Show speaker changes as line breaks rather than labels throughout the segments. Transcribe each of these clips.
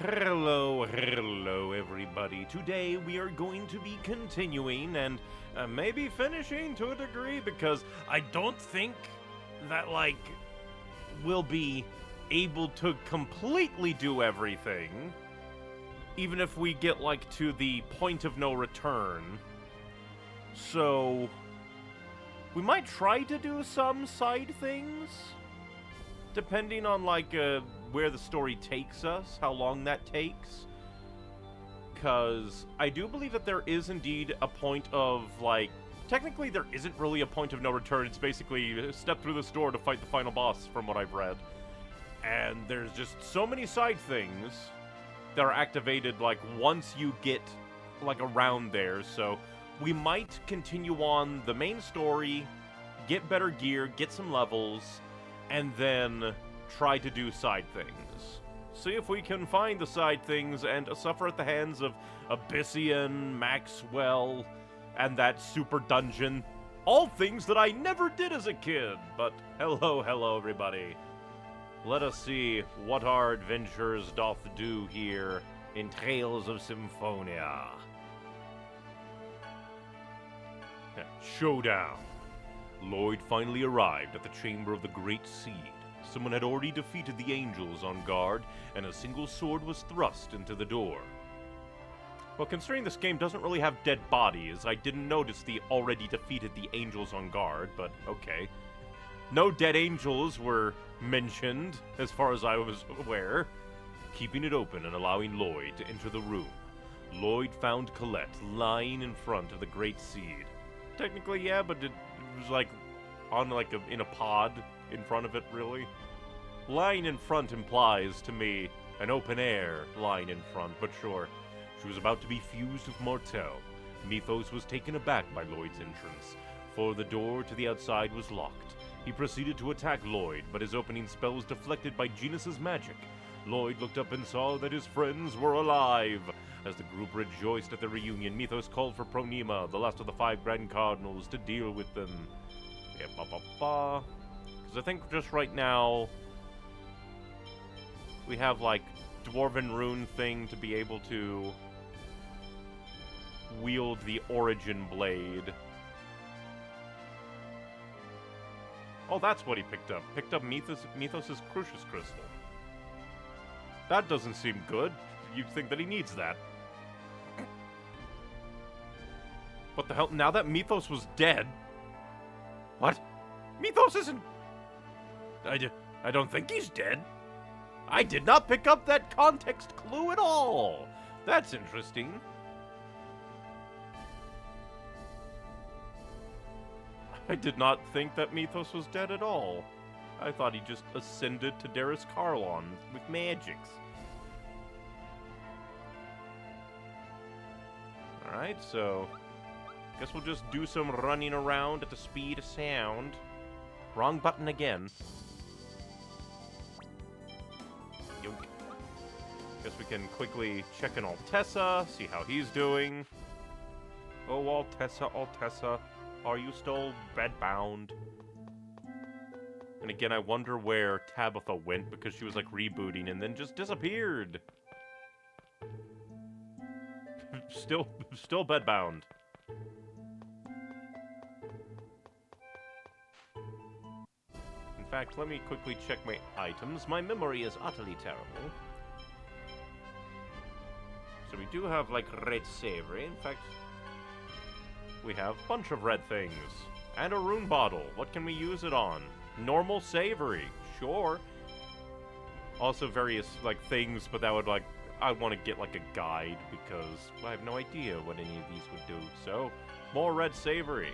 Hello, everybody. Today we are going to be continuing and maybe finishing to a degree because I don't think that, we'll be able to completely do everything, even if we get, to the point of no return. So, we might try to do some side things, depending on, where the story takes us, how long that takes. Because I do believe that there is indeed a point of, technically there isn't really a point of no return. It's basically step through this door to fight the final boss, from what I've read. And there's just so many side things that are activated, once you get, around there. So we might continue on the main story, get better gear, get some levels, and then try to do side things. See if we can find the side things and suffer at the hands of Abyssian, Maxwell, and that super dungeon. All things that I never did as a kid, but hello everybody. Let us see what our adventurers doth do here in Tales of Symphonia. Showdown. Lloyd finally arrived at the Chamber of the Great Seed. Someone had already defeated the angels on guard, and a single sword was thrust into the door. Well, considering this game doesn't really have dead bodies, I didn't notice the already defeated the angels on guard, but okay. No dead angels were mentioned, as far as I was aware. Keeping it open and allowing Lloyd to enter the room, Lloyd found Colette lying in front of the Great Seed. Technically, yeah, but it was on in a pod in front of it, really. Lying in front implies to me an open air lying in front, but sure. She was about to be fused with Martel. Mythos was taken aback by Lloyd's entrance, for the door to the outside was locked. He proceeded to attack Lloyd, but his opening spell was deflected by Genus's magic. Lloyd looked up and saw that his friends were alive. As the group rejoiced at the reunion, Mythos called for Pronema, the last of the 5 Grand Cardinals, to deal with them. Because I think just right now, we have, Dwarven Rune thing to be able to wield the Origin Blade. Oh, that's what he picked up. Picked up Mythos' Crucius Crystal. That doesn't seem good. You'd think that he needs that. What the hell? Now that Mythos was dead... What? Mythos isn't... I don't think he's dead. I did not pick up that context clue at all. That's interesting. I did not think that Mythos was dead at all. I thought he just ascended to Darius Carlon with magics. Alright, so... guess we'll just do some running around at the speed of sound. Wrong button again. Yoink. Guess we can quickly check in Altessa, see how he's doing. Oh, Altessa, are you still bedbound? And again, I wonder where Tabitha went, because she was, rebooting and then just disappeared. Still bedbound. In fact, let me quickly check my items. My memory is utterly terrible. So we do have, red savory. In fact, we have a bunch of red things. And a rune bottle. What can we use it on? Normal savory. Sure. Also various, things, but that would, I want to get, a guide, because I have no idea what any of these would do. So, more red savory.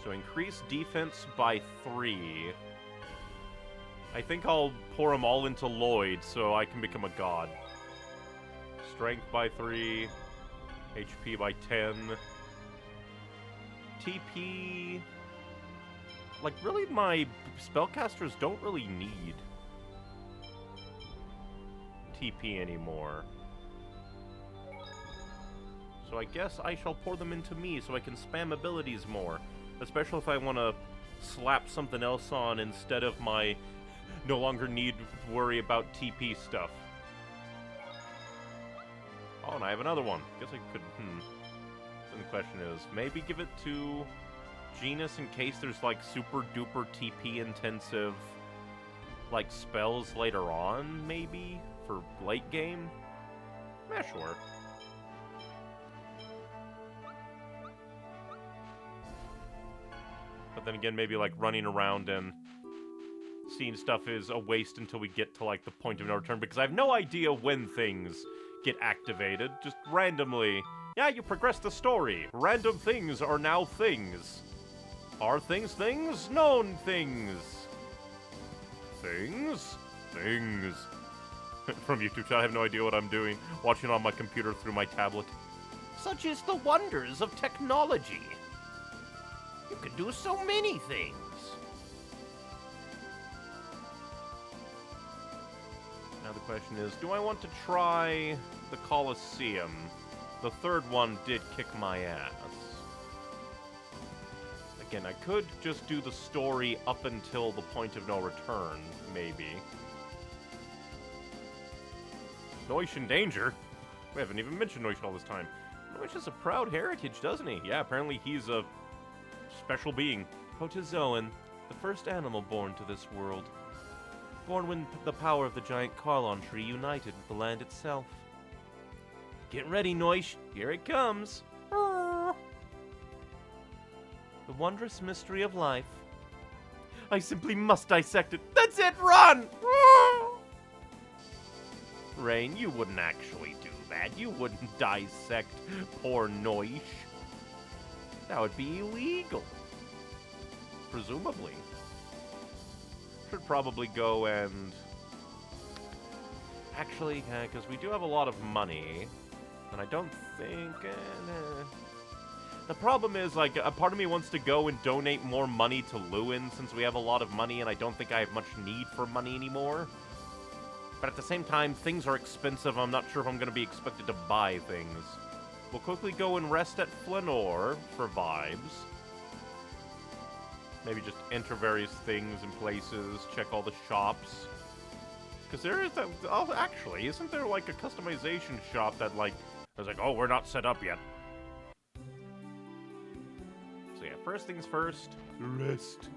So increase defense by 3. I think I'll pour them all into Lloyd so I can become a god. Strength by 3. HP by 10. TP... really, my spellcasters don't really need TP anymore. So I guess I shall pour them into me so I can spam abilities more. Especially if I want to slap something else on instead of my No longer need to worry about TP stuff. Oh, and I have another one. Guess I could, Then the question is, maybe give it to Genus in case there's, like, super duper TP intensive, like, spells later on, maybe? For late game? Eh, sure. But then again, maybe, like, running around and seeing stuff is a waste until we get to, like, the point of no return, because I have no idea when things get activated, just randomly. Yeah, you progress the story. Random things are now things. Are things things? Known things. Things? Things. From YouTube chat, I have no idea what I'm doing. Watching on my computer through my tablet. Such is the wonders of technology. You can do so many things. Now the question is, do I want to try the Colosseum? The third one did kick my ass. Again, I could just do the story up until the point of no return, maybe. Noish in danger? We haven't even mentioned Noish all this time. Noish has a proud heritage, doesn't he? Yeah, apparently he's a special being. Protozoan, the first animal born to this world. Born when the power of the giant Carlon tree united with the land itself. Get ready, Noish. Here it comes. The wondrous mystery of life. I simply must dissect it. That's it, run! Rain, you wouldn't actually do that. You wouldn't dissect poor Noish. That would be illegal. Presumably. Should probably go and... Actually, because we do have a lot of money, and I don't think... The problem is, like, a part of me wants to go and donate more money to Lewin, since we have a lot of money, and I don't think I have much need for money anymore. But at the same time, things are expensive. I'm not sure if I'm going to be expected to buy things. We'll quickly go and rest at Flanor for vibes. Maybe just enter various things and places, check all the shops. Because there is that... Oh, actually, isn't there, like, a customization shop that, like... I was like, oh, we're not set up yet. So yeah, first things first, rest.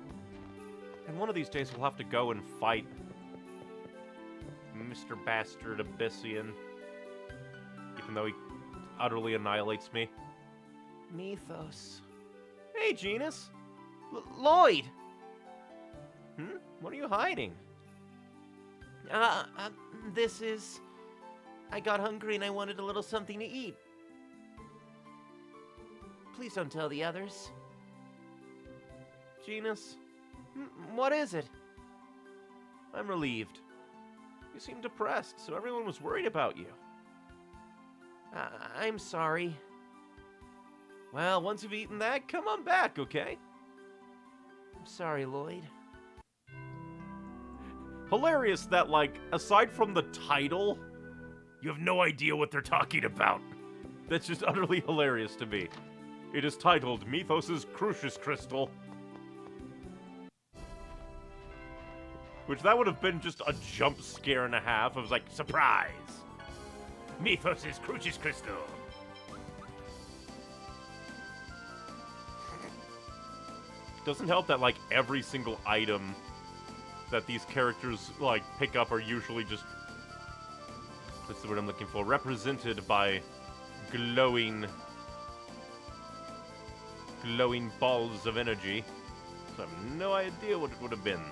And one of these days we'll have to go and fight Mr. Bastard Abyssian. Even though he utterly annihilates me. Mythos. Hey, Genus. Lloyd! What are you hiding?
This is... I got hungry and I wanted a little something to eat. Please don't tell the others.
Genus?
What is it?
I'm relieved. You seem depressed, so everyone was worried about you.
I'm sorry.
Well, once you've eaten that, come on back, okay?
I'm sorry, Lloyd.
Hilarious that, like, aside from the title, you have no idea what they're talking about. That's just utterly hilarious to me. It is titled Mythos' Crucius Crystal. Which that would have been just a jump scare and a half. It was like, surprise! Mythos' Crucius Crystal. Doesn't help that, like, every single item that these characters, like, pick up are usually just... What's the word I'm looking for? Represented by glowing balls of energy. So I have no idea what it would have been.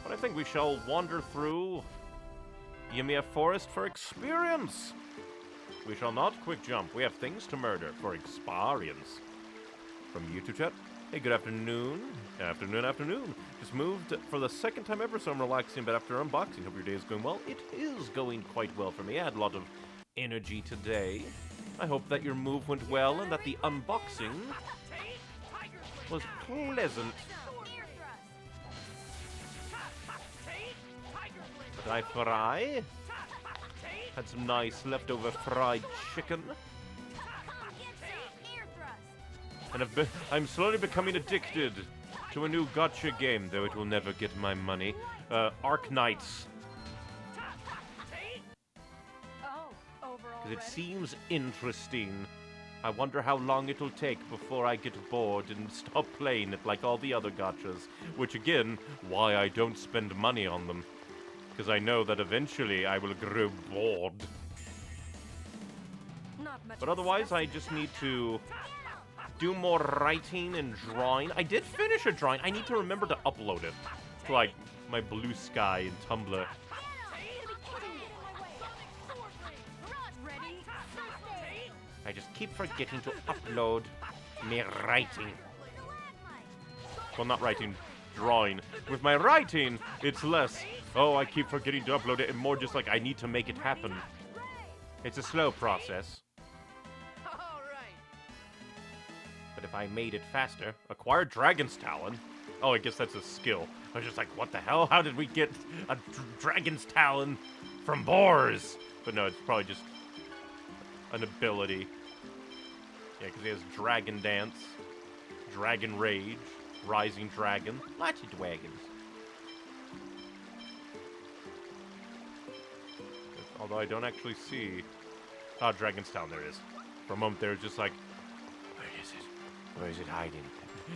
But I think we shall wander through Ymir Forest for experience. We shall not quick jump. We have things to murder for experience. From YouTube chat. Hey, good afternoon. Afternoon. Just moved for the second time ever, so I'm relaxing, but after unboxing, hope your day is going well. It is going quite well for me. I had a lot of energy today. I hope that your move went well and that the unboxing was pleasant. Did I fry? Had some nice leftover fried chicken. And I'm slowly becoming addicted to a new gotcha game, though it will never get my money. Arc Knights. Because it seems interesting. I wonder how long it'll take before I get bored and stop playing it like all the other gotchas. Which, again, why I don't spend money on them. Because I know that eventually I will grow bored. But otherwise, I just need to do more writing and drawing. I did finish a drawing. I need to remember to upload it to, like, my Blue Sky and Tumblr. I just keep forgetting to upload me writing. Well, not writing, drawing. With my writing, it's less, oh, I keep forgetting to upload it, and more just like, I need to make it happen. It's a slow process. But if I made it faster, acquire Dragon's Talon. Oh, I guess that's a skill. I was just like, what the hell? How did we get a Dragon's Talon from boars? But no, it's probably just an ability. Yeah, because he has Dragon Dance, Dragon Rage, Rising Dragon, lots of dragons. Although I don't actually see... Oh, Dragon's Town, there it is. For a moment there, it's just like, where is it? Where is it hiding?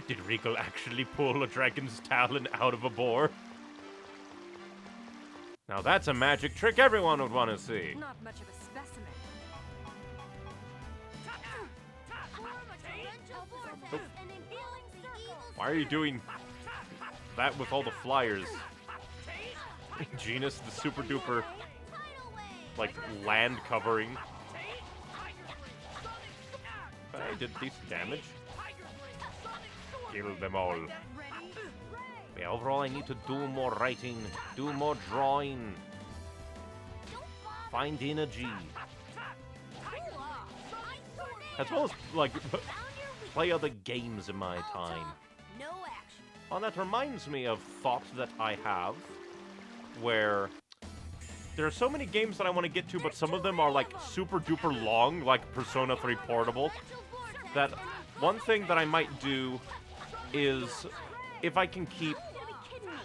Did Regal actually pull a Dragon's Talon out of a boar? Now that's a magic trick everyone would want to see.
Not much of a specimen.
Oh. Why are you doing that with all the flyers? Genus, the super duper, like, land covering. I did decent damage. Kill them all. Yeah, overall, I need to do more writing, do more drawing, find energy. As well as, like, play other games in my time. Oh, that reminds me of thoughts that I have, where there are so many games that I want to get to, but some of them are, like, super duper long, like Persona 3 Portable, that one thing that I might do is, if I can keep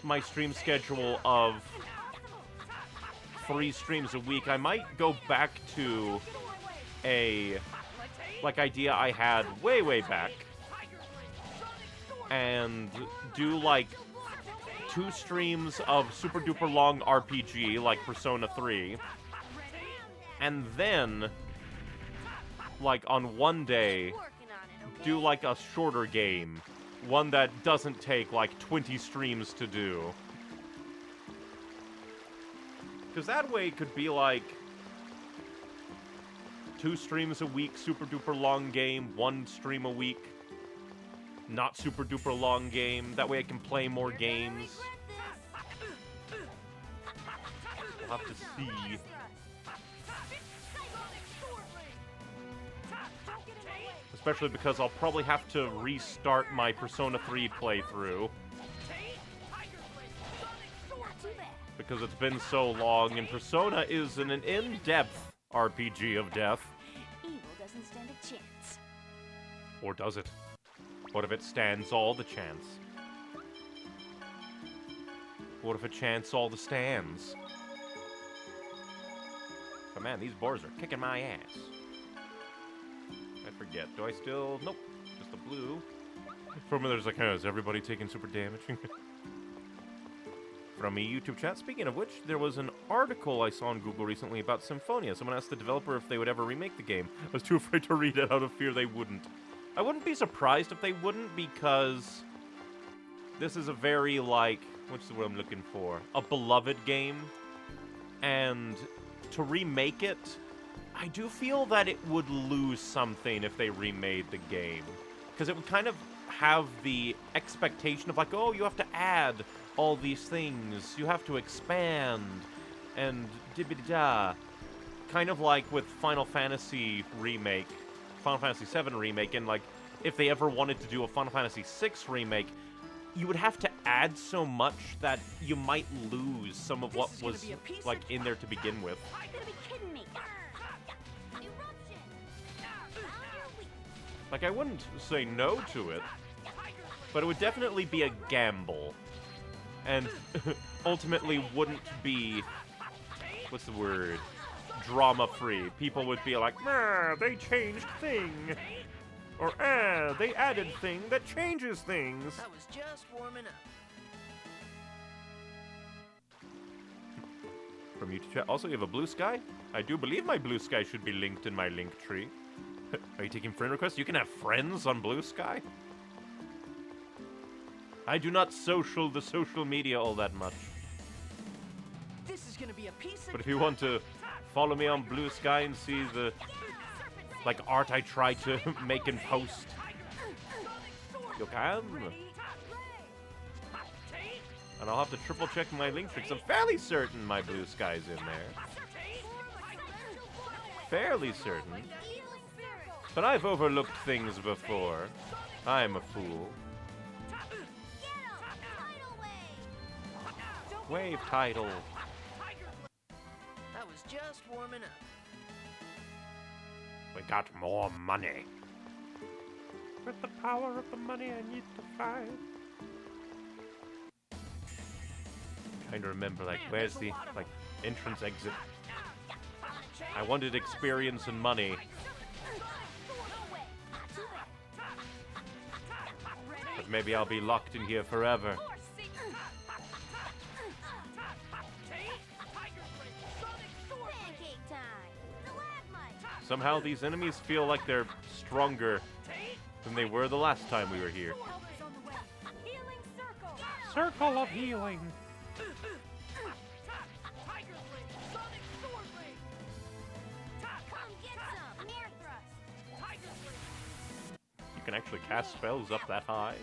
my stream schedule of 3 streams a week, I might go back to a, like, idea I had way, way back, and do, like, 2 streams of super duper long RPG, like Persona 3, and then, like, on one day, do, like, a shorter game. One that doesn't take, like, 20 streams to do. Because that way it could be, like, 2 streams a week, super duper long game, 1 stream a week, not super duper long game. That way I can play more games. We'll have to see. Especially because I'll probably have to restart my Persona 3 playthrough. Because it's been so long, and Persona is an in-depth RPG of death.
Evil doesn't stand a chance.
Or does it? What if it stands all the chance? What if it chants all the stands? But man, these boars are kicking my ass. I forget. Do I still... Nope. Just the blue. From there's like, is everybody taking super damage? From a YouTube chat. Speaking of which, there was an article I saw on Google recently about Symphonia. Someone asked the developer if they would ever remake the game. I was too afraid to read it out of fear they wouldn't. I wouldn't be surprised if they wouldn't, because this is a very, like, what's the word I'm looking for? A beloved game. And to remake it, I do feel that it would lose something if they remade the game. Because it would kind of have the expectation of, like, oh, you have to add all these things. You have to expand. And dibbidi-da. Kind of like with Final Fantasy Remake. Final Fantasy VII Remake. And, like, if they ever wanted to do a Final Fantasy VI Remake, you would have to add so much that you might lose some of what was, like, in there to begin with. Like, I wouldn't say no to it. but it would definitely be a gamble. And ultimately wouldn't be, what's the word, drama-free. People would be like, they changed thing. Or, they added thing that changes things.
I was just warming up.
From you to chat. Also, you have a blue sky? I do believe my blue sky should be linked in my link tree. Are you taking friend requests? You can have friends on Blue Sky? I do not social the social media all that much.
This is gonna be a piece of.
But if you want to follow me on Blue Sky and see the, like, art I try to make and post, you can. And I'll have to triple check my link tree, because I'm fairly certain my Blue Sky's in there. Fairly certain. But I've overlooked things before. I'm a fool. Wave title.
I was just warming up.
We got more money. With the power of the money I need to find. Trying to remember, like, where's the, like, entrance exit? I wanted experience and money. But maybe I'll be locked in here forever. Somehow these enemies feel like they're stronger than they were the last time we were here. Circle of healing. You can actually cast spells up that high.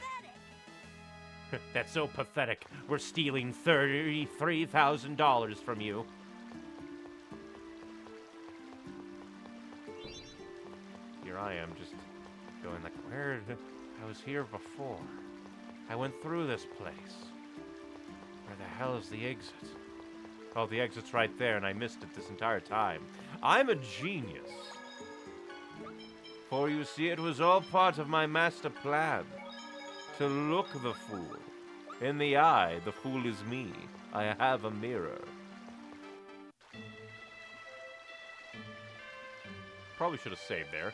That's so pathetic. We're stealing $33,000 from you. Here I am, just going like, I was here before. I went through this place. Where the hell is the exit? Oh, the exit's right there, and I missed it this entire time. I'm a genius. For you see, it was all part of my master plan. To look the fool. In the eye, the fool is me. I have a mirror. Probably should have saved there.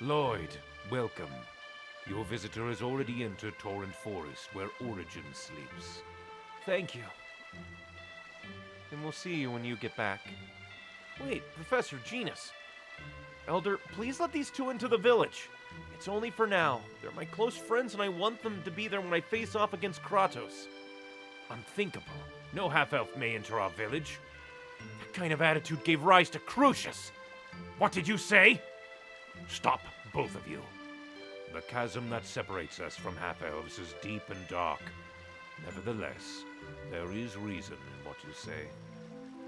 Lloyd, welcome. Your visitor has already entered Torrent Forest, where Origin sleeps. Thank you. And we'll see you when you get back. Wait, Professor Genus. Elder, please let these two into the village. It's only for now. They're my close friends, and I want them to be there when I face off against Kratos. Unthinkable. No half-elf may enter our village. That kind of attitude gave rise to Crucius. What did you say? Stop, both of you. The chasm that separates us from half-elves is deep and dark. Nevertheless, there is reason in what you say.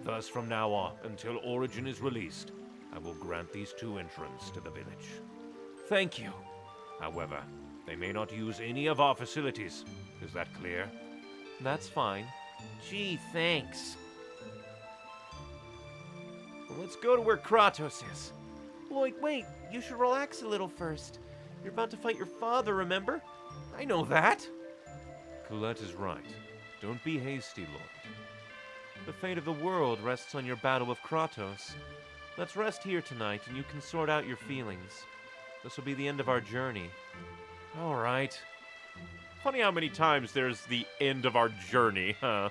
Thus, from now on, until Origin is released, I will grant these two entrance to the village. Thank you. However, they may not use any of our facilities. Is that clear? That's fine. Gee, thanks. Well, let's go to where Kratos is. Lloyd, wait. You should relax a little first. You're about to fight your father, remember? I know that. Colette is right. Don't be hasty, Lloyd. The fate of the world rests on your battle with Kratos. Let's rest here tonight, and you can sort out your feelings. This will be the end of our journey. All right. Funny how many times there's the end of our journey, huh?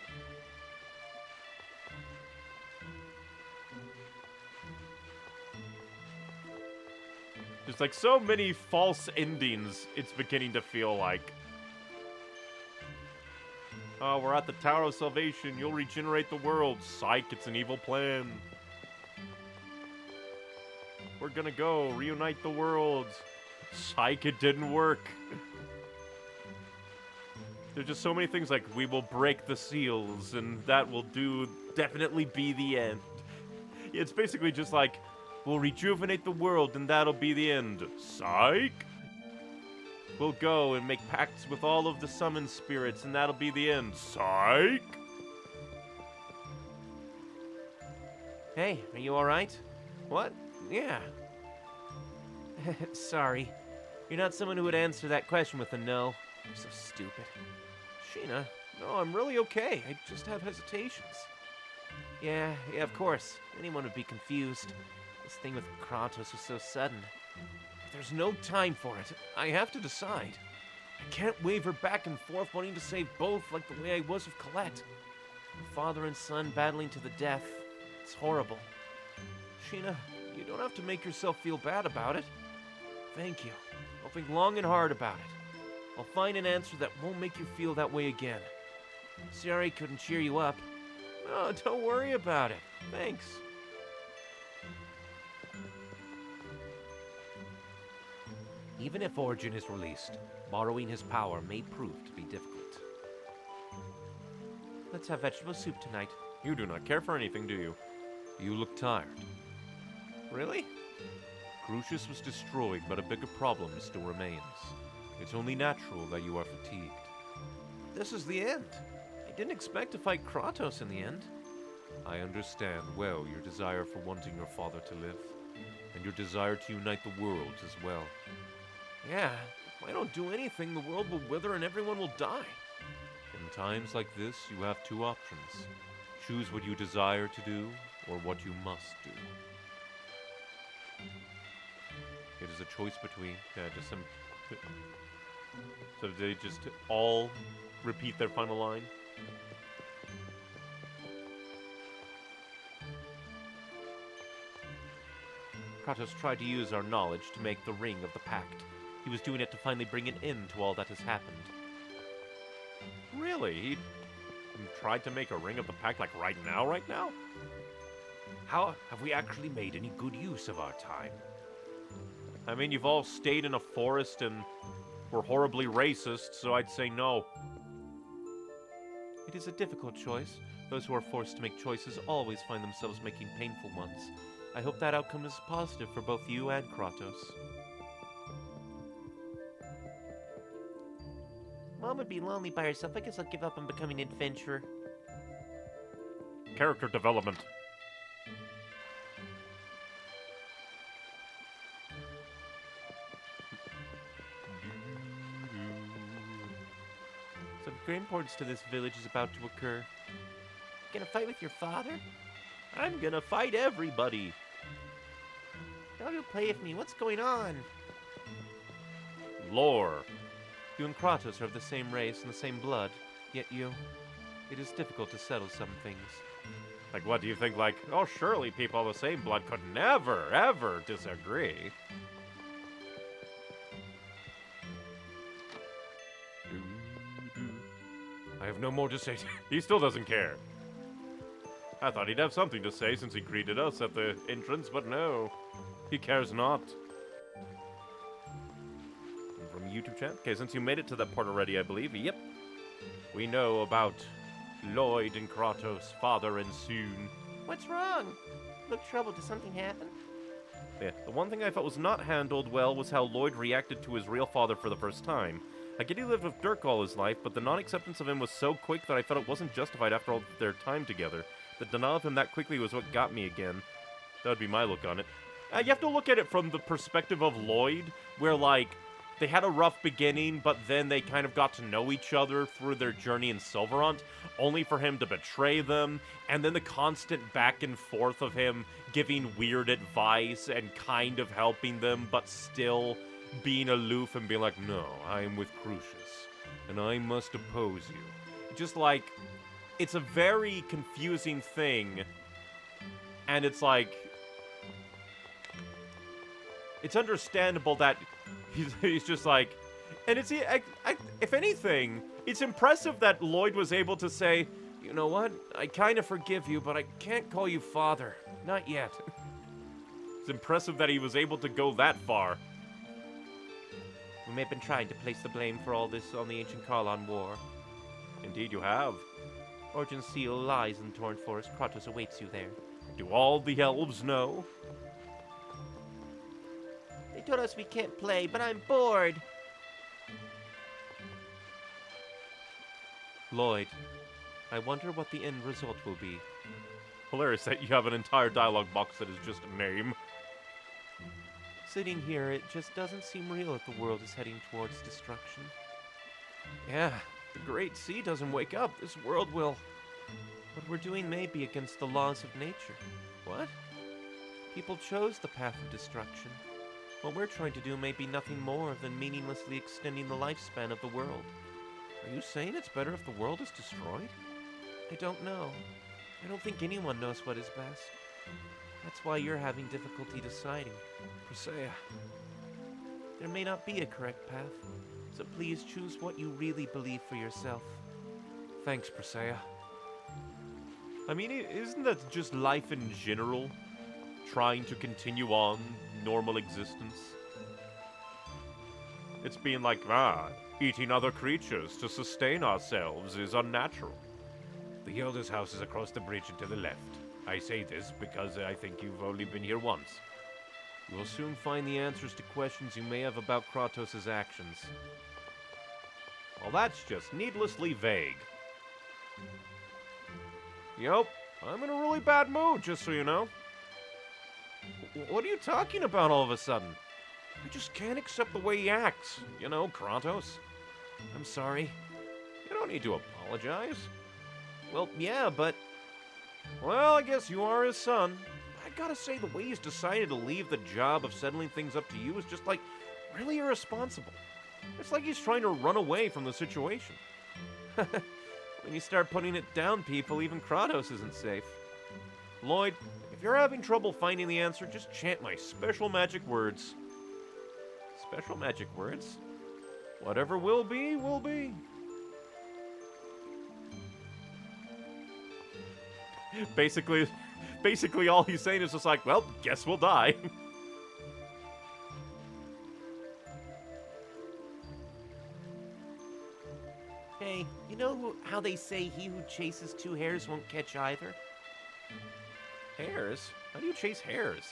There's like so many false endings, it's beginning to feel like. Oh, we're at the Tower of Salvation. You'll regenerate the world. Psych, it's an evil plan. We're gonna go reunite the world. Psych, it didn't work. There's just so many things like, we will break the seals, and that will definitely be the end. It's basically just like, we'll rejuvenate the world, and that'll be the end. Psych! We'll go and make pacts with all of the summoned spirits, and that'll be the end. Psych! Hey, are you alright? What? Yeah. Sorry. You're not someone who would answer that question with a no.
I'm so stupid. Sheena, no, I'm really okay. I just have hesitations. Yeah, of course. Anyone would be confused. This thing with Kratos was so sudden. There's no time for it. I have to decide. I can't waver back and forth wanting to save both like the way I was with Colette. Father and son battling to the death. It's horrible. Sheena, you don't have to make yourself feel bad about it. Thank you. I'll think long and hard about it. I'll find an answer that won't make you feel that way again. Sorry I couldn't cheer you up. No, don't worry about it. Thanks. Even if Origin is released, borrowing his power may prove to be difficult. Let's have vegetable soup tonight.
You do not care for anything, do you? You look tired.
Really?
Crucius was destroyed, but a bigger problem still remains. It's only natural that you are fatigued.
This is the end. I didn't expect to fight Kratos in the end.
I understand well your desire for wanting your father to live, and your desire to unite the worlds as well.
Yeah, if I don't do anything, the world will wither and everyone will die.
In times like this, you have two options. Choose what you desire to do, or what you must do. It is a choice between... just some... So they just all repeat their final line?
Kratos tried to use our knowledge to make the Ring of the Pact. He was doing it to finally bring an end to all that has happened.
Really? He tried to make a Ring of the Pact like right now?
How have we actually made any good use of our time?
I mean, you've all stayed in a forest and were horribly racist, so I'd say no.
It is a difficult choice. Those who are forced to make choices always find themselves making painful ones. I hope that outcome is positive for both you and Kratos. Mom would be lonely by herself. I guess I'll give up on becoming an adventurer.
Character development.
Some great importance to this village is about to occur. Gonna fight with your father?
I'm gonna fight everybody.
Y'all go play with me. What's going on?
Lore.
You and Kratos are of the same race and the same blood, yet it is difficult to settle some things.
Like, what do you think? Like, oh, surely people of the same blood could never, ever disagree. I have no more to say. He still doesn't care. I thought he'd have something to say since he greeted us at the entrance, but no. He cares not. And from YouTube chat? Okay, since you made it to that part already, I believe. Yep. We know about Lloyd and Kratos, father and son.
What's wrong? Look troubled. Did something happen?
Yeah, the one thing I felt was not handled well was how Lloyd reacted to his real father for the first time. I get he lived with Dirk all his life, but the non-acceptance of him was so quick that I felt it wasn't justified after all their time together. The denial of him that quickly was what got me again. That would be my look on it. You have to look at it from the perspective of Lloyd, where, like, they had a rough beginning, but then they kind of got to know each other through their journey in Silverant, only for him to betray them, and then the constant back and forth of him giving weird advice and kind of helping them, but still being aloof and being like, no, I am with Crucius, and I must oppose you. Just like, it's a very confusing thing, and it's like, it's understandable that he's just like, and it's, if anything, it's impressive that Lloyd was able to say, you know what, I kind of forgive you, but I can't call you father, not yet. It's impressive that he was able to go that far.
We may have been trying to place the blame for all this on the ancient Karlon War.
Indeed you have.
Origin's seal lies in the Torn Forest. Kratos awaits you there.
Do all the elves know?
They told us we can't play, but I'm bored. Lloyd, I wonder what the end result will be.
Hilarious that you have an entire dialogue box that is just a name.
Sitting here, it just doesn't seem real if the world is heading towards destruction. Yeah, the Great Sea doesn't wake up, this world will. What we're doing may be against the laws of nature. What? People chose the path of destruction. What we're trying to do may be nothing more than meaninglessly extending the lifespan of the world. Are you saying it's better if the world is destroyed? I don't know. I don't think anyone knows what is best. That's why you're having difficulty deciding. Presea, there may not be a correct path, so please choose what you really believe for yourself. Thanks, Presea.
I mean, isn't that just life in general? Trying to continue on normal existence? It's being like, eating other creatures to sustain ourselves is unnatural. The Elder's house is across the bridge and to the left. I say this because I think you've only been here once.
You will soon find the answers to questions you may have about Kratos' actions.
Well, that's just needlessly vague.
Yup, I'm in a really bad mood, just so you know. What are you talking about all of a sudden? I just can't accept the way he acts. You know, Kratos. I'm sorry.
You don't need to apologize.
Well, yeah, but...
Well, I guess you are his son.
I gotta say, the way he's decided to leave the job of settling things up to you is just, like, really irresponsible.
It's like he's trying to run away from the situation.
When you start putting it down, people, even Kratos isn't safe.
Lloyd, if you're having trouble finding the answer, just chant my special magic words.
Special magic words?
Whatever will be, will be. Basically all he's saying is just like, well, guess we'll die.
Hey, you know how they say he who chases two hares won't catch either?
Hares? How do you chase hares?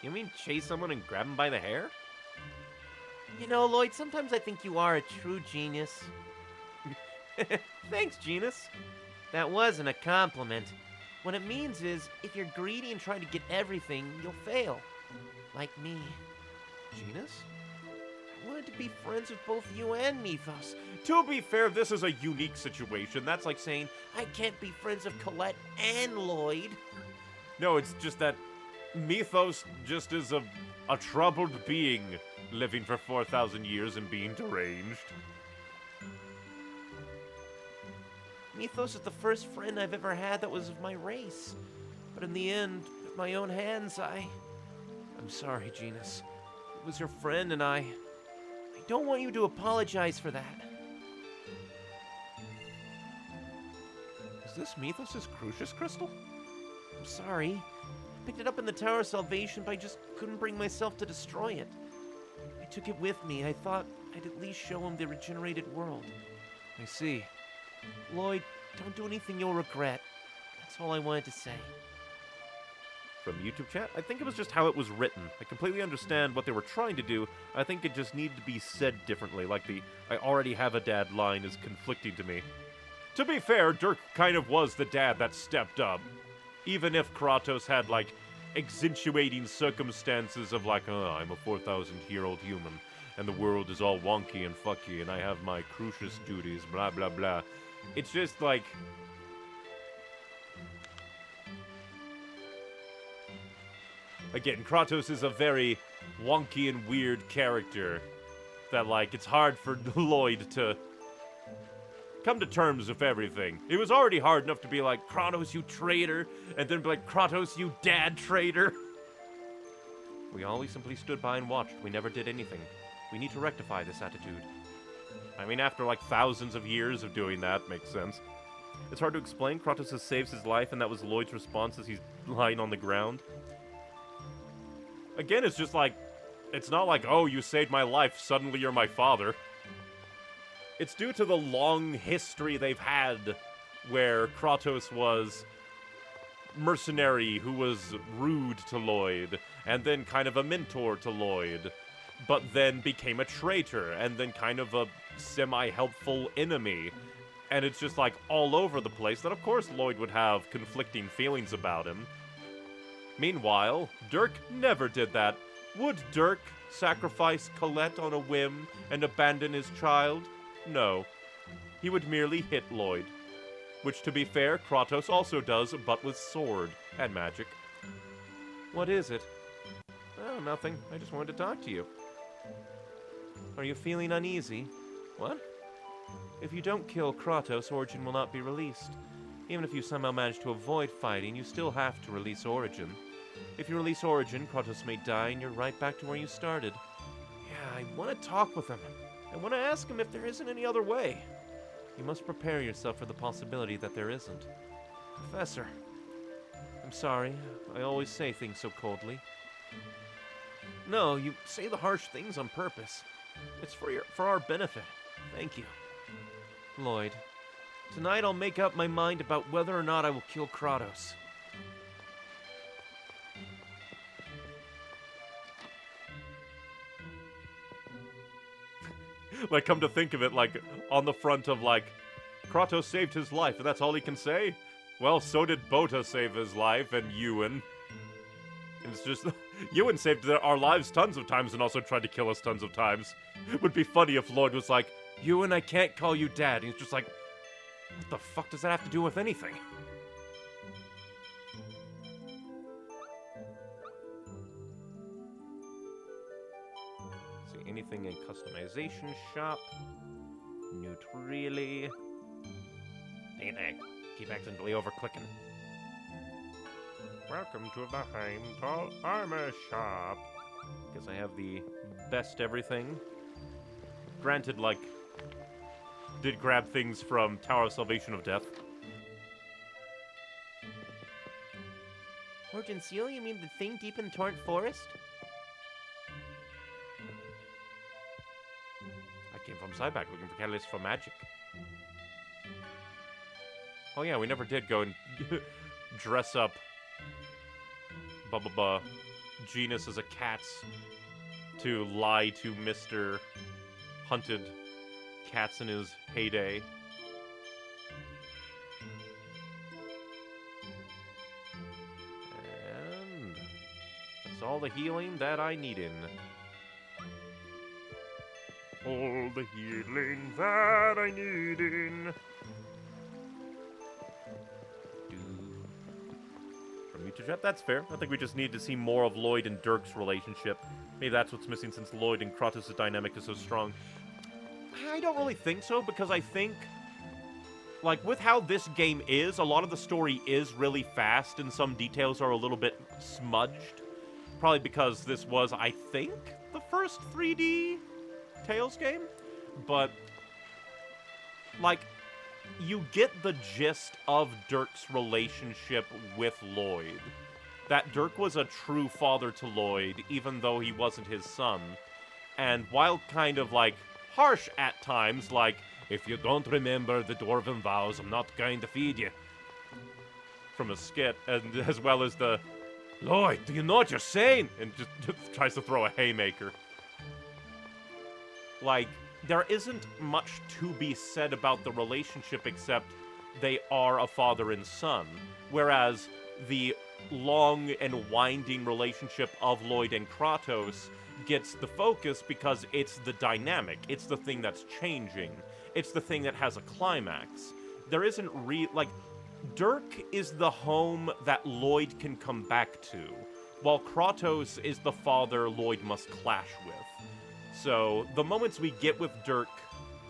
You mean chase someone and grab them by the hair?
You know, Lloyd, sometimes I think you are a true genius. Thanks, Genus. That wasn't a compliment. What it means is, if you're greedy and try to get everything, you'll fail. Like me.
Genus?
I wanted to be friends with both you and Mythos.
To be fair, this is a unique situation.
That's like saying, I can't be friends with Colette and Lloyd.
No, it's just that Mythos just is a troubled being living for 4,000 years and being deranged.
Mythos is the first friend I've ever had that was of my race. But in the end, with my own hands, I'm sorry, Genus. It was your friend and I don't want you to apologize for that.
Is this Mythos' Crucius crystal?
I'm sorry. I picked it up in the Tower of Salvation, but I just couldn't bring myself to destroy it. I took it with me. I thought I'd at least show him the regenerated world.
I see.
Lloyd, don't do anything you'll regret. That's all I wanted to say.
From YouTube chat? I think it was just how it was written. I completely understand what they were trying to do. I think it just needed to be said differently, like the I already have a dad line is conflicting to me. To be fair, Dirk kind of was the dad that stepped up. Even if Kratos had, like, accentuating circumstances of like, I'm a 4,000-year-old human, and the world is all wonky and fucky, and I have my Crucius duties, blah, blah, blah. It's just like... Again, Kratos is a very wonky and weird character that, like, it's hard for Lloyd to come to terms with everything. It was already hard enough to be like, Kratos, you traitor, and then be like, Kratos, you dad traitor. We always simply stood by and watched. We never did anything. We need to rectify this attitude. I mean, after like thousands of years of doing that, makes sense. It's hard to explain. Kratos saves his life, and that was Lloyd's response as he's lying on the ground. Again, it's just like, it's not like, oh, you saved my life, suddenly you're my father. It's due to the long history they've had where Kratos was mercenary who was rude to Lloyd, and then kind of a mentor to Lloyd, but then became a traitor, and then kind of a semi-helpful enemy. And it's just like all over the place that of course Lloyd would have conflicting feelings about him. Meanwhile, Dirk never did that. Would Dirk sacrifice Colette on a whim and abandon his child? No. he would merely hit Lloyd. Which, to be fair, Kratos also does, but with sword and magic. What is it? Oh, nothing. I just wanted to talk to you. Are you feeling uneasy? What? If you don't kill Kratos, Origin will not be released. Even if you somehow manage to avoid fighting, you still have to release Origin. If you release Origin, Kratos may die and you're right back to where you started. Yeah, I want to talk with him. I want to ask him if there isn't any other way. You must prepare yourself for the possibility that there isn't. Professor, I'm sorry. I always say things so coldly. No, you say the harsh things on purpose. It's for our benefit. Thank you. Lloyd, tonight I'll make up my mind about whether or not I will kill Kratos. Like, come to think of it, like, on the front of, like, Kratos saved his life, and that's all he can say? Well, so did Bota save his life, and Ewan. And it's just, Ewan saved our lives tons of times and also tried to kill us tons of times. It would be funny if Lloyd was like, Ewan, I can't call you Dad. And he's just like, what the fuck does that have to do with anything? See anything in customization shop? Not really. Dang it, keep accidentally over-clicking. Welcome to the Heimdall Armor Shop. Guess I have the best everything. Granted, like, did grab things from Tower of Salvation of Death.
Origin Seal, you mean the thing deep in Torrent Forest?
I came from Cyback looking for catalysts for magic. Oh yeah, we never did go and dress up Genus as a cat to lie to Mr. Hunted Cats in his heyday. And that's all the healing that I needed. All the healing that I needed. From you to Jet, that's fair. I think we just need to see more of Lloyd and Dirk's relationship. Maybe that's what's missing since Lloyd and Kratos' dynamic is so strong. I don't really think so, because I think, like, with how this game is, a lot of the story is really fast, and some details are a little bit smudged. Probably because this was, I think, the first 3D Tales game? But, like, you get the gist of Dirk's relationship with Lloyd. That Dirk was a true father to Lloyd, even though he wasn't his son. And while kind of, like, harsh at times, like, if you don't remember the dwarven vows, I'm not going to feed you. From a skit, and as well as the, Lloyd, do you know what you're saying? And just tries to throw a haymaker. Like, there isn't much to be said about the relationship except they are a father and son. Whereas the long and winding relationship of Lloyd and Kratos gets the focus because it's the dynamic. It's the thing that's changing. It's the thing that has a climax. There isn't like, Dirk is the home that Lloyd can come back to, while Kratos is the father Lloyd must clash with. So, the moments we get with Dirk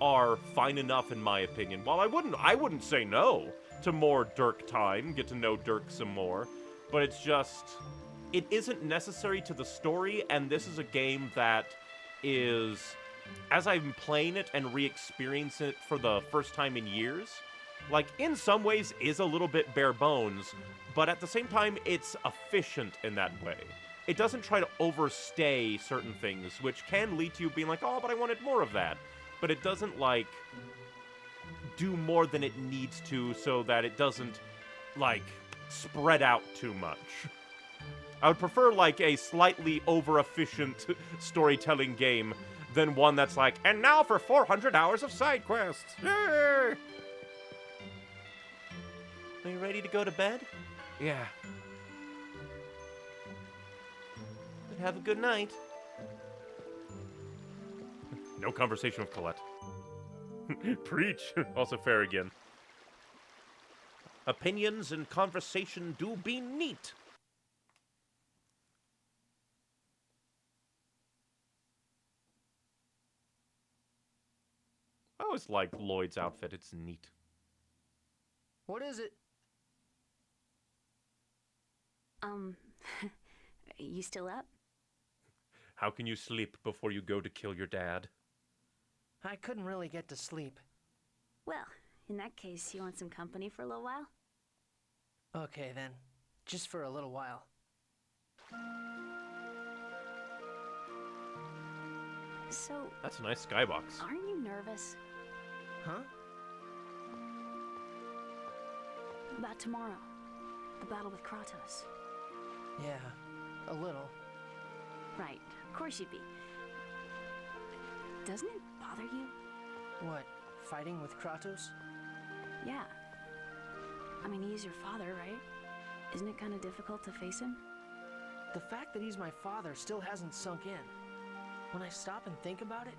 are fine enough, in my opinion. While I wouldn't say no to more Dirk time, get to know Dirk some more, but it's just, it isn't necessary to the story, and this is a game that is, as I'm playing it and re-experiencing it for the first time in years, like, in some ways is a little bit bare bones, but at the same time, it's efficient in that way. It doesn't try to overstay certain things, which can lead to you being like, oh, but I wanted more of that. But it doesn't, like, do more than it needs to so that it doesn't, like, spread out too much. I would prefer, like, a slightly over-efficient storytelling game than one that's like, and now for 400 hours of side quests! Yay!
Are you ready to go to bed?
Yeah.
Have a good night.
No conversation with Colette. Preach. Also fair again. Opinions and conversation do be neat. I always like Lloyd's outfit. It's neat.
What is it?
You still up?
How can you sleep before you go to kill your dad?
I couldn't really get to sleep.
Well, in that case, you want some company for a little while?
Okay then, just for a little while.
So,
That's a nice skybox.
aren't you nervous
Huh?
about tomorrow? The battle with Kratos.
Yeah, a little.
Right, of course you'd be. Doesn't it bother you?
What, fighting with Kratos?
Yeah. I mean, he's your father, right? Isn't it kind of difficult to face him?
The fact that he's my father still hasn't sunk in. When I stop and think about it,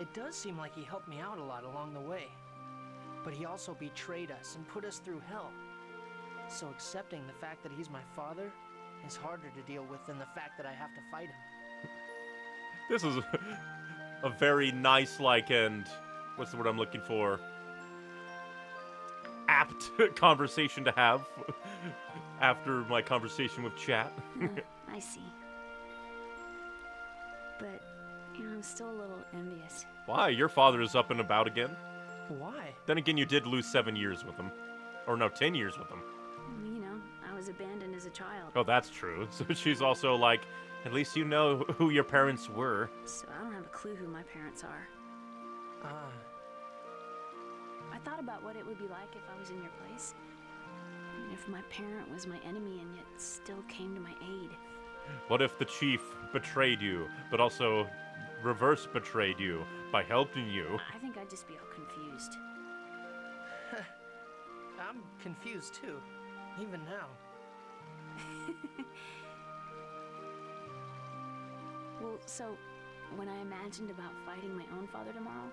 it does seem like he helped me out a lot along the way. But he also betrayed us and put us through hell. So accepting the fact that he's my father is harder to deal with than the fact that I have to fight him.
This is a very nice, and what's the word I'm looking for? Apt conversation to have after my conversation with chat.
I see. But, I'm still a little envious.
Why? Your father is up and about again.
Why?
Then again, you did lose 7 years with him. Or no, 10 years with him.
I was abandoned as a child.
Oh, that's true. So she's also like, at least you know who your parents were.
So I don't have a clue who my parents are.
Ah,
I thought about what it would be like if I was in your place. If my parent was my enemy and yet still came to my aid.
What if the chief betrayed you, but also reverse betrayed you by helping you?
I think I'd just be all confused.
I'm confused too, even now.
Well, so, when I imagined about fighting my own father tomorrow,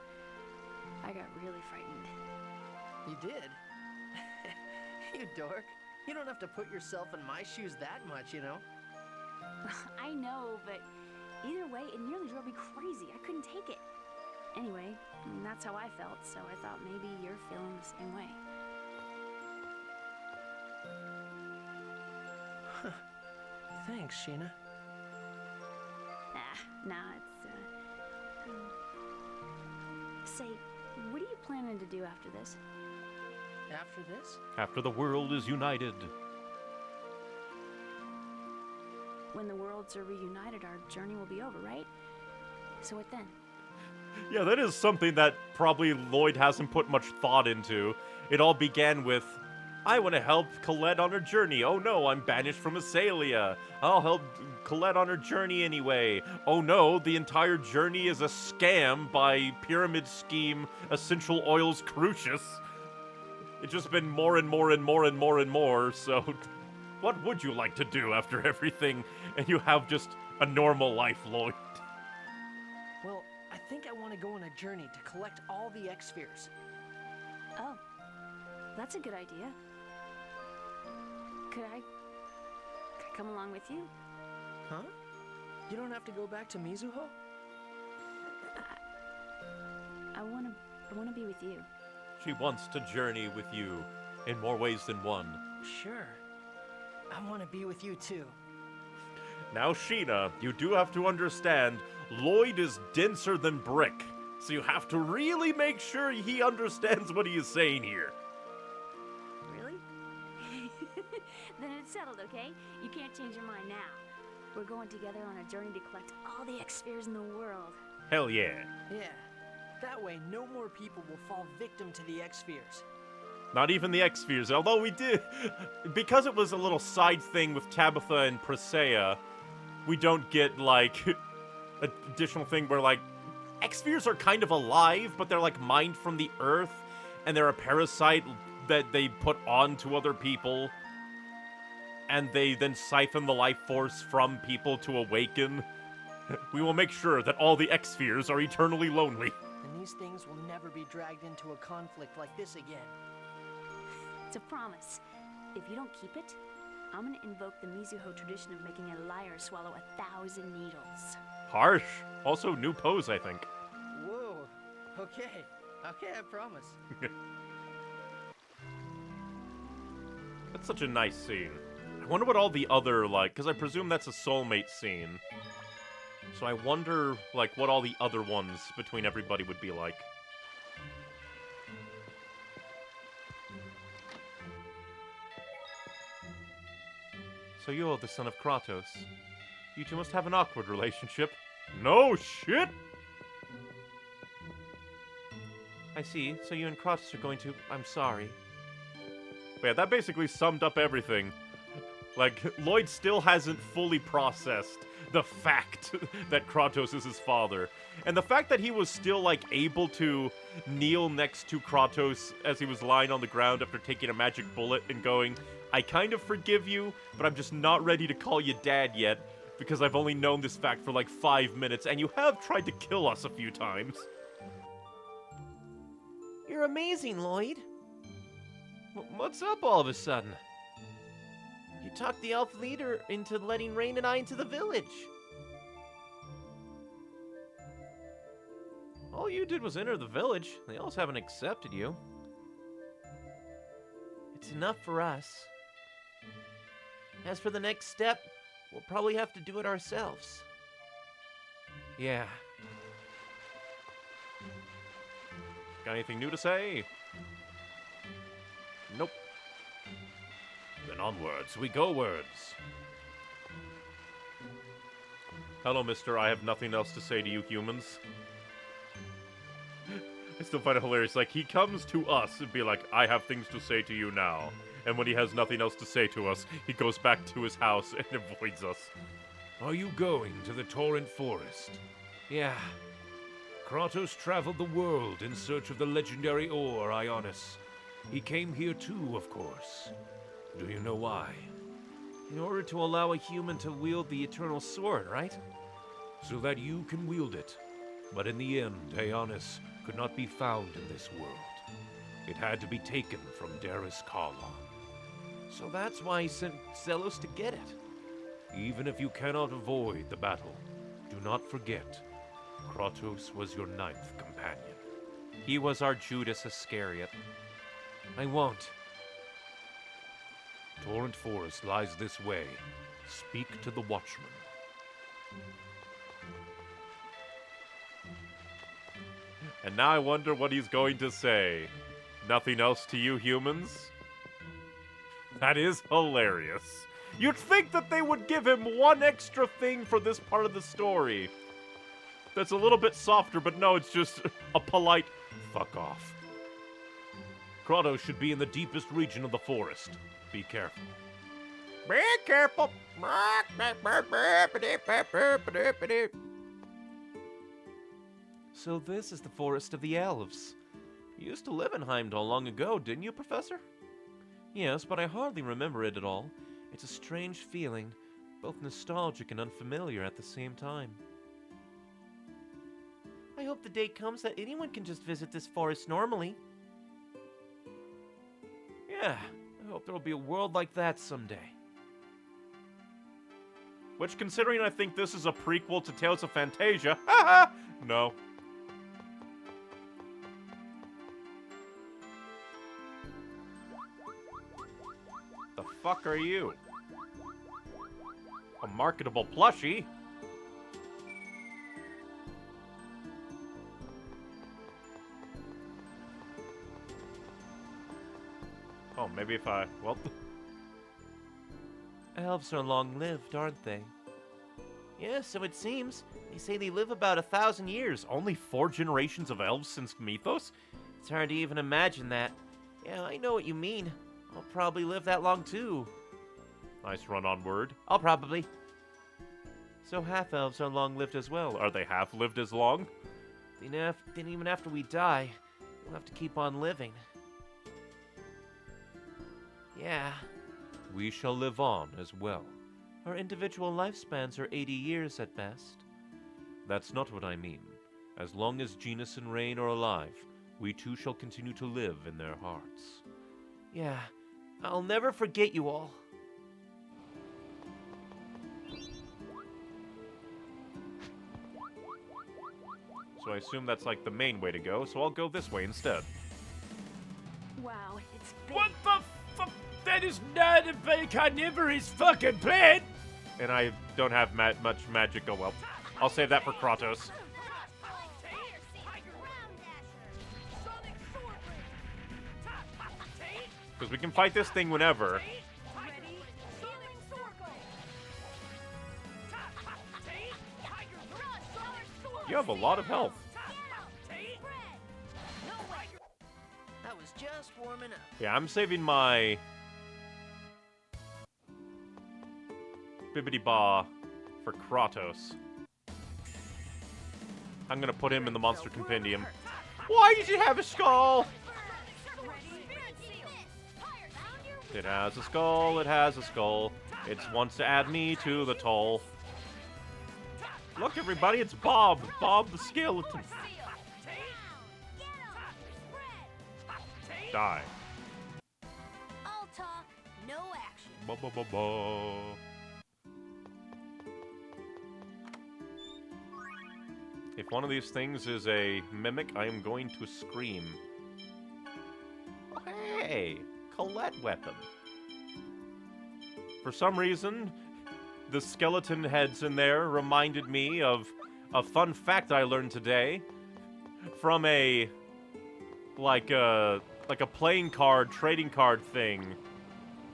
I got really frightened.
You did? You dork. You don't have to put yourself in my shoes that much, you know?
I know, but either way, it nearly drove me crazy. I couldn't take it. Anyway, that's how I felt, so I thought maybe you're feeling the same way.
Thanks, Sheena.
Nah, Say, what are you planning to do after this?
After this?
After the world is united.
When the worlds are reunited, our journey will be over, right? So what then?
Yeah, that is something that probably Lloyd hasn't put much thought into. It all began with, I want to help Colette on her journey. Oh no, I'm banished from Asalia. I'll help Colette on her journey anyway. Oh no, the entire journey is a scam by Pyramid Scheme Essential Oils Crucius. It's just been more and more and more and more and more, so what would you like to do after everything? And you have just a normal life, Lloyd.
Well, I think I want to go on a journey to collect all the X-Spheres.
Oh, that's a good idea. Could I come along with you?
Huh? You don't have to go back to Mizuho?
I wanna be with you.
She wants to journey with you in more ways than one.
Sure. I want to be with you too.
Now, Sheena, you do have to understand, Lloyd is denser than brick, so you have to really make sure he understands what he is saying here.
Really? Then it's settled, okay? You can't change your mind now. We're going together on a journey to collect all the X-Spheres in the world.
Hell yeah.
Yeah. That way, no more people will fall victim to the X-Spheres.
Not even the X-Spheres, although we did... Because it was a little side thing with Tabitha and Presea, we don't get, like, an additional thing where, like, X-Spheres are kind of alive, but they're, like, mined from the Earth, and they're a parasite that they put onto other people, and they then siphon the life force from people to awaken. We will make sure that all the X-Spheres are eternally lonely.
And these things will never be dragged into a conflict like this again.
It's a promise. If you don't keep it, I'm gonna invoke the Mizuho tradition of making a liar swallow 1,000 needles.
Harsh. Also, new pose, I think.
Whoa. Okay, I promise.
That's such a nice scene. I wonder what all the other, like, because I presume that's a soulmate scene. So I wonder, like, what all the other ones between everybody would be like. So you're the son of Kratos. You two must have an awkward relationship. No shit! I see. So you and Kratos are going to... I'm sorry. But yeah, that basically summed up everything. Like, Lloyd still hasn't fully processed the fact that Kratos is his father. And the fact that he was still, like, able to kneel next to Kratos as he was lying on the ground after taking a magic bullet and going, I kind of forgive you, but I'm just not ready to call you dad yet, because I've only known this fact for like 5 minutes, and you have tried to kill us a few times.
You're amazing, Lloyd.
What's up all of a sudden?
You talked the elf leader into letting Rain and I into the village.
All you did was enter the village. The elves haven't accepted you.
It's enough for us. As for the next step, we'll probably have to do it ourselves.
Yeah. Got anything new to say? Nope. Then onwards we go words. Hello, mister. I have nothing else to say to you humans. I still find it hilarious. Like, he comes to us and be like, I have things to say to you now. And when he has nothing else to say to us, he goes back to his house and avoids us.
Are you going to the Torrent Forest?
Yeah.
Kratos traveled the world in search of the legendary ore, Ionis. He came here too, of course. Do you know why?
In order to allow a human to wield the eternal sword, right?
So that you can wield it. But in the end, Ionis could not be found in this world. It had to be taken from Darius Karlon.
So that's why he sent Zelos to get it.
Even if you cannot avoid the battle, do not forget, Kratos was your 9th companion.
He was our Judas Iscariot.
I won't.
Torrent Forest lies this way. Speak to the Watchman.
And now I wonder what he's going to say. Nothing else to you humans? That is hilarious. You'd think that they would give him one extra thing for this part of the story. That's a little bit softer, but no, it's just a polite fuck off.
Kratos should be in the deepest region of the forest. Be careful.
Be careful. So this is the Forest of the Elves. You used to live in Heimdall long ago, didn't you, Professor? Yes, but I hardly remember it at all. It's a strange feeling, both nostalgic and unfamiliar at the same time. I hope the day comes that anyone can just visit this forest normally. Yeah, I hope there'll be a world like that someday.
Which, considering I think this is a prequel to Tales of Fantasia, haha, no. The fuck are you? A marketable plushie? Oh, maybe if I... well...
Elves are long-lived, aren't they? Yeah, so it seems. They say they live about 1,000 years.
Only 4 generations of elves since Mythos?
It's hard to even imagine that. Yeah, I know what you mean. I'll probably live that long, too.
Nice run-on word.
I'll probably. So half-elves are long-lived as well.
Are they half-lived as long?
Then even after we die, we'll have to keep on living. Yeah.
We shall live on as well.
Our individual lifespans are 80 years at best.
That's not what I mean.
As long as Genus and Rain are alive, we too shall continue to live in their hearts.
Yeah, I'll never forget you all.
So I assume that's like the main way to go, so I'll go this way instead.
Wow, it's big.
What the fuck? That is not a carnivorous fucking plant!
And I don't have much magic. Oh well. I'll save that for Kratos. Because we can fight this thing whenever. You have a lot of health.
That was just warming up.
Yeah, I'm saving my Bibbidi-Ba for Kratos. I'm gonna put him in the Monster Compendium. Why did you have a skull? It has a skull, it has a skull. It wants to add me to the toll. Look, everybody, it's Bob. Bob the skeleton. Die.
All talk, no action.
Ba ba ba ba. If one of these things is a mimic, I am going to scream. Oh, hey, Colette weapon. For some reason, the skeleton heads in there reminded me of a fun fact I learned today from a like a playing card, trading card thing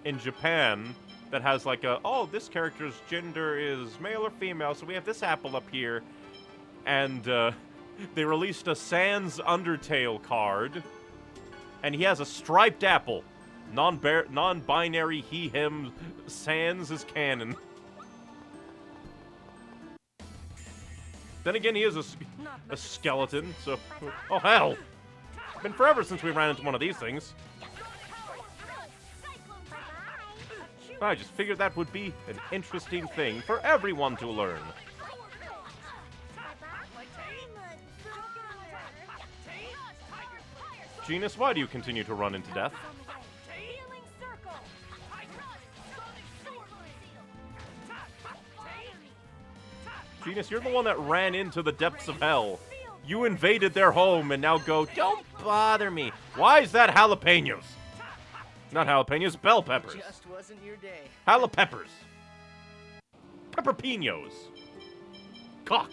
in Japan that has like a, oh, this character's gender is male or female, so we have this apple up here. And they released a Sans Undertale card, and he has a striped apple. Non-binary he, him, Sans is canon. Then again, he is a skeleton, so... Oh, hell! It's been forever since we ran into one of these things. I just figured that would be an interesting thing for everyone to learn. Genus, why do you continue to run into death? Genus, you're the one that ran into the depths of hell. You invaded their home and now go, don't bother me. Why is that jalapenos? Not jalapenos, bell peppers.
Just wasn't your day.
Jalapeppers. Pepperpinos. Cock.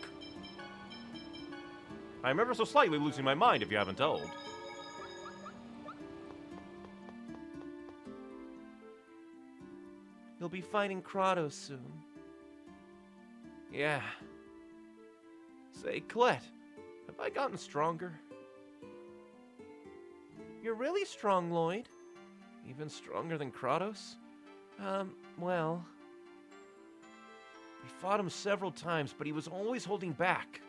I'm ever so slightly losing my mind if you haven't told.
You'll be fighting Kratos soon. Yeah. Say, Colette, have I gotten stronger? You're really strong, Lloyd. Even stronger than Kratos? Well... We fought him several times, but he was always holding back.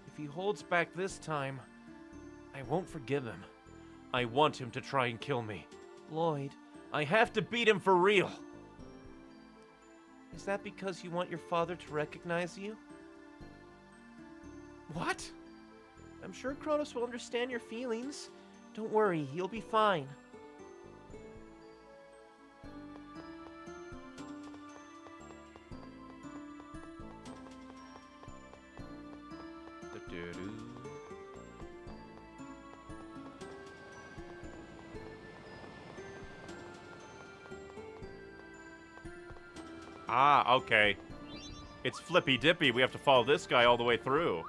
If he holds back this time, I won't forgive him. I want him to try and kill me. Lloyd, I have to beat him for real. Is that because you want your father to recognize you? What? I'm sure Kratos will understand your feelings. Don't worry, you'll be fine.
Ah, okay. It's Flippy Dippy. We have to follow this guy all the way through.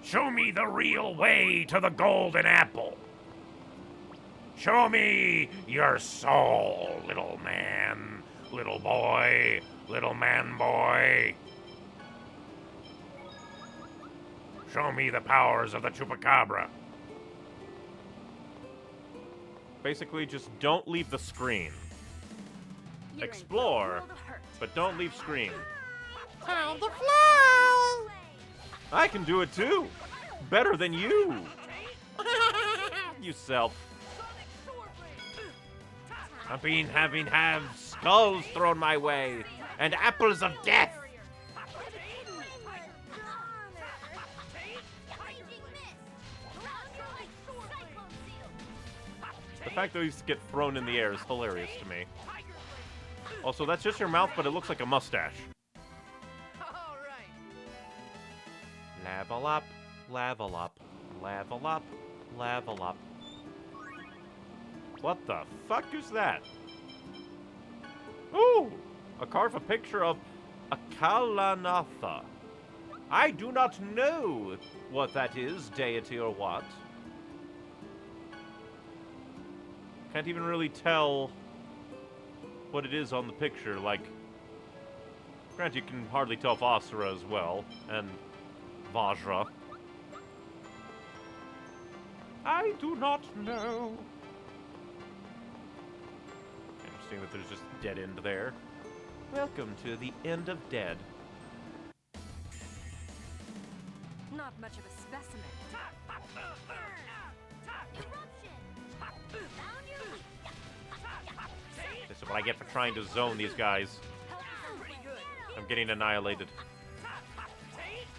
Show me the real way to the golden apple. Show me your soul, little man, little boy, little man boy. Show me the powers of the chupacabra.
Basically, just don't leave the screen.
You're in
Explore,
the world of hurt.
but don't leave screen.
Time to fly!
I can do it too. Better than you. You self.
I've been have skulls thrown my way and apples of death.
The fact that these get thrown in the air is hilarious to me. Also, that's just your mouth, but it looks like a mustache.
Level up, level up, level up, level up.
What the fuck is that? Ooh! A carved picture of a Kalanatha. I do not know what that is, deity or what. Can't even really tell what it is on the picture. Like, granted, you can hardly tell Vasera as well, and Vajra. I do not know. Interesting that there's just dead end there. Welcome to the end of dead.
Not much of a specimen.
This is what I get for trying to zone these guys. I'm getting annihilated.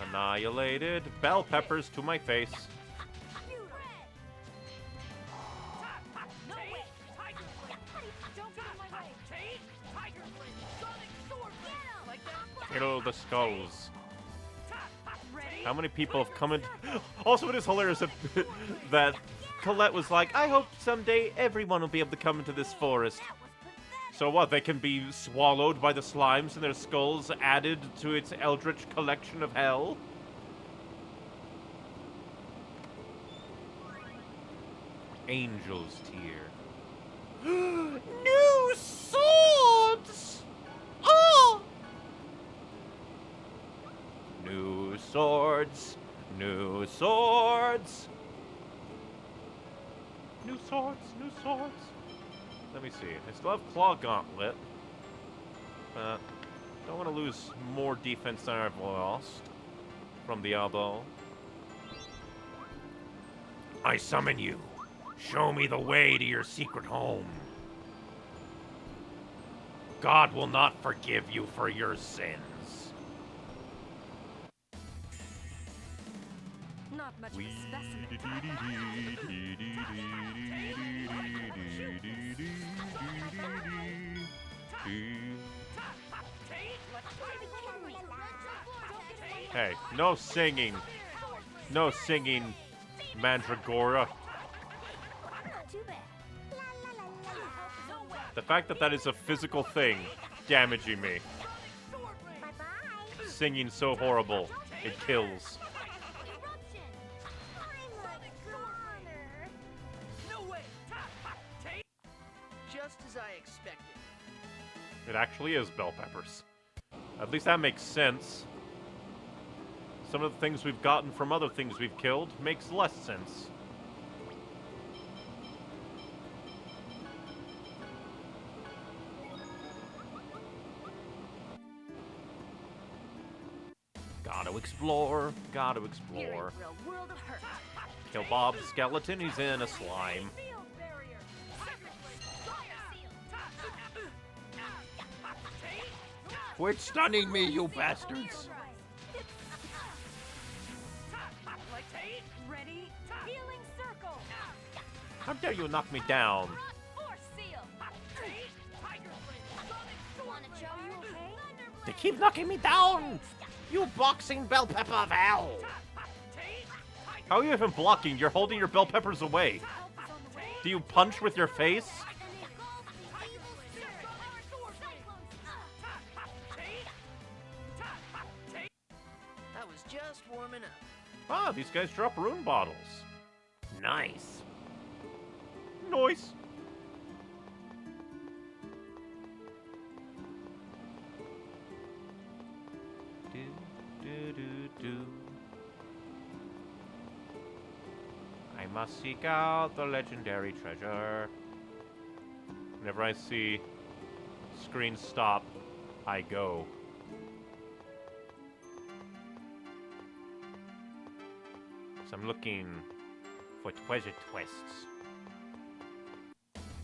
Annihilated. Bell peppers to my face. Kill the skulls. How many people have come in? Also, it is hilarious that Colette was like, I hope someday everyone will be able to come into this forest. So what, they can be swallowed by the slimes and their skulls added to its eldritch collection of hell? Angel's Tear. New swords! Oh! New swords! New swords! New swords! New swords! Let me see. I still have Claw Gauntlet. Don't want to lose more defense than I've lost from the elbow.
I summon you. Show me the way to your secret home. God will not forgive you for your sins.
Not much of a specimen.
Hey, no singing. No singing, Mandragora. The fact that that is a physical thing damaging me. Singing so horrible, it kills.
Just as I expected.
It actually is bell peppers. At least that makes sense. Some of the things we've gotten from other things we've killed makes less sense. Gotta explore, gotta explore. Kill Bob's skeleton, he's in a slime.
Quit stunning me, you bastards!
Ready? Healing circle.
How dare you knock me down?
Force seal. Wanna show you okay?
They keep knocking me down! You boxing bell pepper of hell!
How are you even blocking? You're holding your bell peppers away. Do you punch with your face?
I was just warming up.
Ah, these guys drop rune bottles.
Nice.
Nice. Do, do, do, do. I must seek out the legendary treasure. Whenever I see screen stop, I go. So I'm looking for treasure twists.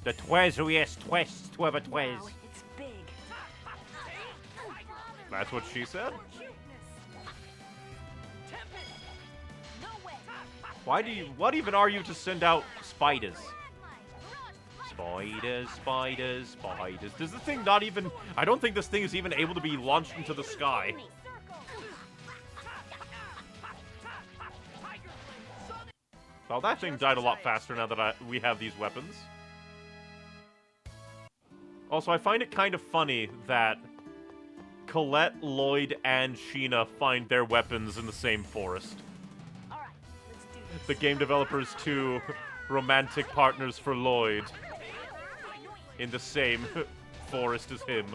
The twizziest twist to ever twiz.
Wow, it's big.
That's what she said? What even are you to send out spiders? Spiders, spiders, spiders. Does this thing not even... I don't think this thing is even able to be launched into the sky. Well, that thing died a lot faster now that we have these weapons. Also, I find it kind of funny that Colette, Lloyd, and Sheena find their weapons in the same forest. The game developers' two romantic partners for Lloyd in the same forest as him.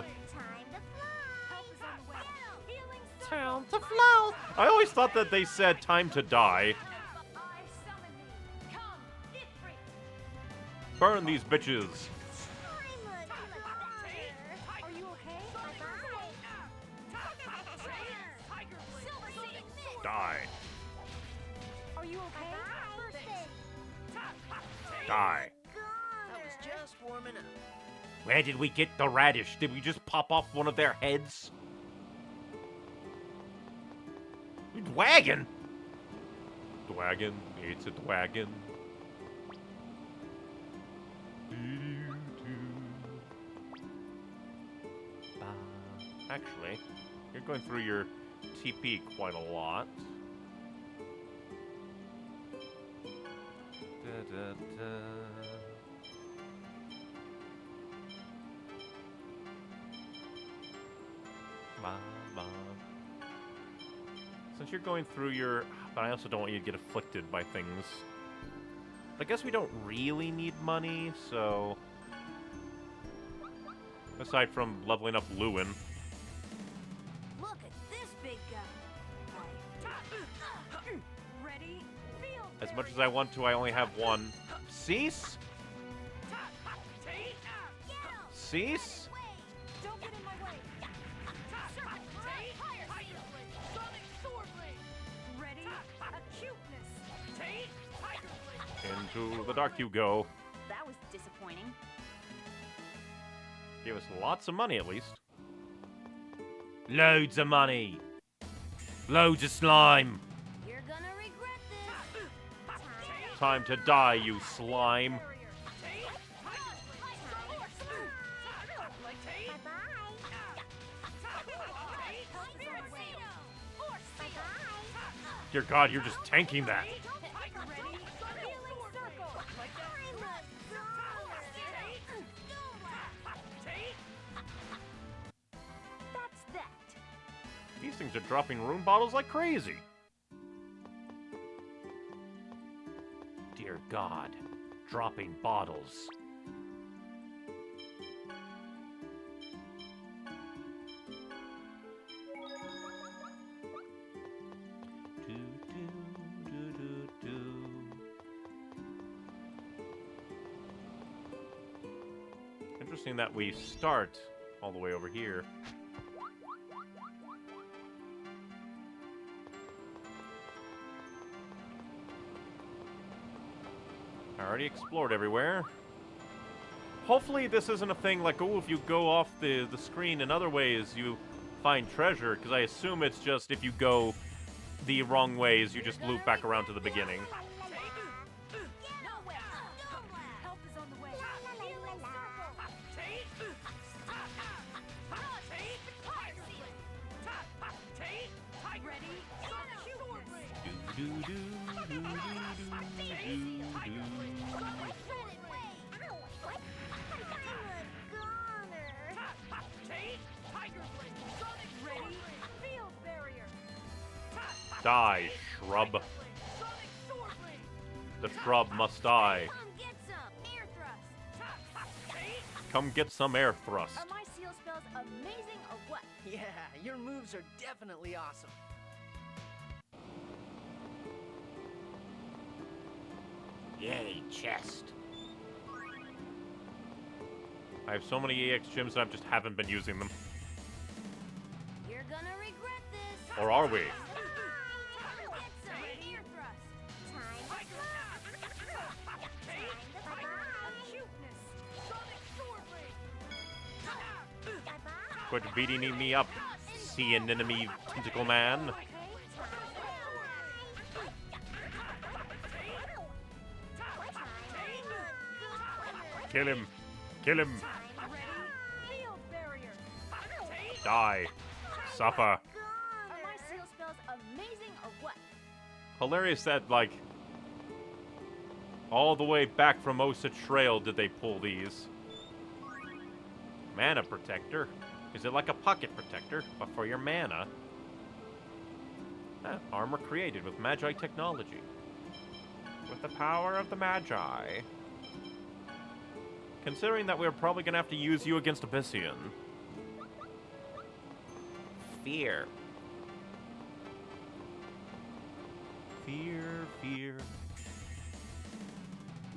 Time to flow. I always thought that they said time to die. Burn these bitches.
Are you okay?
Die.
Are you okay?
Die.
I was just warming up.
Where did we get the radish? Did we just pop off one of their heads? Dwagon? Dwagon. It's a dwagon. Actually, you're going through your TP quite a lot. Since you're going through your... But I also don't want you to get afflicted by things. But I guess we don't really need money, so... Aside from leveling up Lewin.
Look at this big guy. Ready? Field
As much as I want to, I only have one. Cease? Cease?
Don't get in my way. Ready? Acuteness.
Into the dark you go.
That was disappointing.
Gave us lots of money, at least.
Loads of money. Loads of slime.
You're gonna regret this.
Time to die, you slime. Dear God, you're just tanking that.
That's that.
These things are dropping rune bottles like crazy. Dear God, dropping bottles. Interesting that we start all the way over here. I already explored everywhere. Hopefully this isn't a thing like, oh, if you go off the screen in other ways, you find treasure, because I assume it's just if you go the wrong ways, you just loop back around to the beginning.
Help is on the way. Healing circle. Ready? Ready? Field barrier.
Die, shrub. The shrub must die.
Come get some air thrust.
Come get some air thrust.
Are my seal spells amazing or what?
Yeah, your moves are definitely awesome.
Yay, chest.
I have so many EX gems that I just haven't been using them.
You're gonna regret this.
Or are we?
Get some air thrust. Acuteness.
Quit beating me up, sea anemone tentacle man. Kill him. Kill him.
Field barrier.
Die. Suffer.
Are my seal spells amazing or what?
Hilarious that, like, all the way back from Osa Trail did they pull these. Mana protector. Is it like a pocket protector, but for your mana? Armor created with Magi technology. With the power of the Magi. Considering that we're probably gonna have to use you against Abyssian. Fear. Fear, fear.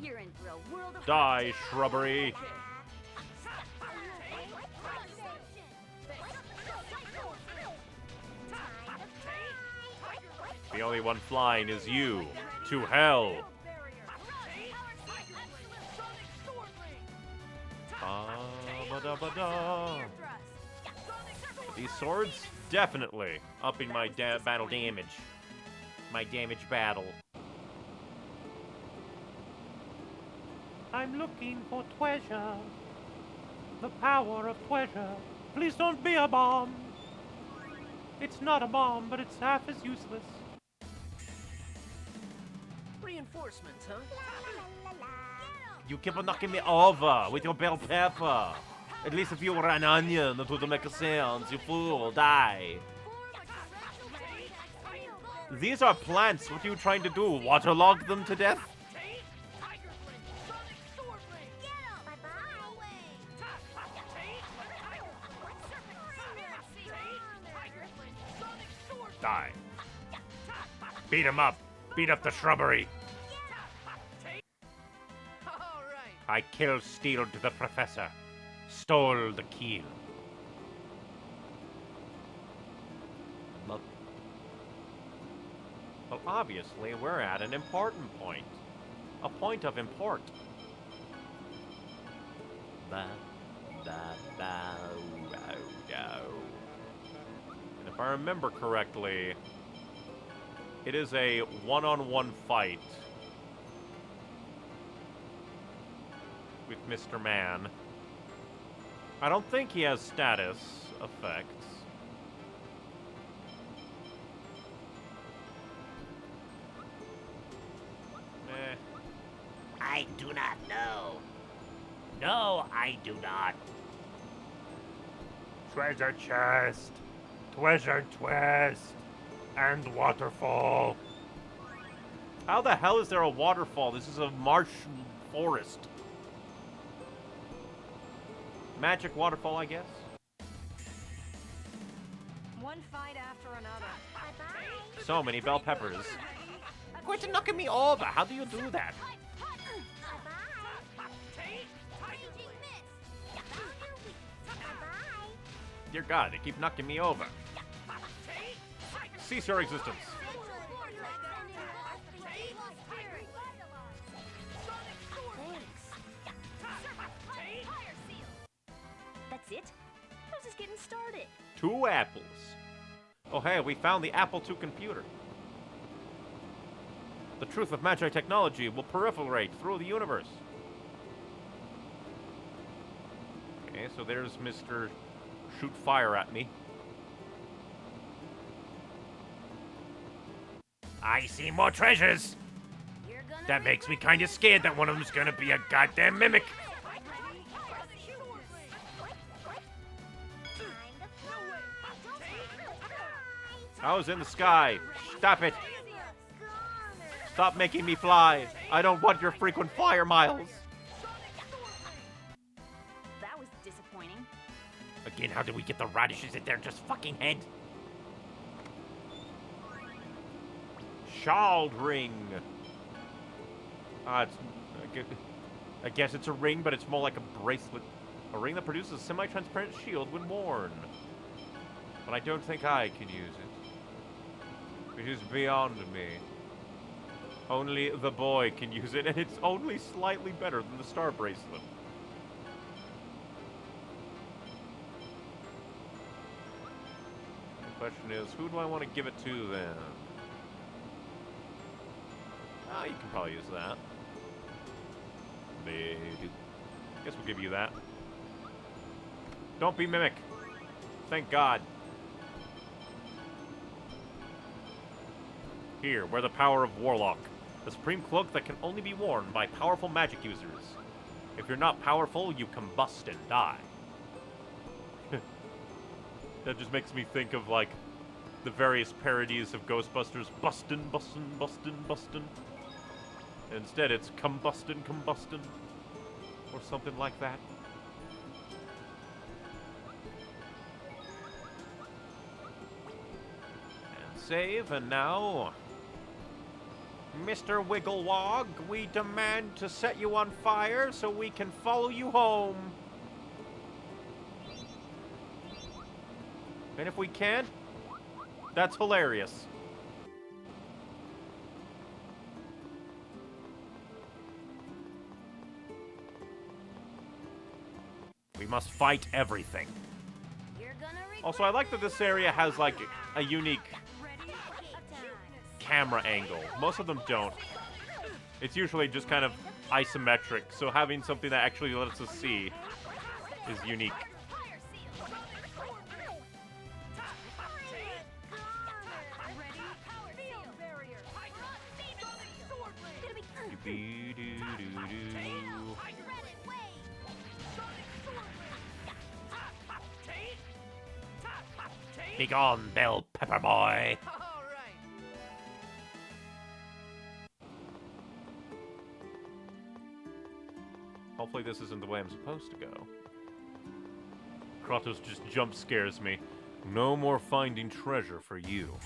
You're in for a world of
Die, shrubbery. The only one flying is you. To hell. Ba-ba-da-ba-da. These swords, definitely upping my battle damage. My damage battle. I'm looking for treasure. The power of treasure. Please don't be a bomb. It's not a bomb, but it's half as useless.
Reinforcements, huh?
You keep on knocking me over with your bell pepper. At least if you were an onion, it would make a sound. You fool, die. These are plants. What are you trying to do? Waterlog them to death?
Die. Beat him up. Beat up the shrubbery. I killed, stealed the professor. Stole the keel.
Well, obviously, we're at an important point. A point of import. And if I remember correctly, it is a one-on-one fight with Mr. Man. I don't think he has status effects.
I do not know. No, I do not. Treasure chest, treasure twist, and waterfall.
How the hell is there a waterfall? This is a marsh forest. Magic waterfall, I guess?
One fight after another.
So many bell peppers. Quit knocking me over. How do you do that? Dear God, they keep knocking me over. Cease your existence.
That's it? I was just getting started.
2 apples. Oh hey, we found the Apple II computer. The truth of Magi technology will proliferate through the universe. Okay, so there's Mr. Shoot fire at me.
I see more treasures. That makes me kind of scared that one of them's gonna be a goddamn mimic.
I was in the sky. Stop it. Stop making me fly. I don't want your frequent flyer miles.
That was disappointing.
Again, how do we get the radishes in there just fucking head?
Shald ring. I guess it's a ring, but it's more like a bracelet. A ring that produces a semi-transparent shield when worn. But I don't think I can use it. It is beyond me. Only the boy can use it, and it's only slightly better than the star bracelet. Question is, who do I want to give it to then? Ah, you can probably use that. Guess we'll give you that. Don't be Mimic. Thank God. Here, wear the power of Warlock. The supreme cloak that can only be worn by powerful magic users. If you're not powerful, you combust and die. That just makes me think of, like, the various parodies of Ghostbusters. Bustin', bustin', bustin', bustin'. Instead, it's combustin', combustin'. Or something like that. And save, and now... Mr. Wigglewog, we demand to set you on fire so we can follow you home. And if we can't, that's hilarious. We must fight everything.
You're gonna
Also, I like that this area has, like, a unique camera angle. Most of them don't. It's usually just kind of isometric, so having something that actually lets us see is unique.
Begone, bell pepper boy.
Hopefully this isn't the way I'm supposed to go. Kratos just jump scares me. No more finding treasure for you.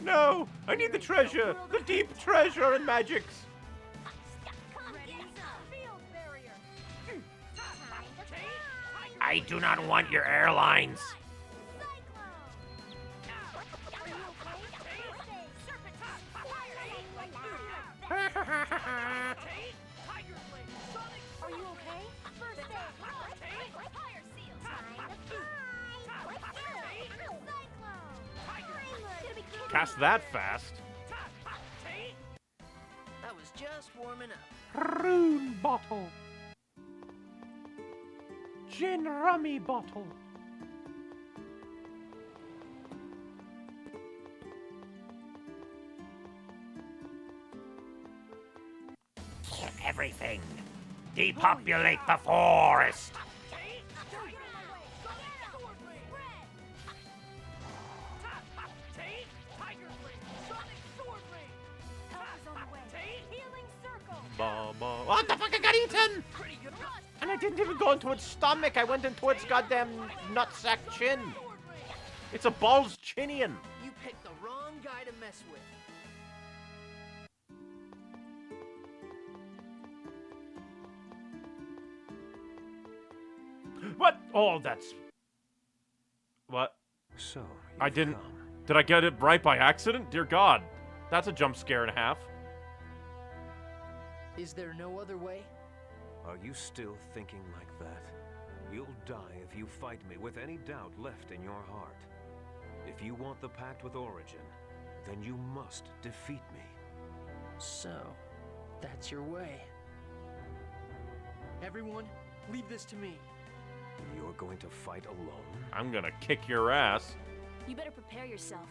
No! I need the treasure! The deep treasure and magics!
I do not want your airlines.
Cast that fast.
I was just warming up.
Rune bottle. Gin rummy bottle.
Everything. Depopulate the forest.
What the fuck? I got eaten! And I didn't even go into its stomach. I went into its goddamn nutsack chin. It's a balls chinian.
You picked the wrong guy to mess with.
What? Oh, that's... What?
So,
I
you've
didn't...
come.
Did I get it right by accident? Dear God. That's a jump scare and a half.
Is there no other way?
Are you still thinking like that? You'll die if you fight me with any doubt left in your heart. If you want the pact with Origin, then you must defeat me.
So, that's your way. Everyone, leave this to me.
You're going to fight alone?
I'm gonna kick your ass.
You better prepare yourself.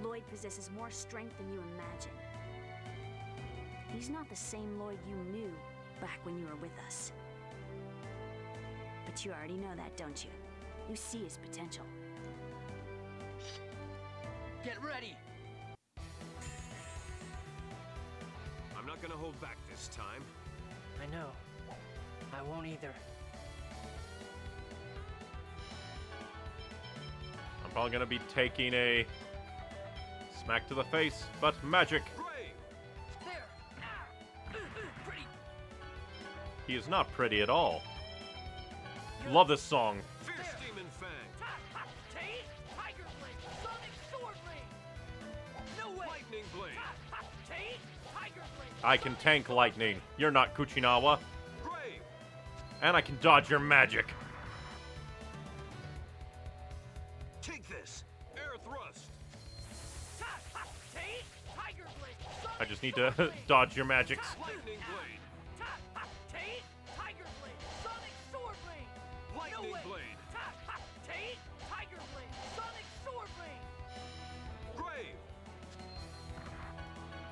Lloyd possesses more strength than you imagine. He's not the same Lloyd you knew back when you were with us. But you already know that, don't you? You see his potential.
Get ready!
I'm not gonna hold back this time.
I know. I won't either.
I'm probably gonna be taking a smack to the face, but magic. He is not pretty at all. Love this song.
Fierce Demon Fang! Lightning Blade!
I can tank lightning. You're not Kuchinawa.
Brave!
And I can dodge your magic.
Take this! Air
I just need to dodge your magics.
Lightning blade.
Tate, tiger blade, sonic sword blade.
Lightning
No way.
blade.
Tate, tiger blade, sonic sword blade.
Grave.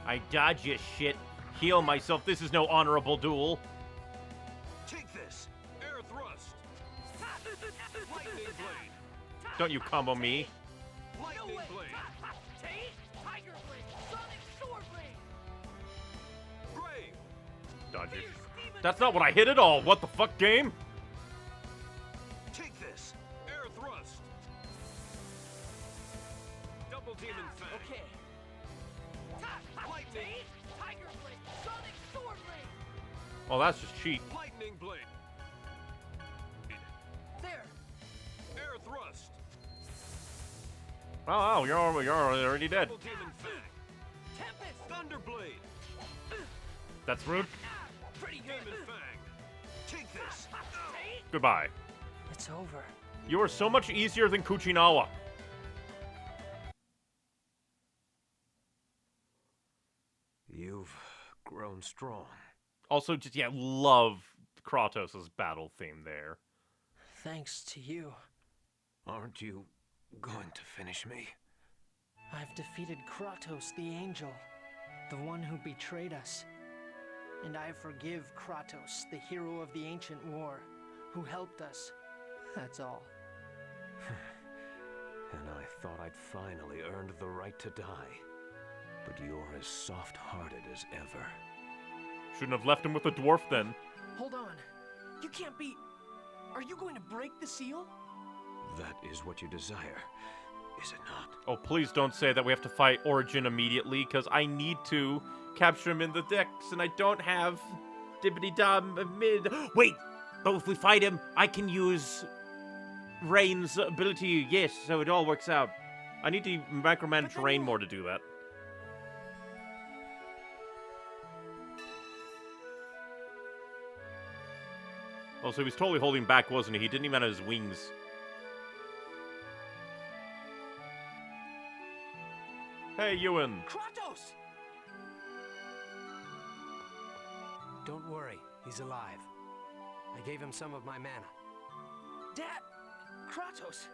I dodge your shit. Heal myself. This is no honorable duel.
Take this. Air thrust. Lightning blade.
Don't you combo me.
Lightning blade.
Tate, tiger blade, sonic sword blade.
Grave.
Dodge it.
Fierce demon
That's not what I hit at all. What the fuck, game?
Take this. Air thrust. Double demon fang.
Okay.
Lightning.
Tate, tiger blade, sonic sword blade.
Oh, that's just cheap.
Lightning blade.
There.
Air thrust.
Oh, you're already dead.
Double demon fang.
Tempest.
Thunder blade.
That's rude.
Pretty good.
Demon fang. Take this.
Tate.
Goodbye.
It's over.
You are so much easier than Kuchinawa.
You've grown strong.
Also, just, yeah, love Kratos' battle theme there.
Thanks to you,
Aren't you going to finish me?
I've defeated Kratos the Angel, the one who betrayed us. And I forgive Kratos, the hero of the ancient war, who helped us. That's all.
And I thought I'd finally earned the right to die. But you're as soft-hearted as ever.
Shouldn't have left him with the dwarf then.
Hold on. You can't be... Are you going to break the seal?
That is what you desire, is it not?
Oh, please don't say that we have to fight Origin immediately, because I need to capture him in the decks, and I don't have Dibbity-Dom mid. Wait! But if we fight him, I can use Rain's ability, yes, so it all works out. I need to micromanage Rain more to do that. Oh, so he was totally holding back, wasn't he? He didn't even have his wings. Hey, Ewan.
Kratos!
Don't worry, he's alive. I gave him some of my mana.
Dad! Kratos!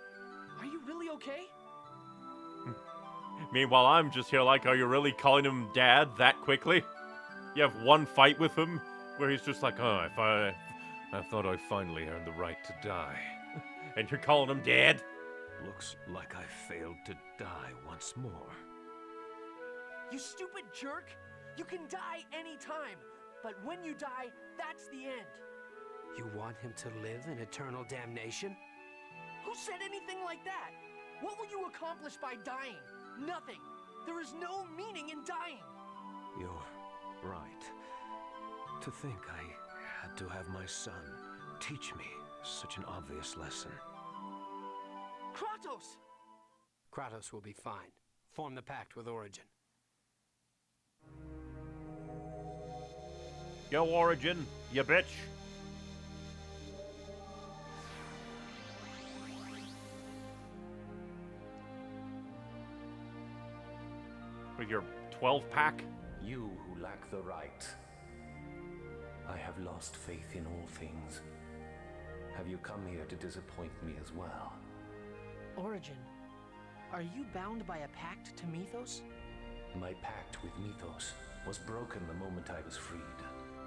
Are you really okay?
Meanwhile, I'm just here like, are you really calling him Dad that quickly? You have one fight with him where he's just like, oh, I thought I finally earned the right to die. And you're calling him Dad?
Looks like I failed to die once more.
You stupid jerk! You can die anytime, but when you die, that's the end.
You want him to live in eternal damnation?
Who said anything like that? What will you accomplish by dying? Nothing. There is no meaning in dying.
You're right. To think I had to have my son teach me such an obvious lesson.
Kratos!
Kratos will be fine. Form the pact with Origin.
Go, Origin, you bitch. With your 12-pack?
You who lack the right. I have lost faith in all things. Have you come here to disappoint me as well?
Origin, are you bound by a pact to Mythos?
My pact with Mythos was broken the moment I was freed.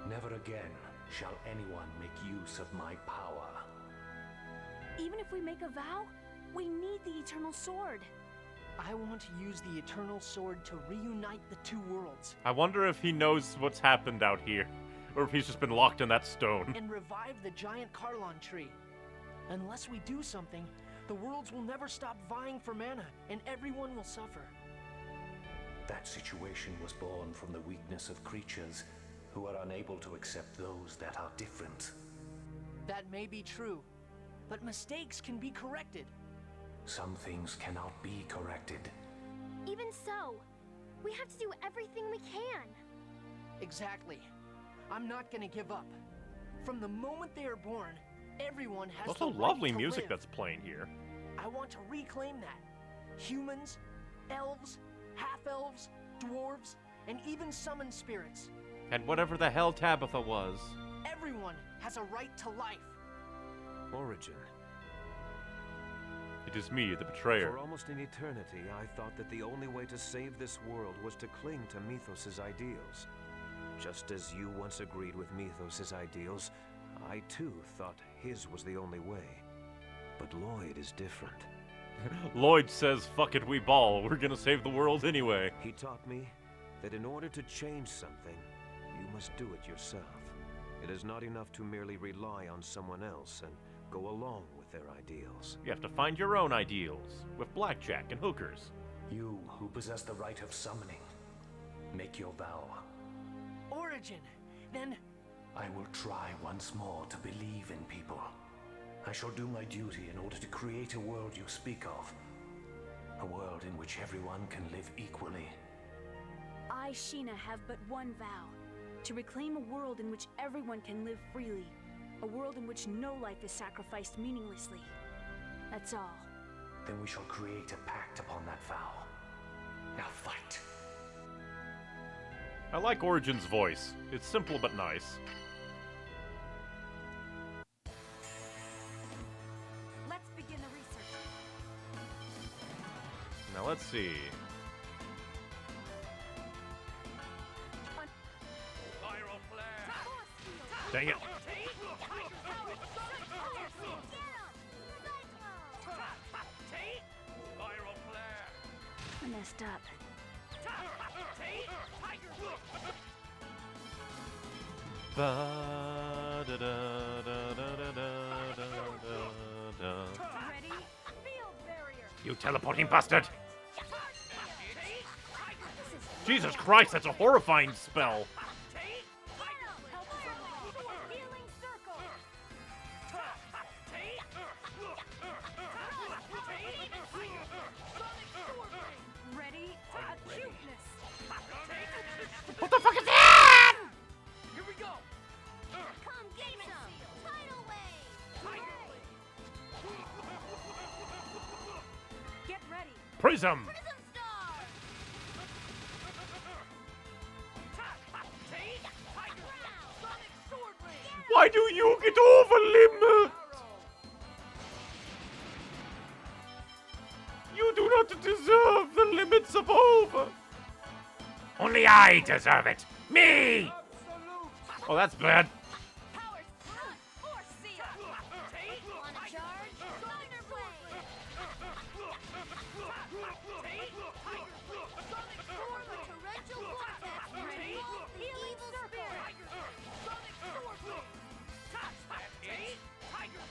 Never again shall anyone make use of my power.
Even if we make a vow, we need the Eternal Sword.
I want to use the Eternal Sword to reunite the two worlds
I wonder if he knows what's happened out here. Or if he's just been locked in that stone.
and revive the giant Carlon tree. Unless we do something, the worlds will never stop vying for mana, and everyone will suffer.
That situation was born from the weakness of creatures who are unable to accept those that are different.
That may be true, but mistakes can be corrected.
Some things cannot be corrected.
Even so, we have to do everything we can.
Exactly. I'm not gonna give up. From the moment they are born, everyone has
Also,
the right
lovely
to
music
live.
that's playing here.
I want to reclaim that. Humans, elves, half-elves, dwarves, and even summon spirits.
And whatever the hell Tabitha was.
Everyone has a right to life.
Origin.
It is me, the betrayer.
For almost an eternity, I thought that the only way to save this world was to cling to Mythos' ideals. Just as you once agreed with Mythos' ideals, I too thought his was the only way. But Lloyd is different.
Lloyd says, fuck it, we ball. We're gonna save the world anyway.
He taught me that in order to change something, you must do it yourself. It is not enough to merely rely on someone else and go along with their ideals.
You have to find your own ideals, with blackjack and hookers.
You who possess the right of summoning, make your vow.
Origin, then...
I will try once more to believe in people. I shall do my duty in order to create a world you speak of. A world in which everyone can live equally.
I, Sheena, have but one vow. To reclaim a world in which everyone can live freely. A world in which no life is sacrificed meaninglessly. That's all.
Then we shall create a pact upon that vow. Now fight.
I like Origin's voice. It's simple but nice.
Let's begin the research.
Now let's see. Dang it.
I messed up.
Ready? Field barrier.
You teleporting bastard!
Jesus Christ, that's a horrifying spell.
Healing circle. Ready? Acuteness.
What the fuck is that?
Here we go.
Come get some! Tidal wave!
Get ready.
Prism!
Prism star!
Sonic sword ring.
Why do you get over limit? You do not deserve the limits of over.
Only I deserve it! Me!
Oh, that's bad.
Power force seal.
Wanna charge? Thunder blade!
Sonic sword ring.
Torrential vortex!
Ready? Healing circle. Sonic sword ring.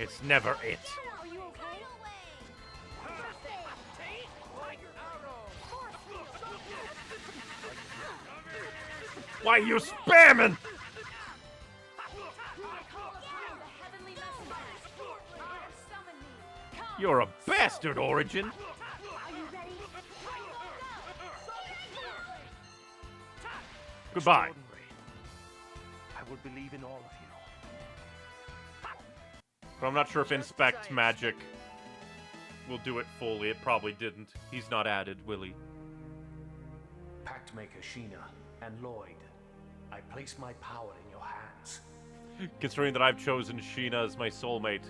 It's never it.
Are you okay?
Tidal wave!
Why you spamming? You're a bastard, Origin. Goodbye.
Extraordinary. I will believe in all of you.
But I'm not sure if Inspect Magic will do it fully. It probably didn't. He's not added, will he?
Pact Maker Sheena and Lloyd, I place my power in your hands.
Considering that I've chosen Sheena as my soulmate.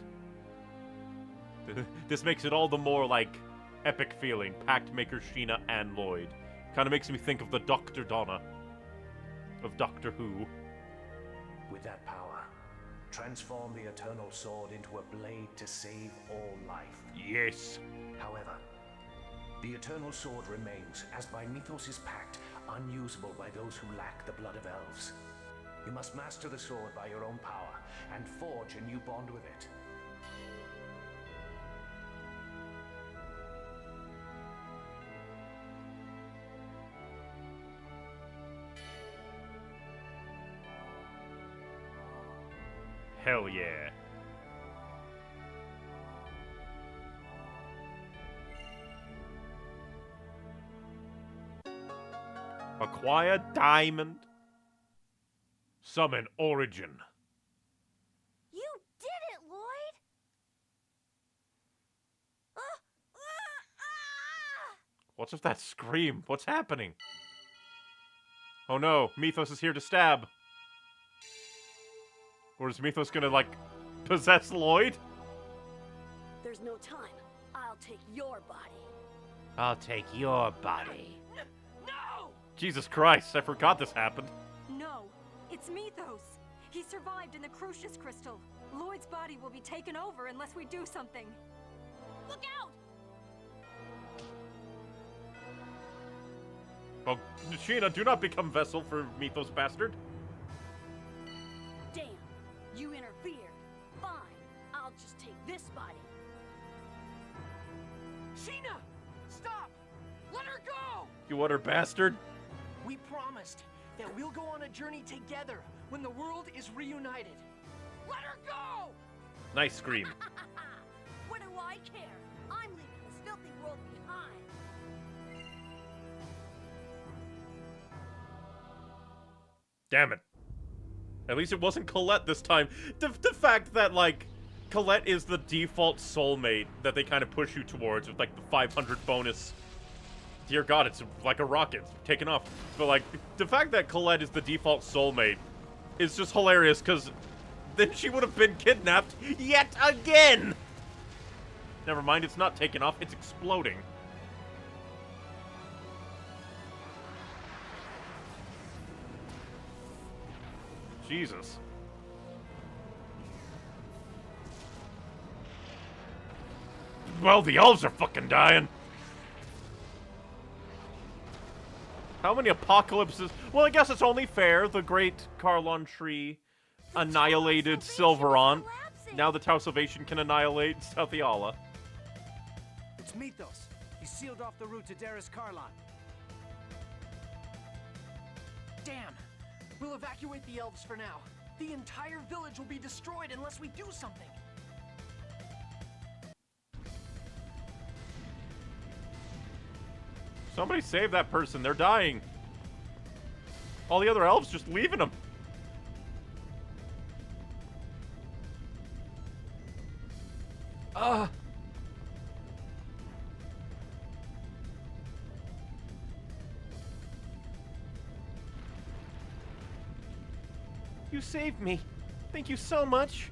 This makes it all the more, like, epic feeling. Pact Maker Sheena and Lloyd. Kind of makes me think of the Dr. Donna of Doctor Who.
With that power, transform the Eternal Sword into a blade to save all life.
Yes.
However, the Eternal Sword remains, as by Mythos' pact, unusable by those who lack the blood of elves. You must master the sword by your own power, and forge a new bond with it.
Hell yeah. Acquire diamond.
Summon Origin.
You did it, Lloyd!
What's with that scream? What's happening? Oh no, Mythos is here to stab. Or is Mythos gonna, like, possess Lloyd?
There's no time. I'll take your body.
I'll take your body.
No!
Jesus Christ, I forgot this happened.
No, it's Mythos. He survived in the Crucius crystal. Lloyd's body will be taken over unless we do something. Look out!
Oh, Sheena, do not become vessel for Mythos bastard.
Damn, you interfered. Fine, I'll just take this body.
Sheena! Stop! Let her go!
You utter bastard.
We promised that we'll go on a journey together when the world is reunited. Let her go!
Nice scream.
What do I care? I'm leaving this filthy world behind.
Damn it. At least it wasn't Colette this time. The fact that, like, Colette is the default soulmate that they kind of push you towards with, like, the 500 bonus. Dear God, it's like a rocket taking off. But, like, the fact that Colette is the default soulmate is just hilarious, because then she would have been kidnapped yet again! Never mind, it's not taking off, it's exploding. Jesus. Well, the elves are fucking dying. How many apocalypses? Well, I guess it's only fair. The great Carlon tree annihilated Silveron. Now the Tower of Salvation can annihilate Southiala.
It's Mythos. He sealed off the route to Darius Carlon.
Damn! We'll evacuate the elves for now. The entire village will be destroyed unless we do something.
Somebody save that person. They're dying. All the other elves just leaving them.
You saved me. Thank you so much.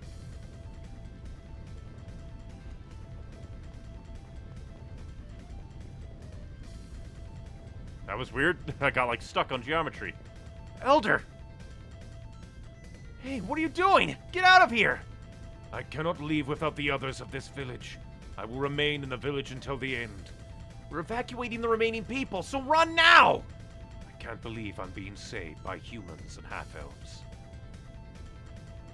That was weird. I got, like, stuck on geometry.
Elder! Hey, what are you doing? Get out of here!
I cannot leave without the others of this village. I will remain in the village until the end.
We're evacuating the remaining people, so run now!
I can't believe I'm being saved by humans and half-elves.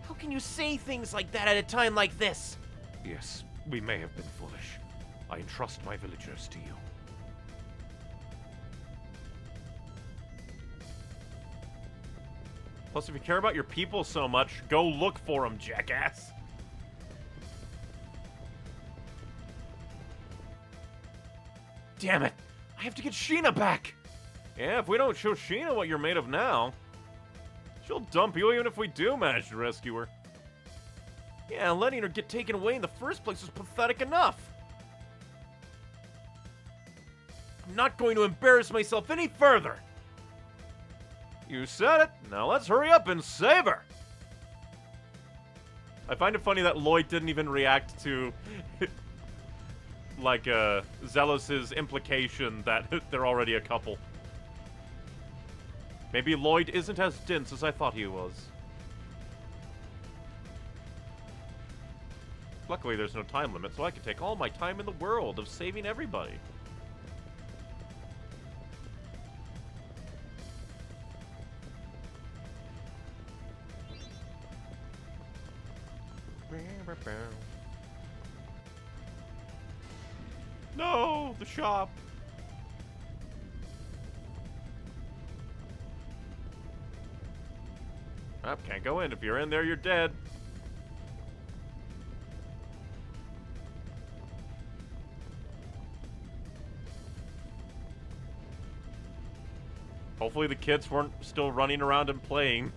How can you say things like that at a time like this?
Yes, we may have been foolish. I entrust my villagers to you.
Plus, if you care about your people so much, go look for them, jackass.
Damn it! I have to get Sheena back!
Yeah, if we don't show Sheena what you're made of now, she'll dump you even if we do manage to rescue her.
Yeah, letting her get taken away in the first place was pathetic enough. I'm not going to embarrass myself any further.
You said it. Now let's hurry up and save her. I find it funny that Lloyd didn't even react to, like, Zealous' implication that they're already a couple. Maybe Lloyd isn't as dense as I thought he was. Luckily, there's no time limit, so I can take all my time in the world of saving everybody. No, the shop. Oh, can't go in. If you're in there, you're dead. Hopefully the kids weren't still running around and playing.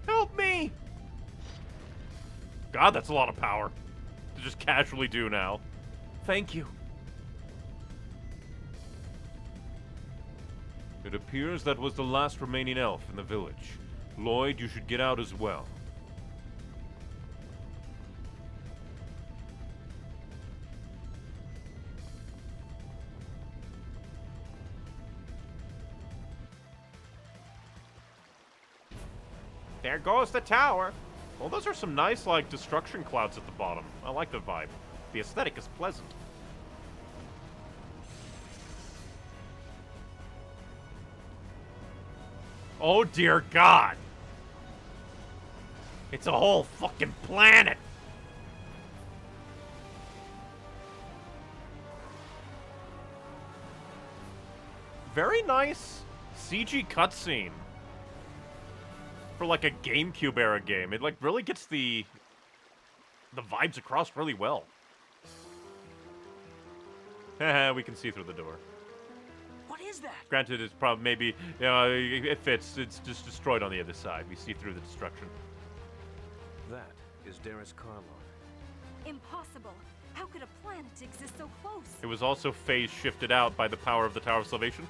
Help me!
God, that's a lot of power to just casually do now.
Thank you.
It appears that was the last remaining elf in the village. Lloyd, you should get out as well.
There goes the tower.
Well, those are some nice, like, destruction clouds at the bottom. I like the vibe. The aesthetic is pleasant. Oh, dear God. It's a whole fucking planet. Very nice CG cutscene. For like a GameCube era game. It like really gets the vibes across really well. We can see through the door.
What is that?
Granted, it's probably maybe, it fits. It's just destroyed on the other side. We see through the destruction.
That is Darius Carlon.
Impossible. How could a planet exist so close?
It was also phase shifted out by the power of the Tower of Salvation.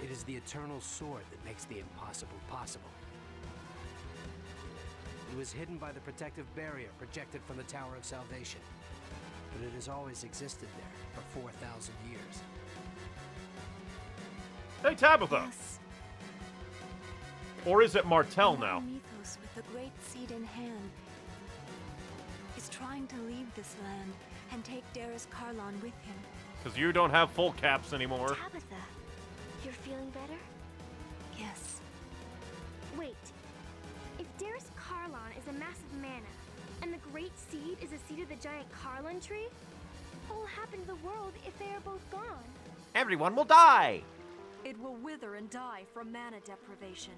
It is the eternal sword that makes the impossible possible. It was hidden by the protective barrier projected from the Tower of Salvation, but it has always existed there for 4,000 years.
Hey, Tabitha!
Yes.
Or is it Martel now?
Mythos, with the great seed in hand, is trying to leave this land and take Darius Carlon with him.
Because you don't have full caps anymore.
Tabitha, you're feeling better?
Yes.
Wait. If Darius Carlon is a massive mana, and the Great Seed is a seed of the giant Carlon tree, what will happen to the world if they are both gone?
Everyone will die.
It will wither and die from mana deprivation.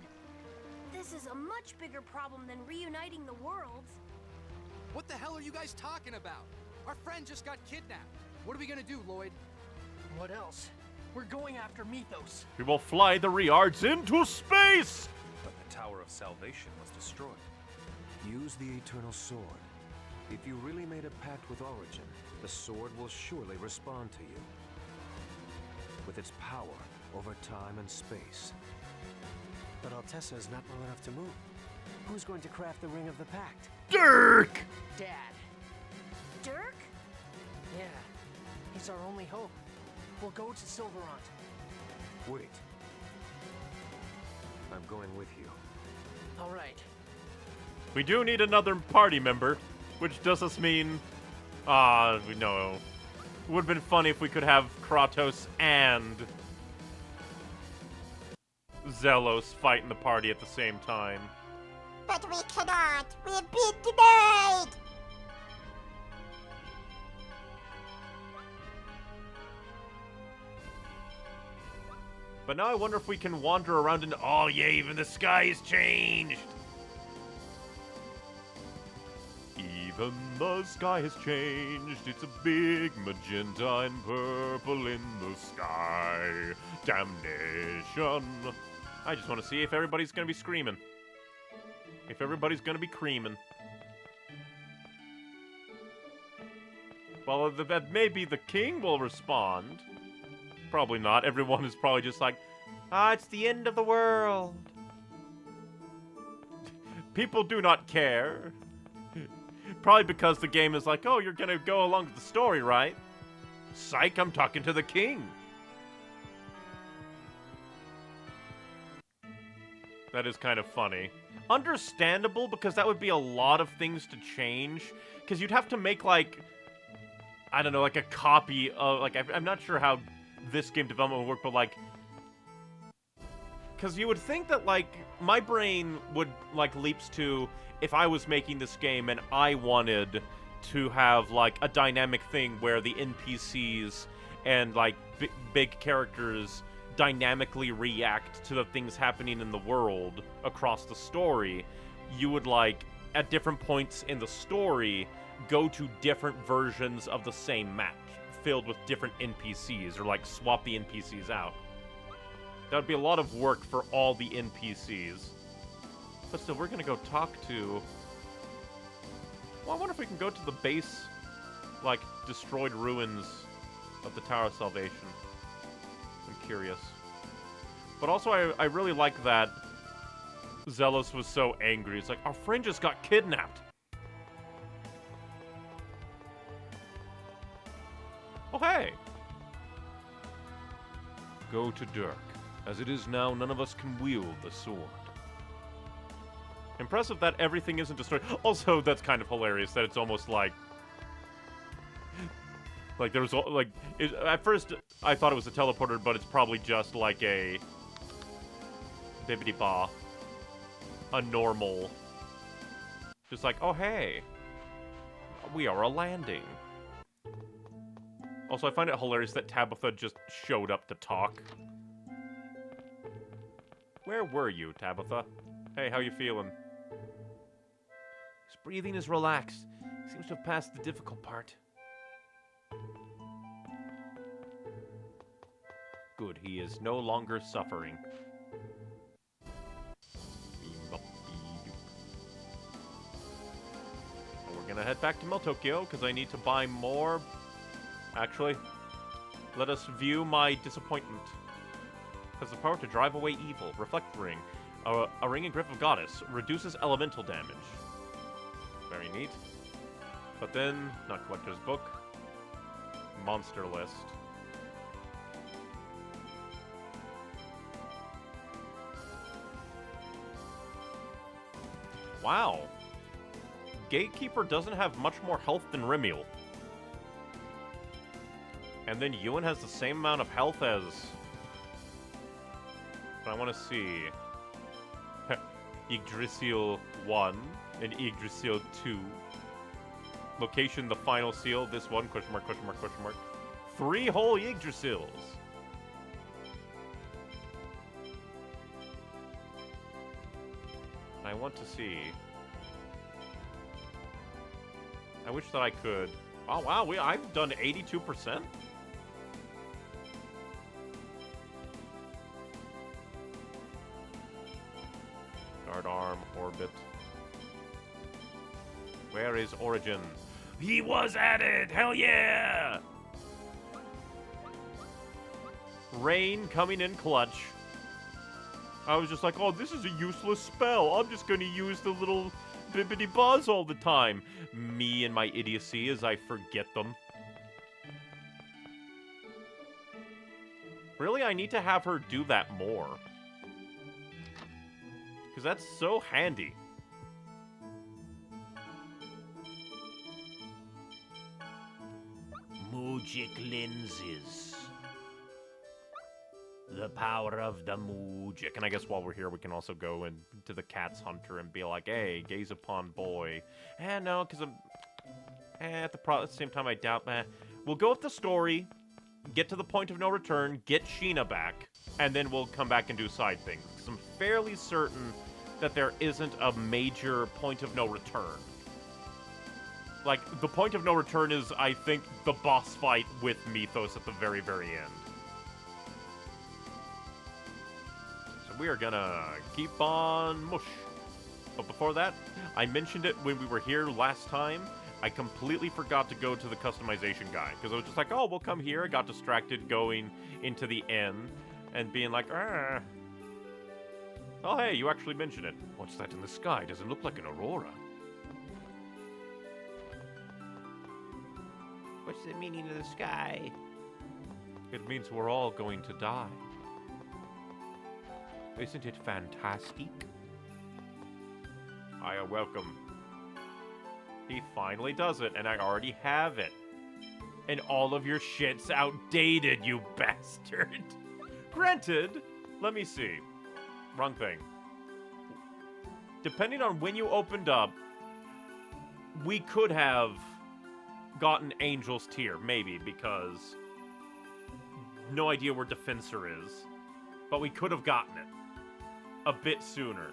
This is a much bigger problem than reuniting the worlds.
What the hell are you guys talking about? Our friend just got kidnapped. What are we gonna do, Lloyd?
What else? We're going after Mythos.
We will fly the Riards into space!
But the Tower of Salvation was destroyed. Use the Eternal Sword. If you really made a pact with Origin, the sword will surely respond to you. With its power over time and space.
But Altessa is not well enough to move. Who's going to craft the Ring of the Pact?
Dirk!
Dad.
Dirk?
Yeah. He's our only hope. We'll go to Silverant.
Wait. I'm going with you.
All right.
We do need another party member, which does us mean... we know. It would have been funny if we could have Kratos and Zelos fight in the party at the same time.
But we cannot. We have been denied.
But now I wonder if we can wander around and... Oh, yeah, even the sky has changed! Even the sky has changed. It's a big magenta and purple in the sky. Damnation. I just want to see if everybody's going to be screaming. If everybody's going to be creaming. Well, maybe the king will respond. Probably not. Everyone is probably just like,
It's the end of the world.
people do not care. Probably because the game is like, oh, you're gonna go along with the story, right? Psych, I'm talking to the king. That is kind of funny. Understandable, because that would be a lot of things to change. Because you'd have to make, like, I don't know, like a copy of, like, I'm not sure how this game development would work, but, like, because you would think that, like, my brain would, like, leaps to, if I was making this game and I wanted to have, like, a dynamic thing where the NPCs and, like, big characters dynamically react to the things happening in the world across the story, you would, like, at different points in the story, go to different versions of the same map, filled with different NPCs, or, like, swap the NPCs out. That would be a lot of work for all the NPCs. But still, we're gonna go talk to... Well, I wonder if we can go to the base, like, destroyed ruins of the Tower of Salvation. And curious. But also, I really like that Zealous was so angry. It's like, our friend just got kidnapped. Oh, hey. Go to Dirk. As it is now, none of us can wield the sword. Impressive that everything isn't destroyed. Also, that's kind of hilarious that it's almost like... Like, there's, like... at first, I thought it was a teleporter, but it's probably just like a... Bibbidi-ba. A normal... Just like, oh, hey. We are a landing. Also, I find it hilarious that Tabitha just showed up to talk. Where were you, Tabitha? Hey, how you feeling?
His breathing is relaxed. He seems to have passed the difficult part.
Good, he is no longer suffering. We're gonna head back to Tokyo because I need to buy more. Actually, let us view my disappointment. Has the power to drive away evil. Reflect ring. A ring and grip of goddess. Reduces elemental damage. Very neat. But then, not collector's book. Monster list. Wow. Gatekeeper doesn't have much more health than Remiel. And then Ewan has the same amount of health as... I want to see... Yggdrasil 1 and Yggdrasil 2. Location, the final seal. This one, question mark, question mark, question mark. 3 whole Yggdrasils. I want to see... I wish that I could... Oh, wow, I've done 82%? Guard arm, orbit. Where is Origin?
He was at it! Hell yeah!
Rain coming in clutch. I was just like, oh, this is a useless spell. I'm just going to use the little bibbidi buzz all the time. Me and my idiocy as I forget them. Really, I need to have her do that more. Because that's so handy.
Magic lenses. The power of the magic.
And I guess while we're here, we can also go into the Cat's Hunter and be like, hey, gaze upon boy. No, because I'm... at the same time, I doubt that. We'll go with the story, get to the point of no return, get Sheena back, and then we'll come back and do side things. Because I'm fairly certain that there isn't a major point of no return. Like, the point of no return is, I think, the boss fight with Mythos at the very, very end. We are gonna keep on mush. But before that, I mentioned it when we were here last time. I completely forgot to go to the customization guide. Because I was just like, oh, we'll come here. I got distracted going into the end and being like, ah. Oh, hey, you actually mentioned it. What's that in the sky? Does it look like an aurora?
What's the meaning of the sky?
It means we're all going to die. Isn't it fantastic? You're welcome. He finally does it, and I already have it. And all of your shit's outdated, you bastard. Granted, let me see. Wrong thing. Depending on when you opened up, we could have gotten Angel's Tear, maybe, because no idea where Defensor is. But we could have gotten it a bit sooner.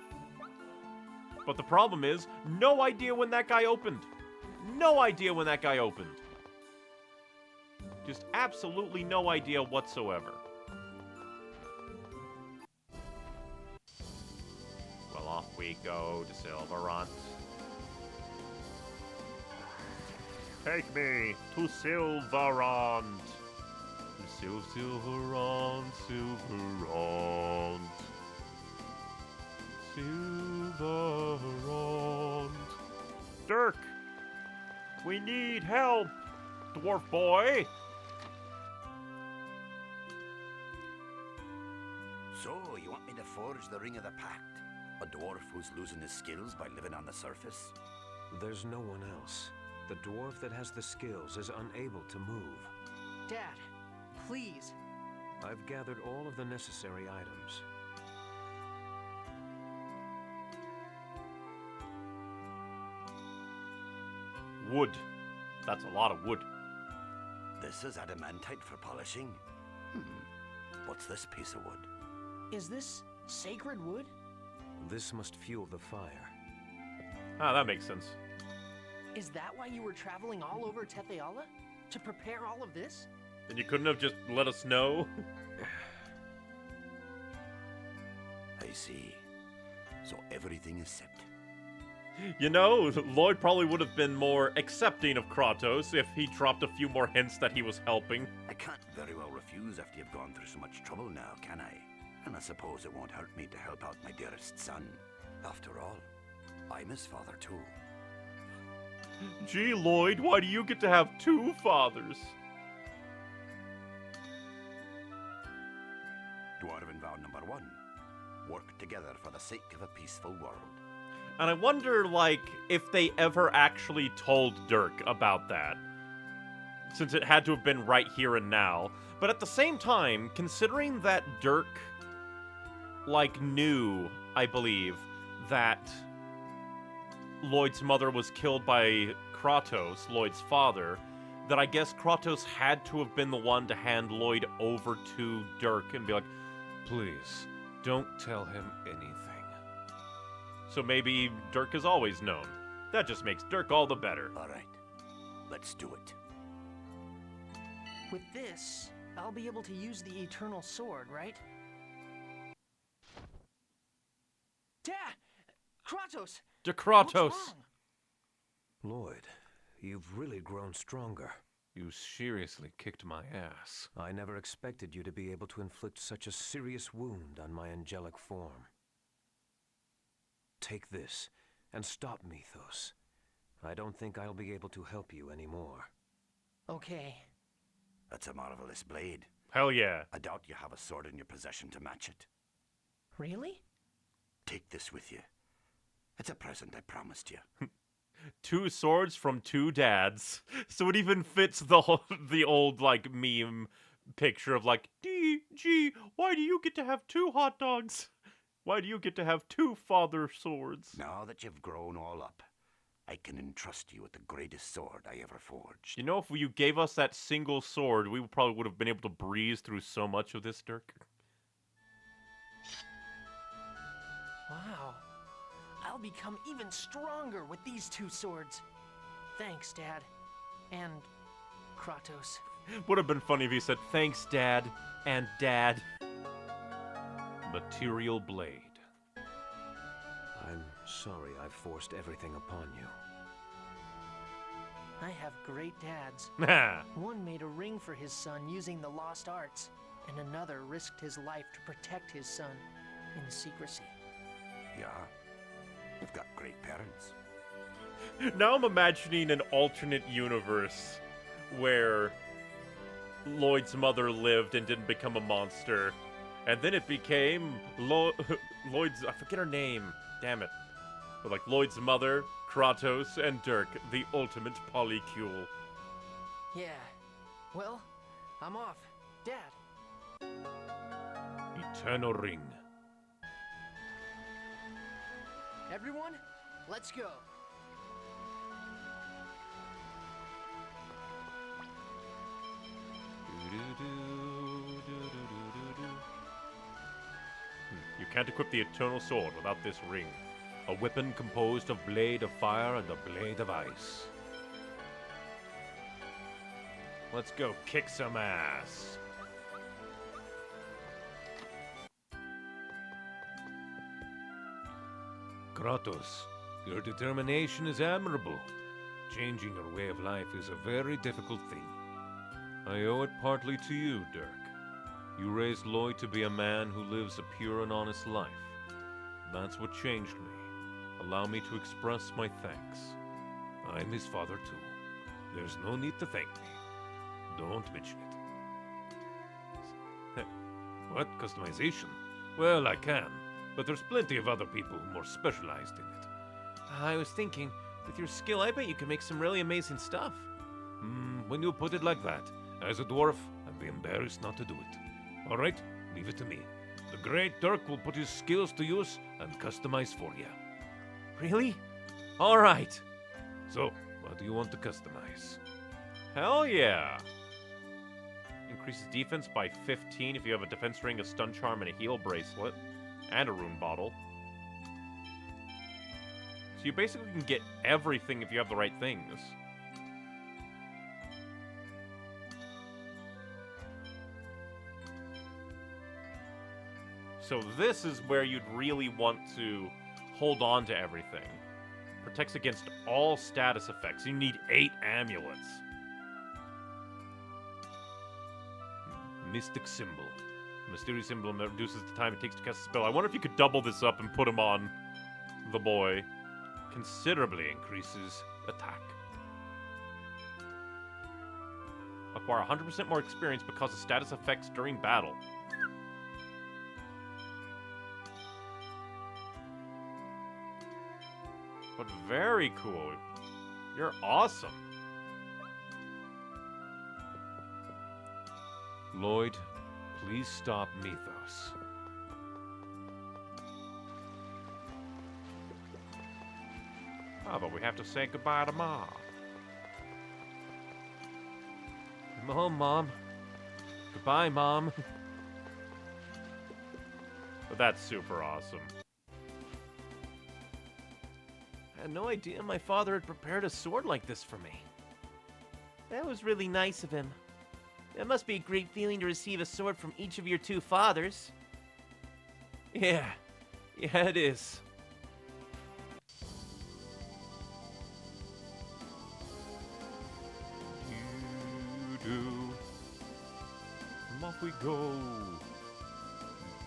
But the problem is, no idea when that guy opened. No idea when that guy opened. Just absolutely no idea whatsoever. Well, off we go to Silverant.
Take me to Silverant.
Silverons, Silverons. Silverons. Dirk! We need help, dwarf boy!
So, you want me to forge the Ring of the Pact? A dwarf who's losing his skills by living on the surface?
There's no one else. The dwarf that has the skills is unable to move.
Dad, please.
I've gathered all of the necessary items.
Wood. That's a lot of wood.
This is adamantite for polishing. What's this piece of wood?
Is this sacred wood?
This must fuel the fire.
Ah, that makes sense.
Is that why you were traveling all over Tetheala? To prepare all of this?
And you couldn't have just let us know?
I see. So everything is set.
You know, Lloyd probably would have been more accepting of Kratos if he dropped a few more hints that he was helping.
I can't very well refuse after you've gone through so much trouble now, can I? And I suppose it won't hurt me to help out my dearest son. After all, I'm his father too.
Gee, Lloyd, why do you get to have two fathers?
Dwarven vow number 1. Work together for the sake of a peaceful world.
And I wonder, like, if they ever actually told Dirk about that. Since it had to have been right here and now. But at the same time, considering that Dirk, like, knew, I believe, that Lloyd's mother was killed by Kratos, Lloyd's father, that I guess Kratos had to have been the one to hand Lloyd over to Dirk and be like, please, don't tell him anything. So maybe Dirk has always known. That just makes Dirk all the better.
All right, let's do it.
With this, I'll be able to use the Eternal Sword, right? Dad! Kratos!
To Kratos!
What's wrong?
Lloyd, you've really grown stronger.
You seriously kicked my ass.
I never expected you to be able to inflict such a serious wound on my angelic form. Take this, and stop Mythos. I don't think I'll be able to help you anymore.
Okay.
That's a marvelous blade.
Hell yeah.
I doubt you have a sword in your possession to match it.
Really?
Take this with you. It's a present I promised you.
2 swords from 2 dads. So it even fits the old, like, meme picture of, like, gee, why do you get to have 2 hot dogs? Why do you get to have 2 father swords?
Now that you've grown all up, I can entrust you with the greatest sword I ever forged.
You know, if you gave us that single sword, we probably would have been able to breeze through so much of this, Dirk.
Wow. I'll become even stronger with these 2 swords. Thanks, Dad. And Kratos.
Would have been funny if he said, thanks, Dad, and Dad. Material blade.
I'm sorry I've forced everything upon you.
I have great dads. One made a ring for his son using the lost arts, and another risked his life to protect his son in secrecy.
Yeah, you've got great parents.
Now I'm imagining an alternate universe where Lloyd's mother lived and didn't become a monster. And then it became Lloyd's, I forget her name, damn it. But like Lloyd's mother, Kratos, and Dirk, the ultimate polycule.
Yeah. Well, I'm off. Dad.
Eternal ring.
Everyone, let's go.
You can't equip the Eternal Sword without this ring. A weapon composed of blade of fire and a blade of ice. Let's go kick some ass. Kratos, your determination is admirable. Changing your way of life is a very difficult thing. I owe it partly to you, Dirk. You raised Lloyd to be a man who lives a pure and honest life. That's what changed me. Allow me to express my thanks. I'm his father too. There's no need to thank me. Don't mention it. What? Customization? Well, I can, but there's plenty of other people who are more specialized in it.
I was thinking, with your skill, I bet you could make some really amazing stuff.
When you put it like that, as a dwarf, I'd be embarrassed not to do it. All right, leave it to me. The great Dirk will put his skills to use and customize for you.
Really? All right.
So, what do you want to customize?
Hell yeah. Increases defense by 15 if you have a defense ring, a stun charm, and a heal bracelet. And a rune bottle. So you basically can get everything if you have the right things. So this is where you'd really want to hold on to everything. Protects against all status effects. You need 8 amulets.
Mystic Symbol. Mysterious symbol reduces the time it takes to cast a spell. I wonder if you could double this up and put him on the boy. Considerably increases attack.
Acquire 100% more experience because of status effects during battle. But very cool. You're awesome.
Lloyd, please stop Mythos.
Oh, but we have to say goodbye to Mom. Come home, Mom. Goodbye, Mom. But that's super awesome. I had no idea my father had prepared a sword like this for me. That was really nice of him. It must be a great feeling to receive a sword from each of your 2 fathers. Yeah, it is.
And off we go.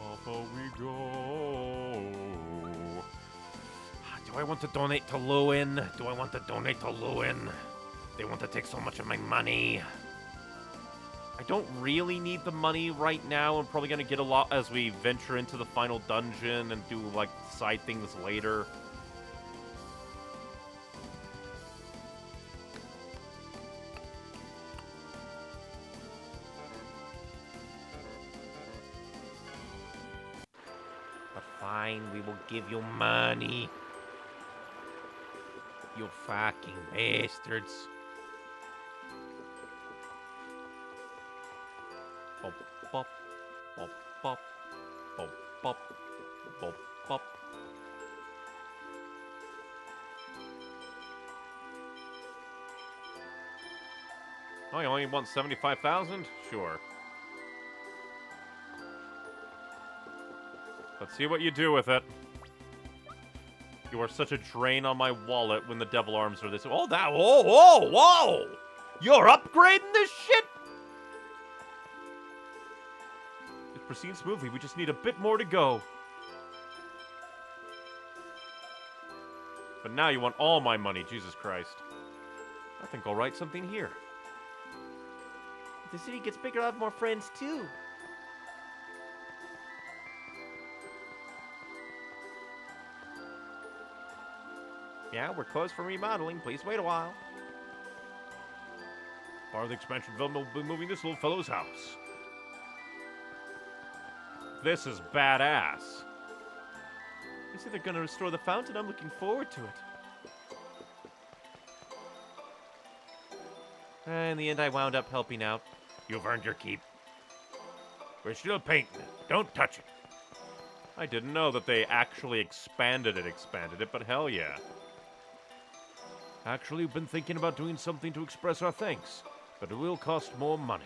Off we go.
Do I want to donate to Lewin? Do I want to donate to Lewin? They want to take so much of my money.
I don't really need the money right now. I'm probably going to get a lot as we venture into the final dungeon and do, like, side things later. But fine, we will give you money. You fucking bastards. Bop, bop, bop, bop, bop, bop, bop, bop. Oh, you only want 75,000? Sure. Let's see what you do with it. You are such a drain on my wallet when the devil arms are this. Oh, that. Whoa, whoa, whoa! You're upgrading this shit? It proceeds smoothly. We just need a bit more to go. But now you want all my money. Jesus Christ. I think I'll write something here. If the city gets bigger, I'll have more friends too. Yeah, we're closed for remodeling. Please wait a while.
Part of the expansion development will be moving this little fellow's house.
This is badass. They say they're going to restore the fountain. I'm looking forward to it. In the end, I wound up helping out.
You've earned your keep. We're still painting it. Don't touch it.
I didn't know that they actually expanded it, but hell yeah.
Actually, we've been thinking about doing something to express our thanks, but it will cost more money.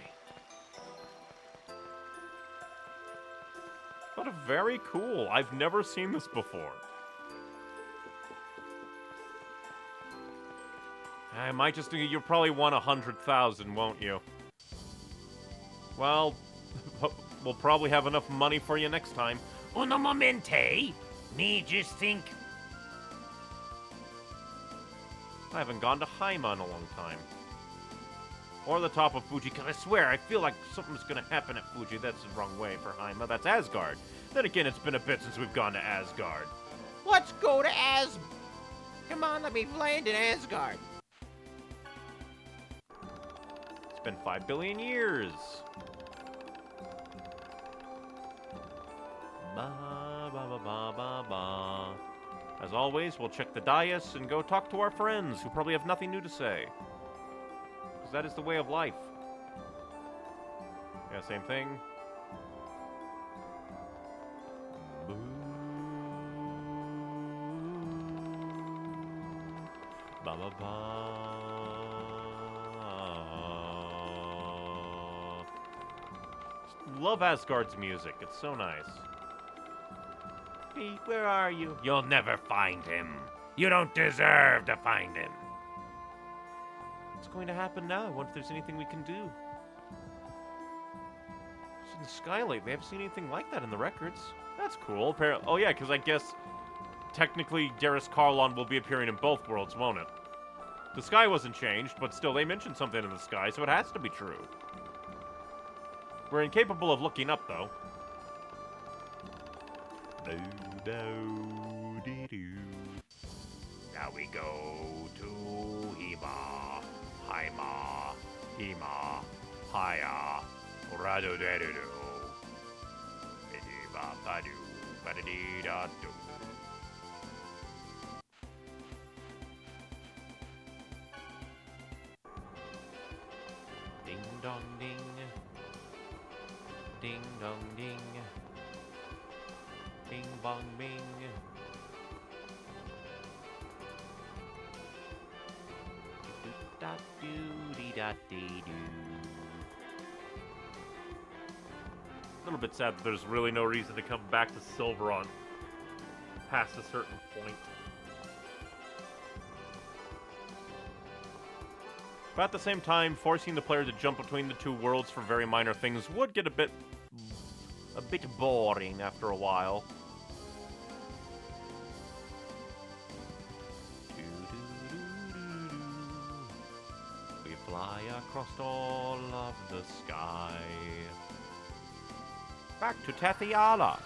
But very cool. I've never seen this before. I might just think you'll probably want 100,000, won't you?
Well, we'll probably have enough money for you next time.
Uno momente. Me just think.
I haven't gone to Haima in a long time. Or the top of Fuji, because I swear, I feel like something's going to happen at Fuji. That's the wrong way for Haima. That's Asgard. Then again, it's been a bit since we've gone to Asgard.
Let's go to Come on, let me land in Asgard.
It's been 5 billion years. Ba, ba, ba, ba, ba, ba. As always, we'll check the dais and go talk to our friends who probably have nothing new to say. Because that is the way of life. Yeah, same thing. Boo. Ba ba ba. Love Asgard's music. It's so nice.
Pete, where are you?
You'll never find him. You don't deserve to find him.
What's going to happen now? I wonder if there's anything we can do. It's in the sky lately. I haven't seen anything like that in the records. That's cool. Oh yeah, because I guess technically Darius Karlon will be appearing in both worlds, won't it? The sky wasn't changed, but still they mentioned something in the sky, so it has to be true. We're incapable of looking up, though.
Now we go to Hima, Haima, Hima, Haya, Rado Dedu, Bidiba Badu, Badidida Do.
Ding dong ding. Ding dong ding. Bing bong bing. Da doo dee da dee doo. A little bit sad that there's really no reason to come back to Silveron past a certain point. But at the same time, forcing the player to jump between the two worlds for very minor things would get a bit boring after a while. We fly across all of the sky. Back to Tathiala,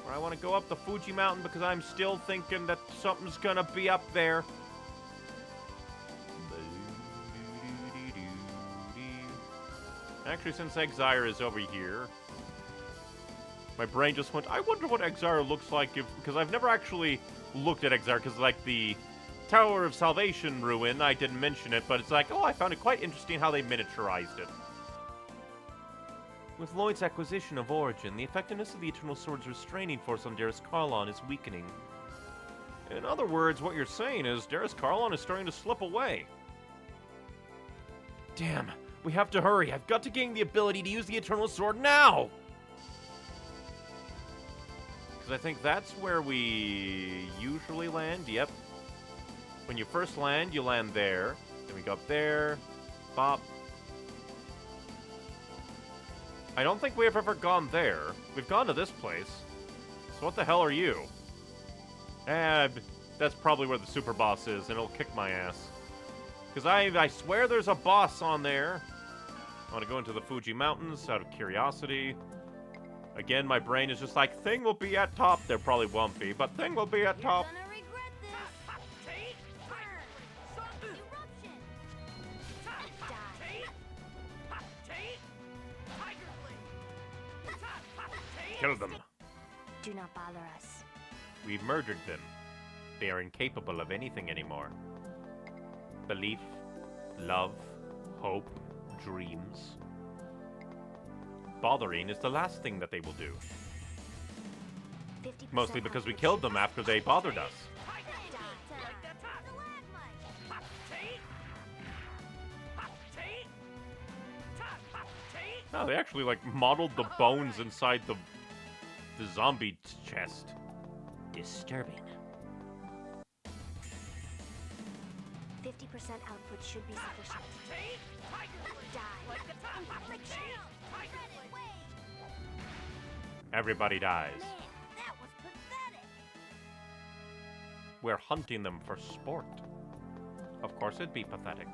where I want to go up the Fuji mountain because I'm still thinking that something's gonna be up there. Actually, since Exire is over here, my brain just went, I wonder what Exire looks like because I've never actually looked at Exire, because like the Tower of Salvation ruin, I didn't mention it, but it's like, oh, I found it quite interesting how they miniaturized it. With Lloyd's acquisition of Origin, the effectiveness of the Eternal Sword's restraining force on Darius Karlon is weakening. In other words, what you're saying is Darius Karlon is starting to slip away. Damn. We have to hurry. I've got to gain the ability to use the Eternal Sword now! Because I think that's where we usually land. Yep. When you first land, you land there. Then we go up there. Bop. I don't think we have ever gone there. We've gone to this place. So what the hell are you? That's probably where the super boss is, and it'll kick my ass. Because I swear there's a boss on there. I want to go into the Fuji Mountains out of curiosity. Again, my brain is just like, thing will be at top. There probably won't be, but thing will be at top.
Kill them.
Do not bother us.
We murdered them. They are incapable of anything anymore. Belief, love, hope, dreams. Bothering is the last thing that they will do. Mostly because we killed them after they bothered us. Oh, they actually like modeled the bones inside the zombie chest. Disturbing.
50% output should be sufficient. Die.
Everybody dies.
Man, that was pathetic.
We're hunting them for sport. Of course it'd be pathetic.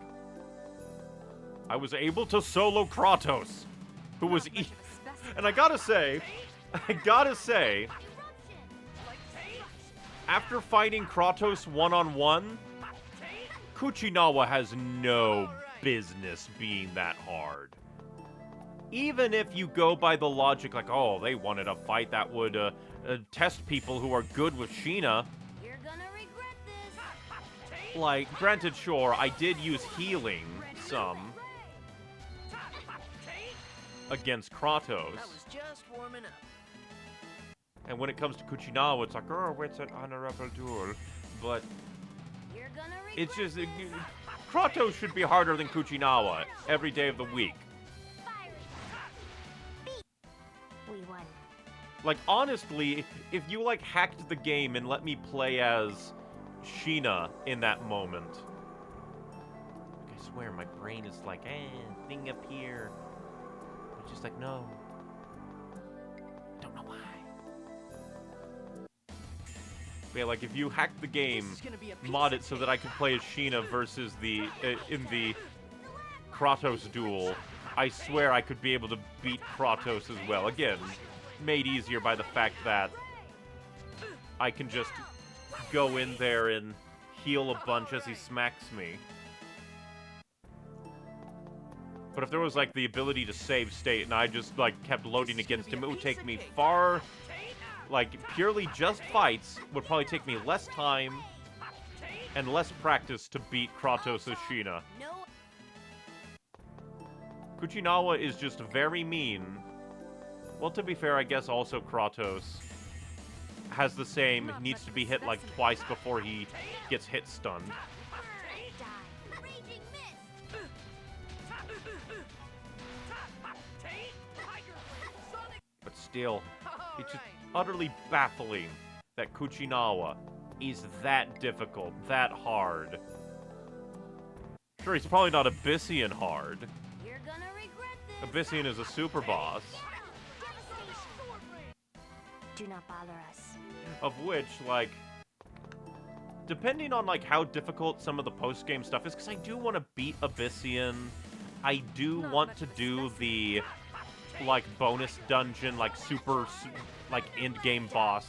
I was able to solo Kratos, who was and I gotta say, after fighting Kratos one-on-one, Kuchinawa has no business being that hard. Even if you go by the logic like, oh, they wanted a fight that would test people who are good with Sheena.
You're gonna regret this.
Like, granted, sure, I did use healing some against Kratos.
I was just warming up.
And when it comes to Kuchinawa, it's like, oh, it's an honorable duel. But
You're gonna regret
it's just,
this.
Kratos should be harder than Kuchinawa every day of the week.
We won.
Like, honestly, if you, like, hacked the game and let me play as Sheena in that moment. Like, I swear, my brain is like, thing up here. But just like, no. Don't know why. But yeah, like, if you hacked the game, mod it so that I could play as Sheena versus the, in the Kratos duel, I swear I could be able to beat Kratos as well. Again, made easier by the fact that I can just go in there and heal a bunch as he smacks me. But if there was, like, the ability to save state and I just, like, kept loading against him, it would take me far... Like, purely just fights would probably take me less time and less practice to beat Kratos as Sheena. Kuchinawa is just very mean. Well, to be fair, I guess also Kratos has the same, needs to be hit like twice before he gets hit stunned. But still, it's just utterly baffling that Kuchinawa is that difficult, that hard. Sure, he's probably not Abyssian hard.
You're gonna regret this.
Abyssian is a super boss.
Do not bother us.
Of which, like, depending on, like, how difficult some of the post-game stuff is, because I do want to beat Abyssian. I do want to do the, like, bonus dungeon, like, super, like, end-game boss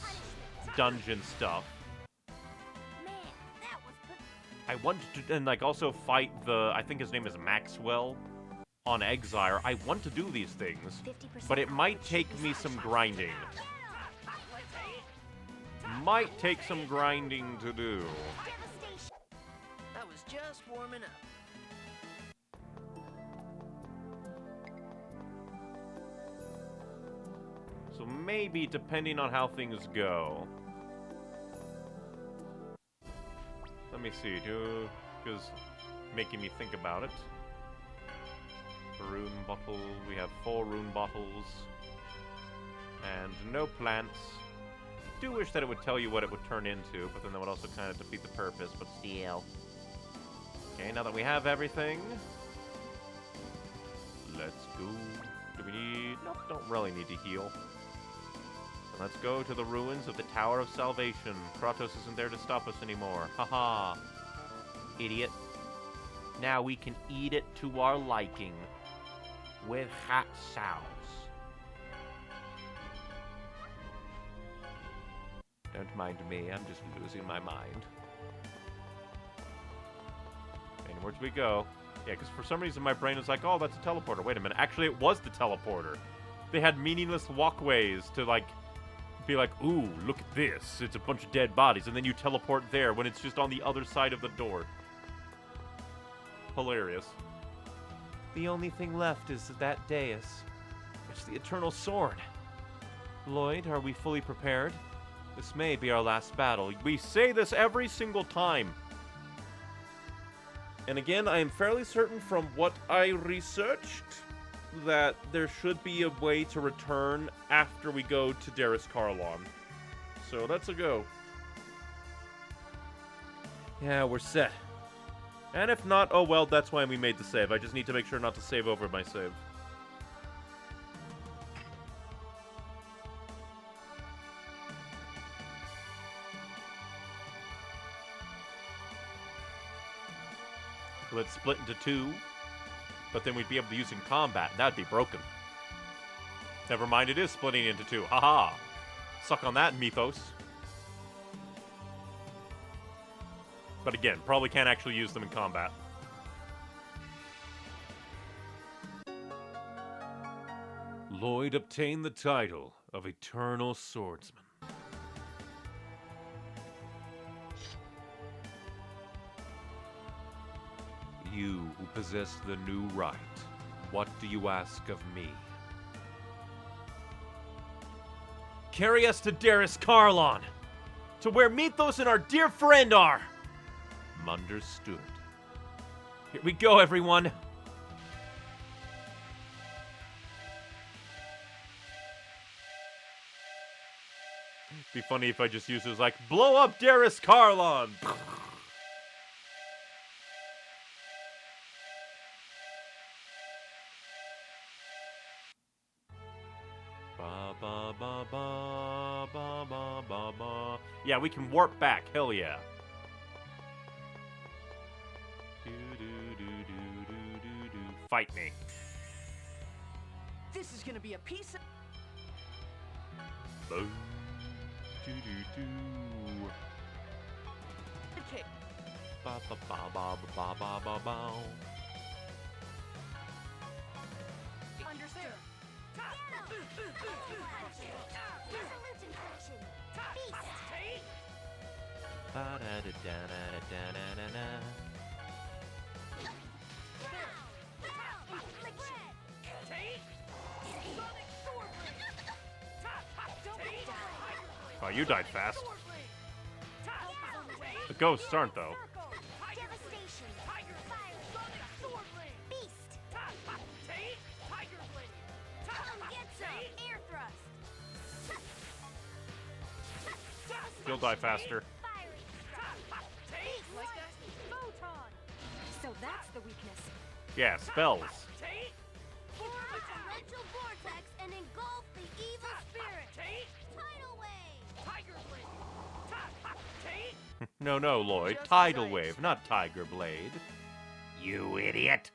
dungeon stuff. I want to, and, like, also fight the, I think his name is Maxwell on Exile. I want to do these things, but it might take me some grinding. Might take some grinding to do.
I was just warming up.
So maybe, depending on how things go. Let me see, because making me think about it. Rune bottle, we have 4 rune bottles. And no plants. I do wish that it would tell you what it would turn into, but then that would also kind of defeat the purpose, but still. Okay, now that we have everything, let's go. Do we need... Nope, don't really need to heal. Let's go to the ruins of the Tower of Salvation. Kratos isn't there to stop us anymore. Haha. Idiot. Now we can eat it to our liking. With hot sauce. Don't mind me, I'm just losing my mind. And where do we go? Yeah, because for some reason my brain is like, oh, that's a teleporter. Wait a minute. Actually, it was the teleporter. They had meaningless walkways to, like, be like, ooh, look at this. It's a bunch of dead bodies. And then you teleport there when it's just on the other side of the door. Hilarious. The only thing left is that dais. It's the Eternal Sword. Lloyd, are we fully prepared? This may be our last battle. We say this every single time. And again, I am fairly certain from what I researched that there should be a way to return after we go to Darius Karlon. So let's go. Yeah, we're set. And if not, oh well, that's why we made the save. I just need to make sure not to save over my save. Let's split into two, but then we'd be able to use in combat, and that'd be broken. Never mind, it is splitting into two. Haha. Suck on that, Mythos. But again, probably can't actually use them in combat. Lloyd obtained the title of Eternal Swordsman. You who possess the new right, what do you ask of me? Carry us to Darius Carlon, to where Mythos and our dear friend are. Understood. Here we go, everyone. Be funny if I just used it as like, blow up Darius Carlon. Ba ba ba ba ba ba ba ba. Yeah, we can warp back. Hell yeah. Fight me.
This is gonna be a piece of...
Boom. Do.
Okay.
Ba ba ba ba ba ba ba ba.
Understood.
Ba da da da da da da da da. Oh, you died fast. The ghosts aren't, though. You'll die faster.
So that's the weakness.
Yeah, spells.
Vortex and engulf the evil spirit. Tidal wave.
No, Lloyd. Tidal Wave, not Tiger Blade.
You idiot!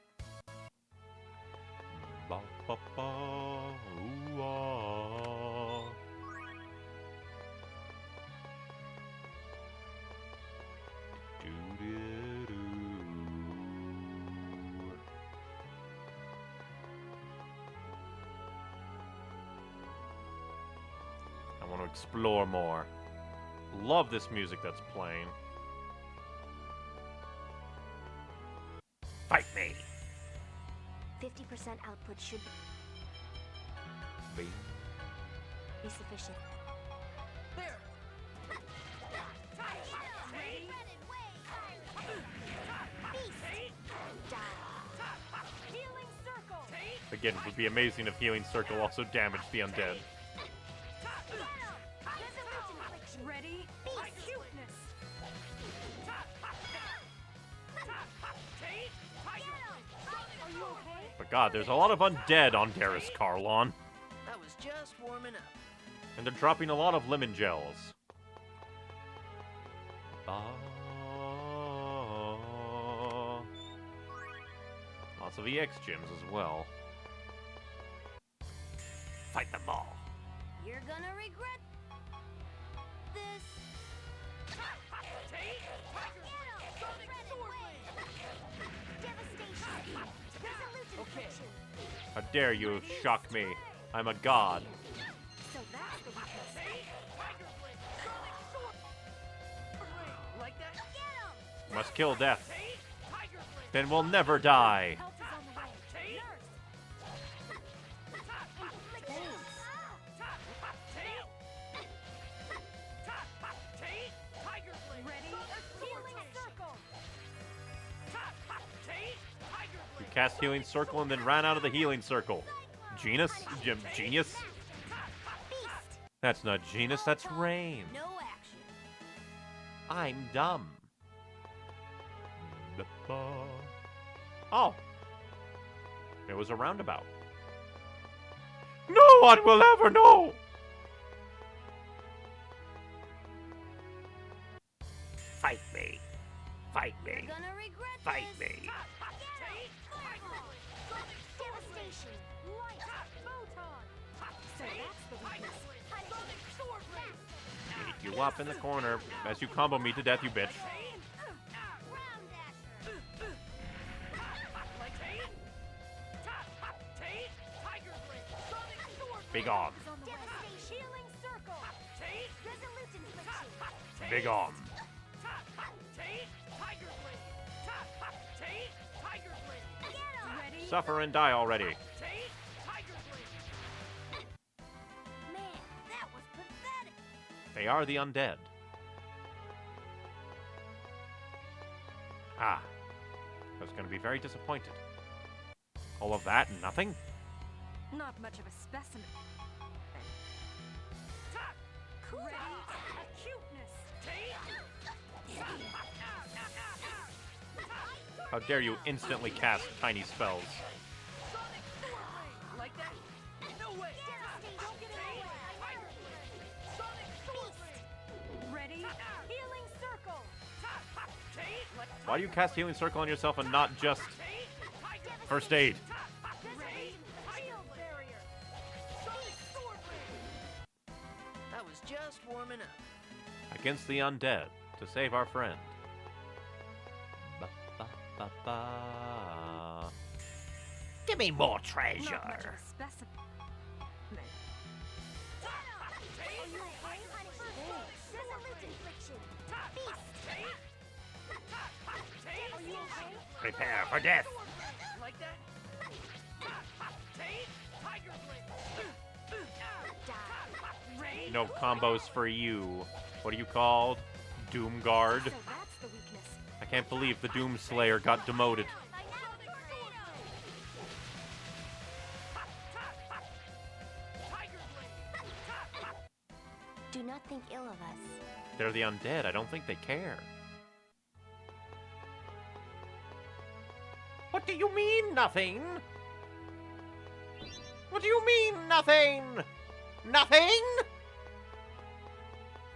Ba ba ba. Ooh, ah. Do-do-do. I want to explore more. Love this music that's playing.
Fight me!
50% output should
Bing.
be sufficient.
There!
Again, it would be amazing if Healing Circle also damaged the undead.
Ready? Cuteness. Are you okay?
But god, there's a lot of undead on Darius Carlon.
I was just warming up.
And they're dropping a lot of lemon gels. Lots of EX gems as well.
Fight them all.
You're gonna regret this.
Okay.
How dare you shock me? I'm a god.
So that's the weakness.
Like that?
Must kill death. Then we'll never die.
Help is on the way. Ready? Healing circle.
You cast Healing Circle and then ran out of the Healing Circle. Genius? Genius? That's not Genius, that's Rain.
No action.
I'm dumb. Oh. It was a roundabout. No one will ever know!
Fight me. Fight me. Fight me.
Devastation! Light! Photon! So that's the weakness.
Beat you up in the corner as you combo me to death, you bitch. Be gone.
Healing circle! Resolute infliction!
Big on.
Suffer and die already.
Man, that was pathetic!
They are the undead. Ah. I was going to be very disappointed. All of that and nothing?
Not much of a specimen. Ready? Cuteness!
How dare you instantly cast tiny spells?
Like that? No way! Don't get in the way! Ready? Healing circle!
Why do you cast Healing Circle on yourself and not just First Aid?
Ready? Shield barrier!
That was just warming up.
Against the undead to save our friend. Ba-ba-ba-ba.
Give me more
Not much of
treasure.
a specimen.
Resolute infliction!
Prepare for death.
Like that?
No combos for you. What are you called? Doom Guard?
So that's the weakness.
I can't believe the Doom Slayer got demoted.
Do not think ill of us.
They're the undead. I don't think they care. What do you mean, nothing? What do you mean, nothing? Nothing?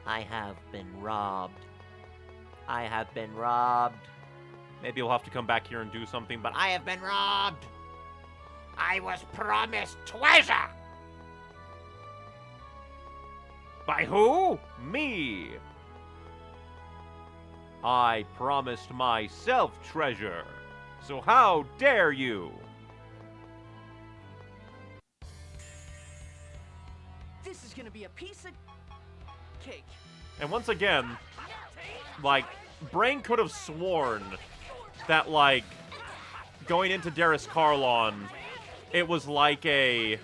I have been robbed. I have been robbed.
Maybe you'll have to come back here and do something, but
I have been robbed.
I was promised treasure.
By who? Me. I promised myself treasure. So how dare you?
This is gonna be a piece of cake.
And once again, like, Brain could have sworn that, like, going into Darius Carlon, it was like a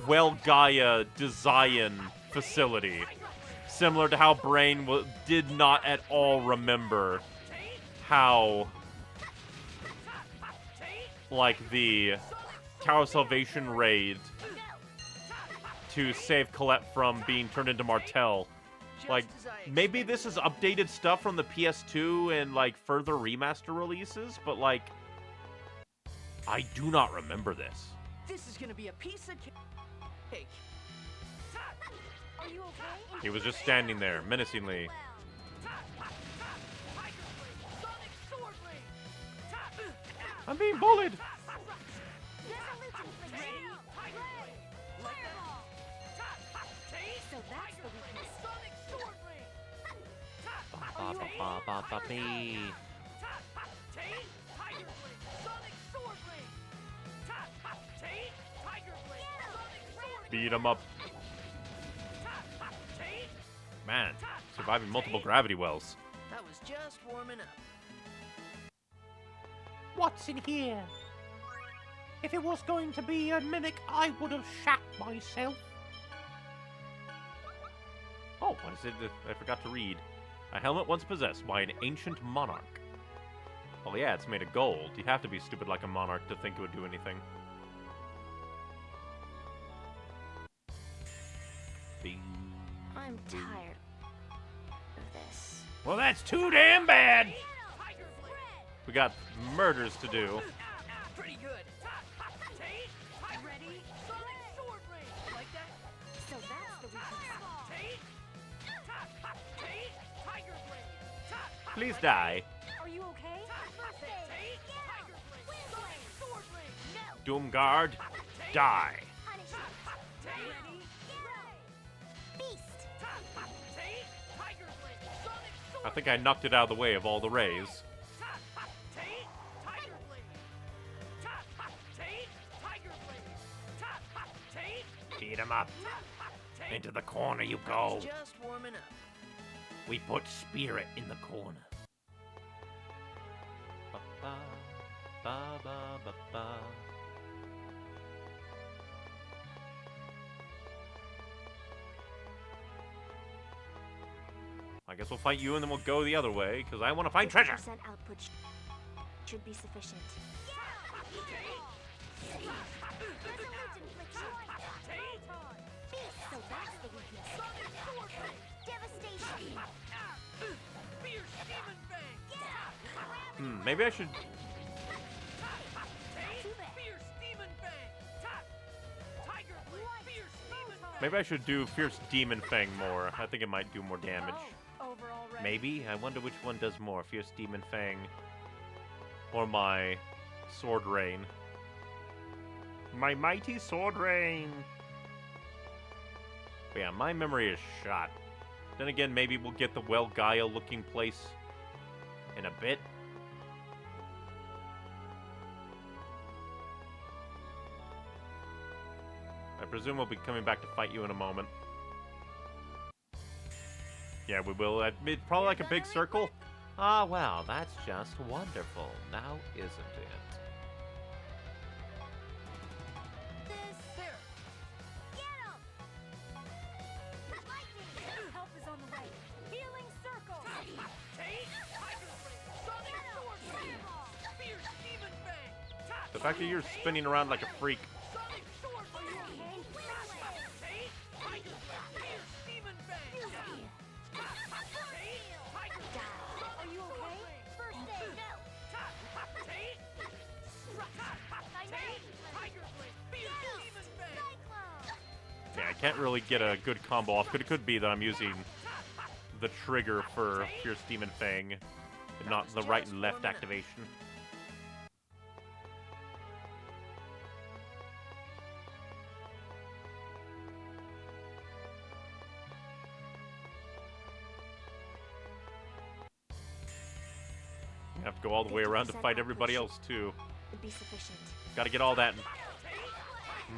Gaia design facility. Similar to how Brain did not at all remember how, like, the Tower of Salvation raid to save Colette from being turned into Martel. Like, maybe this is updated stuff from the PS2 and, like, further remaster releases, but, like, I do not remember this.
This is gonna be a piece of cake.
Are you okay?
He was just standing there, menacingly. I'm being bullied!
So that's the weakness.
Ba-ba-ba-ba-ba-bee. Beat him up. Man, surviving multiple gravity wells.
That was just warming up.
What's in here? If it was going to be a mimic, I would have shat myself.
Oh, what is it? I forgot to read. A helmet once possessed by an ancient monarch. Well, yeah, it's made of gold. You have to be stupid like a monarch to think it would do anything. Bing.
I'm tired of this.
Well, that's too damn bad.
We got murders to do.
Pretty good.
Ready? Sonic sword ring. Like that?
So that's the weakness.
Tiger blade.
Please die.
Are you okay?
Tiger Blade.
Sonic sword ring.
Doomguard, die.
Punish it.
Ready?
Beast.
Tiger blade. Sonic sword.
I think I knocked it out of the way of all the rays.
Tiger blade. Tiger blade.
Beat him up. Into the corner you go.
Just warming up.
We put spirit in the corner.
Ba, ba, ba, ba, ba, ba. I guess we'll fight you and then we'll go the other way, because I want to find treasure.
50% output should be sufficient. So that's the weakness. Devastation.
Fierce demon fang.
Maybe I should...
Fierce demon fang. Tiger blade. Fierce demon fang.
Maybe I should do Fierce Demon Fang more. I think it might do more damage.
Over already.
Maybe? I wonder which one does more, Fierce Demon Fang or my Sword Rain. My mighty Sword Rain! But yeah, my memory is shot. Then again, maybe we'll get the Well-Gaia looking place in a bit. I presume we'll be coming back to fight you in a moment. Yeah, we will. Probably like a big circle. Ah, well, that's just wonderful. Now, isn't it?
There. Help is on the way. Healing circle. Tiger blade. Sonic sword ring. Fierce demon fang.
The fact that you're spinning around like a freak.
Sonic sword ring. Tiger blade. Fierce demon fang. Are you okay?
First aid, no.
Tiger blade. Fierce demon fang.
Cyclone.
Yeah, I can't really get a good combo off. It could be that I'm using the trigger for Fierce Demon Fang, and not the right and left activation. I have to go all the way around to fight everybody else too.
Would be sufficient.
Got to get all that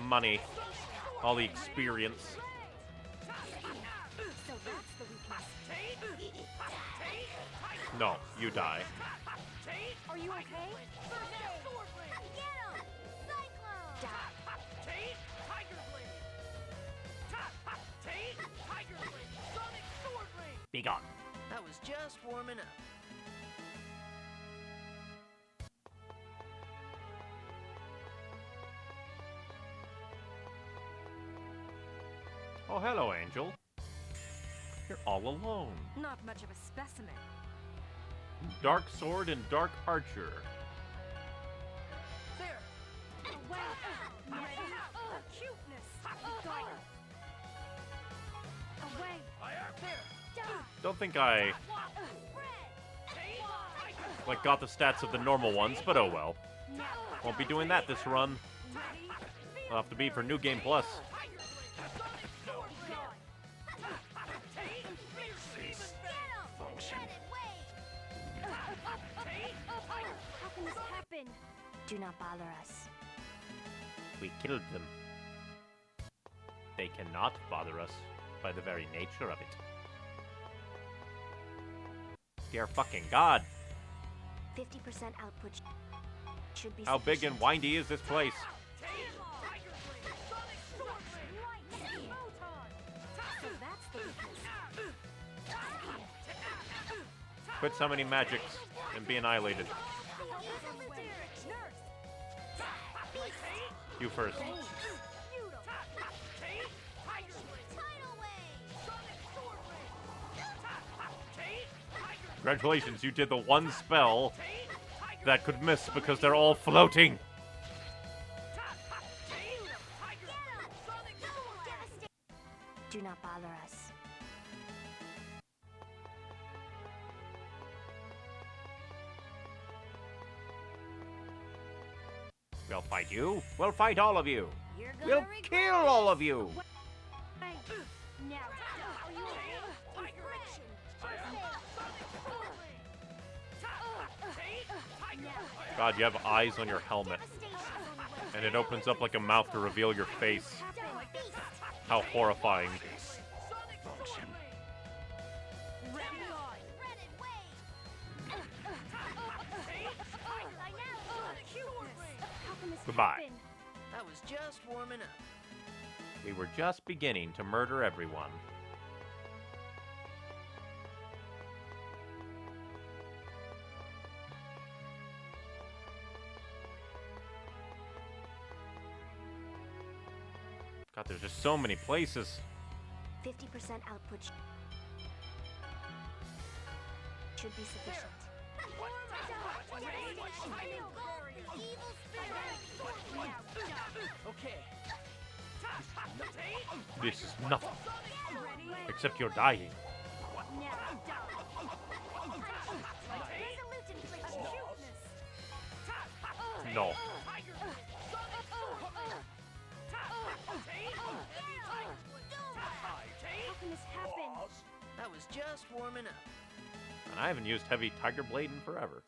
money, all the experience.
So that's the weakness.
No, you die.
Are you okay? First aid. Sword ring.
Get him! Cyclone!
Tiger blade. Tiger blade. Sonic sword ring.
Be gone.
That was just warming up.
Oh, hello, Angel. You're all alone.
Not much of a specimen.
Dark Sword and Dark Archer.
There. Away. Ready. Cuteness. Go. Away. There.
Don't think I got the stats of the normal ones, but oh well. Won't be doing that this run. I'll have to be for New Game Plus.
How can this happen? Do not bother us.
We killed them. They cannot bother us by the very nature of it. Dear fucking God.
50% output should be
How big
sufficient.
and windy is this place?
So that's the weakness.
Quit summoning magics and be annihilated. You first. Congratulations, you did the one spell that could miss because they're all floating.
Do not bother us.
We'll fight you. We'll fight all of you.
You're
We'll
gonna regret
kill all of you.
Now, are you
God, you have eyes on your helmet. And it opens up like a mouth to reveal your face. How horrifying. Goodbye.
That was just warming up.
We were just beginning to murder everyone. God, there's just so many places.
50% output should be sufficient.
Okay.
This is nothing. Except you're dying. No.
That was just warming up.
And I haven't used heavy Tiger Blade in forever.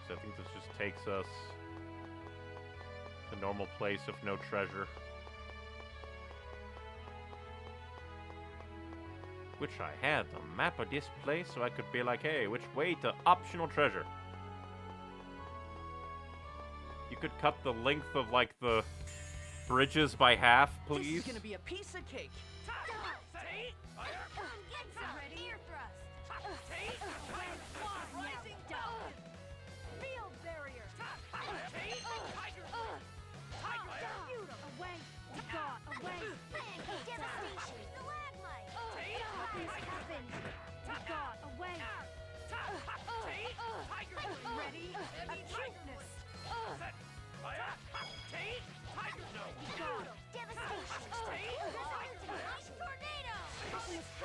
So I think this just takes us to normal place of no treasure. Wish I had the map of this place so I could be like, hey, which way to optional treasure? You could cut the length of, like, the bridges by half, please?
This is gonna be a piece of cake.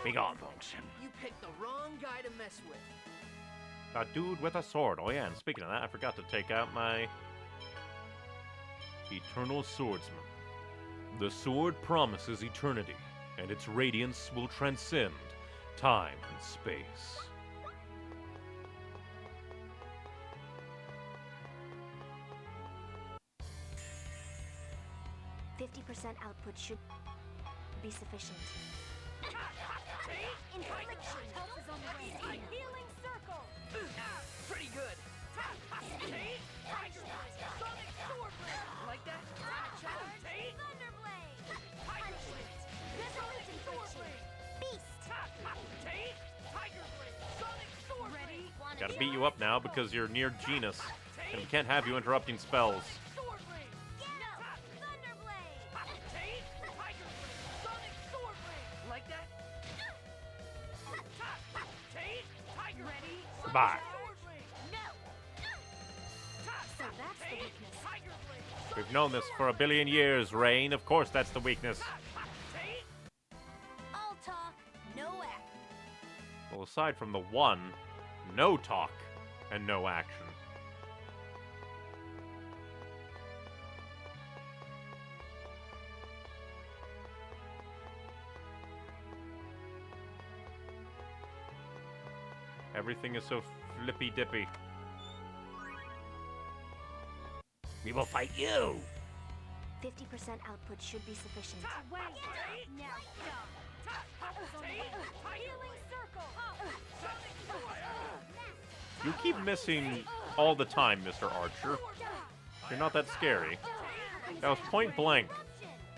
Be gone.
You picked the wrong guy to mess with.
A dude with a sword. Oh yeah, and speaking of that, I forgot to take out my Eternal Swordsman. The sword promises eternity, and its radiance will transcend time and space.
% output should be sufficient.
Healing circle.
Pretty good. Like that?
Thunderblade. Ready?
Gotta beat you up now because you're near Genus, and we can't have you interrupting spells.
Like that?
Bye.
So that's the weakness.
We've known this for a billion years, Rain. Of course that's the weakness.
All talk, no act.
Well, aside from the one, no talk and no action. Everything is so flippy-dippy.
We will fight you!
50% output should be sufficient.
Now healing circle.
You keep missing all the time, Mr. Archer. You're not that scary. That was point blank.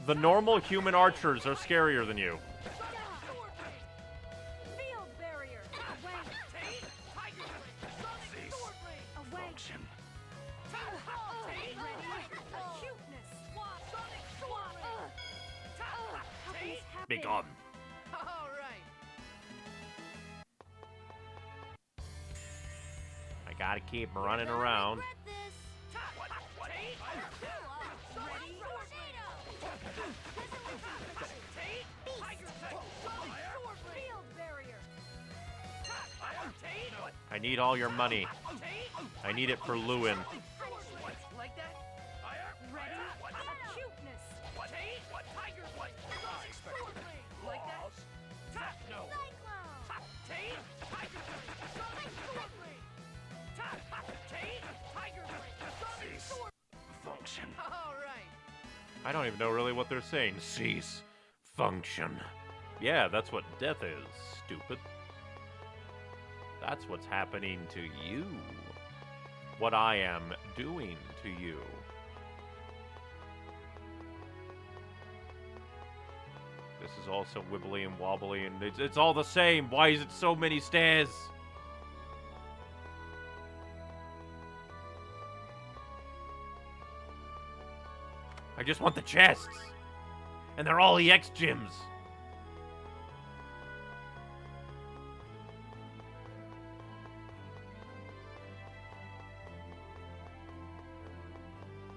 The normal human archers are scarier than you.
Field barrier.
Be gone.
All right.
Gotta keep running around. I need all your money. I need it for Lewin.
Like that? Ready? Cuteness. Like that? No.
Function.
All right.
I don't even know really what they're saying. Cease function. Yeah, that's what death is, stupid. That's what's happening to you. What I am doing to you. This is also wibbly and wobbly, and it's all the same. Why is it so many stairs? I just want the chests. And they're all EX gyms.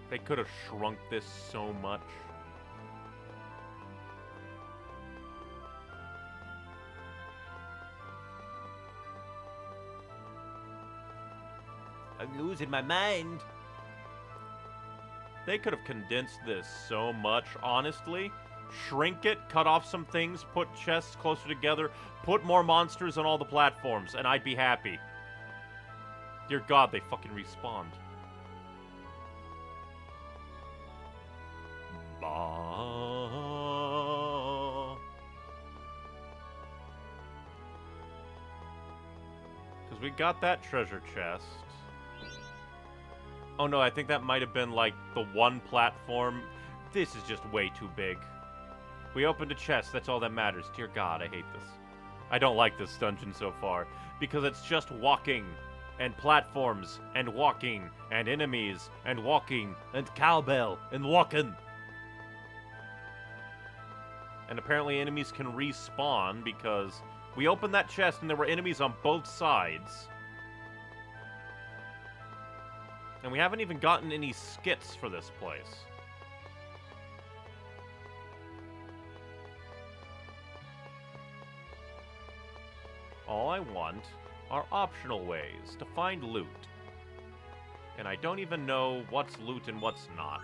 They could have shrunk this so much. I'm losing my mind. They could have condensed this so much, honestly. Shrink it, cut off some things, put chests closer together, put more monsters on all the platforms, and I'd be happy. Dear God, they fucking respawned. Because we got that treasure chest. Oh no, I think that might have been like the one platform. This is just way too big. We opened a chest, that's all that matters. Dear God, I hate this. I don't like this dungeon so far. Because it's just walking, and platforms, and walking, and enemies, and walking, and cowbell, and walking. And apparently enemies can respawn because we opened that chest and there were enemies on both sides. And we haven't even gotten any skits for this place. All I want are optional ways to find loot. And I don't even know what's loot and what's not.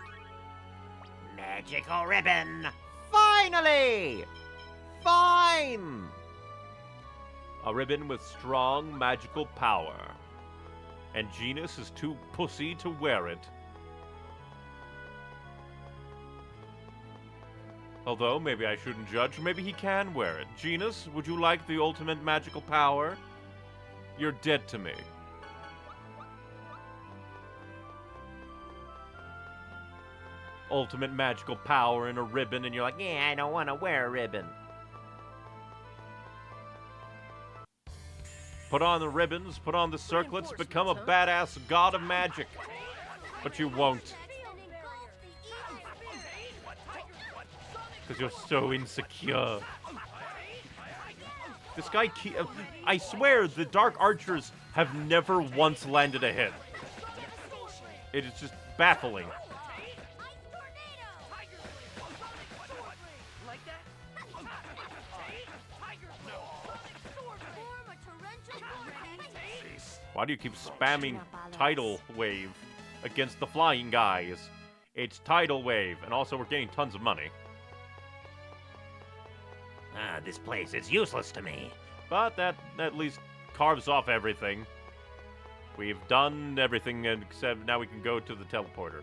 Magical ribbon! Finally! Fine!
A ribbon with strong magical power. And Genus is too pussy to wear it. Although, maybe I shouldn't judge. Maybe he can wear it. Genus, would you like the ultimate magical power? You're dead to me. Ultimate magical power in a ribbon, and you're like, yeah, I don't want to wear a ribbon. Put on the ribbons, put on the circlets, become a badass god of magic. But you won't. Because you're so insecure. This guy, I swear, the Dark Archers have never once landed a hit. It is just baffling. Why do you keep spamming Tidal Wave against the flying guys? It's Tidal Wave, and also we're getting tons of money.
This place is useless to me.
But that at least carves off everything. We've done everything except now we can go to the teleporter.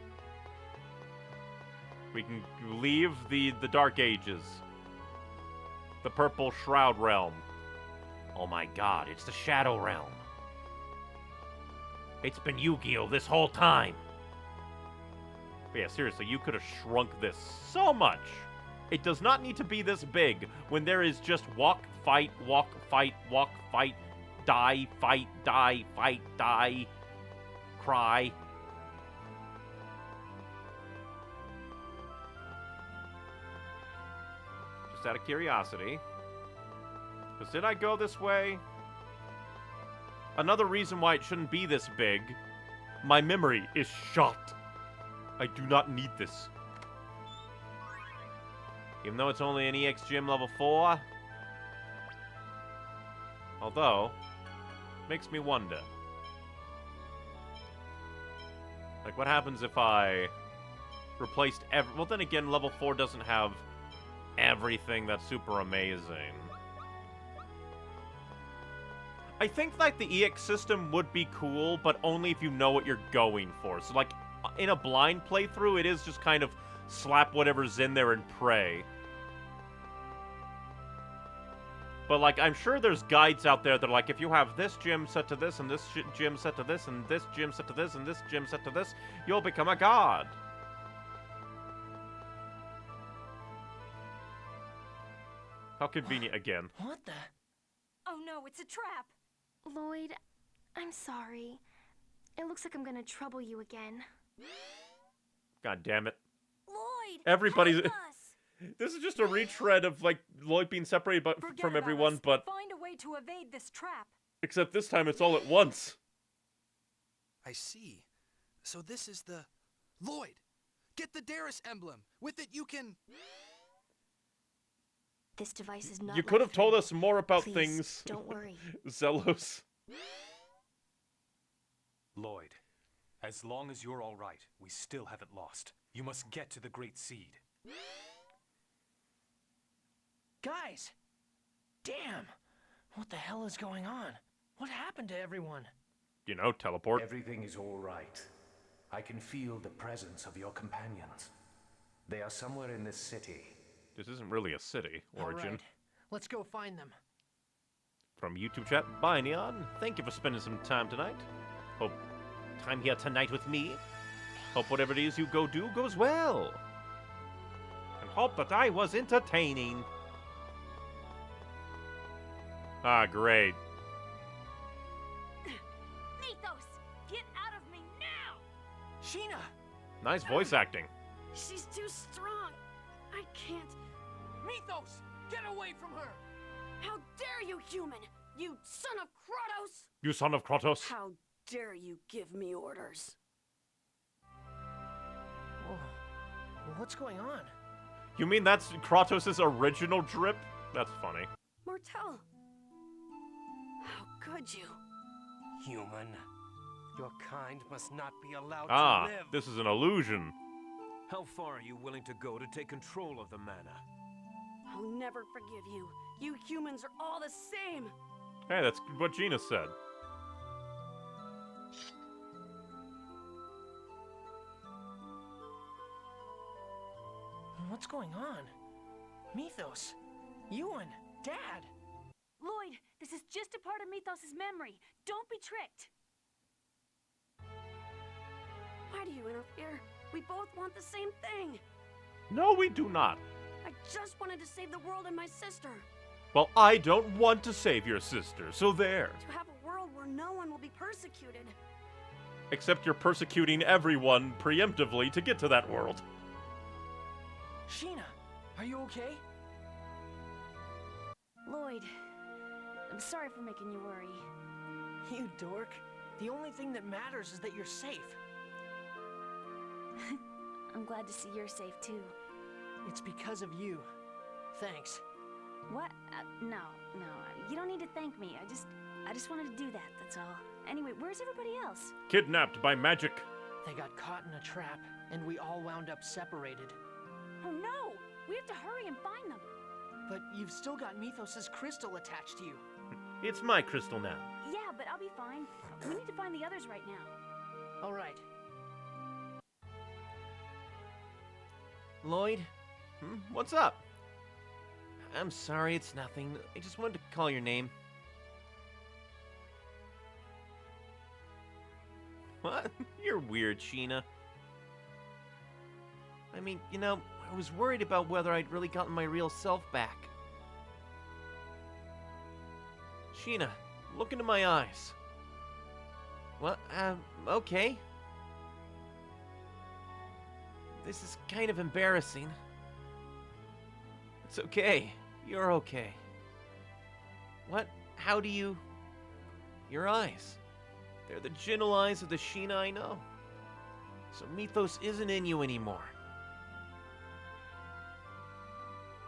We can leave the Dark Ages. The Purple Shroud Realm. Oh my God, it's the Shadow Realm. It's been Yu-Gi-Oh! This whole time. But yeah, seriously, you could have shrunk this so much. It does not need to be this big when there is just walk, fight, walk, fight, die, fight, die, cry. Just out of curiosity. Because did I go this way? Another reason why it shouldn't be this big. My memory is shot. I do not need this. Even though it's only an EX gym level 4. Although, makes me wonder. Like, what happens if I replaced every... Well, then again, level 4 doesn't have everything that's super amazing. I think, like, the EX system would be cool, but only if you know what you're going for. So, like, in a blind playthrough, it is just kind of slap whatever's in there and pray. But, like, I'm sure there's guides out there that are like, if you have this gym set to this, and this gym set to this, and this gym set to this, and this gym set to this, you'll become a god. How convenient again.
What the?
Oh no, it's a trap!
Lloyd, I'm sorry. It looks like I'm gonna trouble you again.
God damn it.
Lloyd!
Everybody's...
help us!
This is just a retread of, like, Lloyd being separated
Forget
from
about
everyone,
us.
but...
Find a way to evade this trap.
Except this time it's all at once.
I see. So this is the... Lloyd! Get the Darius emblem! With it you can...
This device is not
You could have told
life-threatening.
us more about
Please,
things.
don't worry.
Zelos.
Lloyd, as long as you're all right, we still haven't lost. You must get to the Great Seed.
Guys! Damn! What the hell is going on? What happened to everyone?
You know, teleport.
Everything is all right. I can feel the presence of your companions. They are somewhere in this city.
This isn't really a city, Origin.
All right. Let's go find them.
From YouTube chat, bye Neon. Thank you for spending some time tonight. Hope time here tonight with me. Hope whatever it is you go do goes well. And hope that I was entertaining. Ah, great.
Mythos, get out of me now!
Sheena!
Nice voice acting.
She's too strong. I can't.
Mythos! Get away from her!
How dare you, human! You son of Kratos!
You son of Kratos.
How dare you give me orders?
Whoa. What's going on?
You mean that's Kratos' original drip? That's funny.
Mortel! How could you?
Human. Your kind must not be allowed
Ah,
to live.
this is an illusion.
How far are you willing to go to take control of the mana?
I'll never forgive you. You humans are all the same.
Hey, that's what Gina said.
What's going on? Mythos! Ewan! Dad!
Lloyd, this is just a part of Mythos' memory. Don't be tricked. Why do you interfere? We both want the same thing.
No, we do not.
I just wanted to save the world and my sister.
Well, I don't want to save your sister, so there.
To have a world where no one will be persecuted.
Except you're persecuting everyone preemptively to get to that world.
Sheena, are you okay?
Lloyd, I'm sorry for making you worry.
You dork. The only thing that matters is that you're safe.
I'm glad to see you're safe too.
It's because of you. Thanks.
What? No, you don't need to thank me. I just wanted to do that, that's all. Anyway, where's everybody else?
Kidnapped by magic.
They got caught in a trap, and we all wound up separated.
Oh no! We have to hurry and find them.
But you've still got Mythos' crystal attached to you.
It's my crystal now.
Yeah, but I'll be fine. We need to find the others right now.
All right.
Lloyd?
What's up?
I'm sorry, it's nothing. I just wanted to call your name.
What?
You're weird, Sheena. I mean, you know, I was worried about whether I'd really gotten my real self back. Sheena, look into my eyes. Well, okay. This is kind of embarrassing. It's okay. You're okay. What? How do you... Your eyes. They're the gentle eyes of the Sheena I know. So Mythos isn't in you anymore.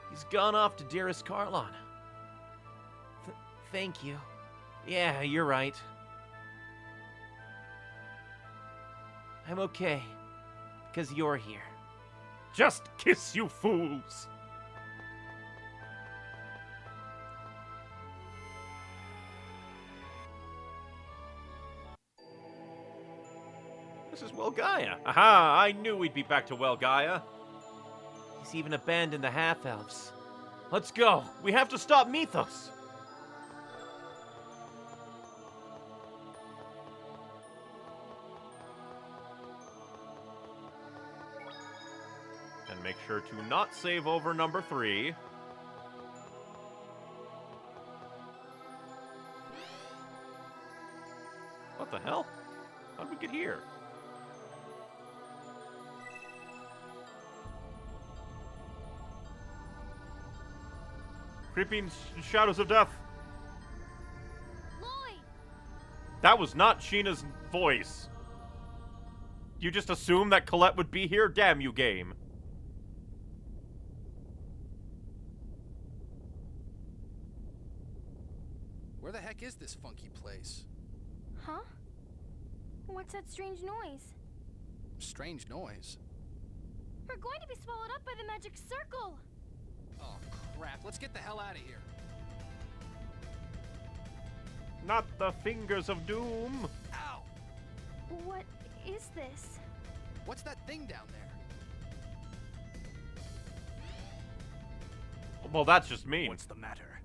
He's gone off to dearest Carlon. Thank you. Yeah, you're right. I'm okay, because you're here.
Just kiss, you fools!
This is Welgaia.
Aha! I knew we'd be back to Welgaia.
He's even abandoned the half-elves. Let's go. We have to stop Mythos.
And make sure to not save over number 3. What the hell? How'd we get here? Creeping shadows of death.
Lloyd!
That was not Sheena's voice. You just assumed that Colette would be here? Damn you, game.
Where the heck is this funky place?
Huh? What's that strange noise?
Strange noise.
We're going to be swallowed up by the magic circle!
Oh, crap. Let's get the hell out of here.
Not the fingers of doom.
Ow!
What is this?
What's that thing down there?
Well, that's just mean.
What's the matter?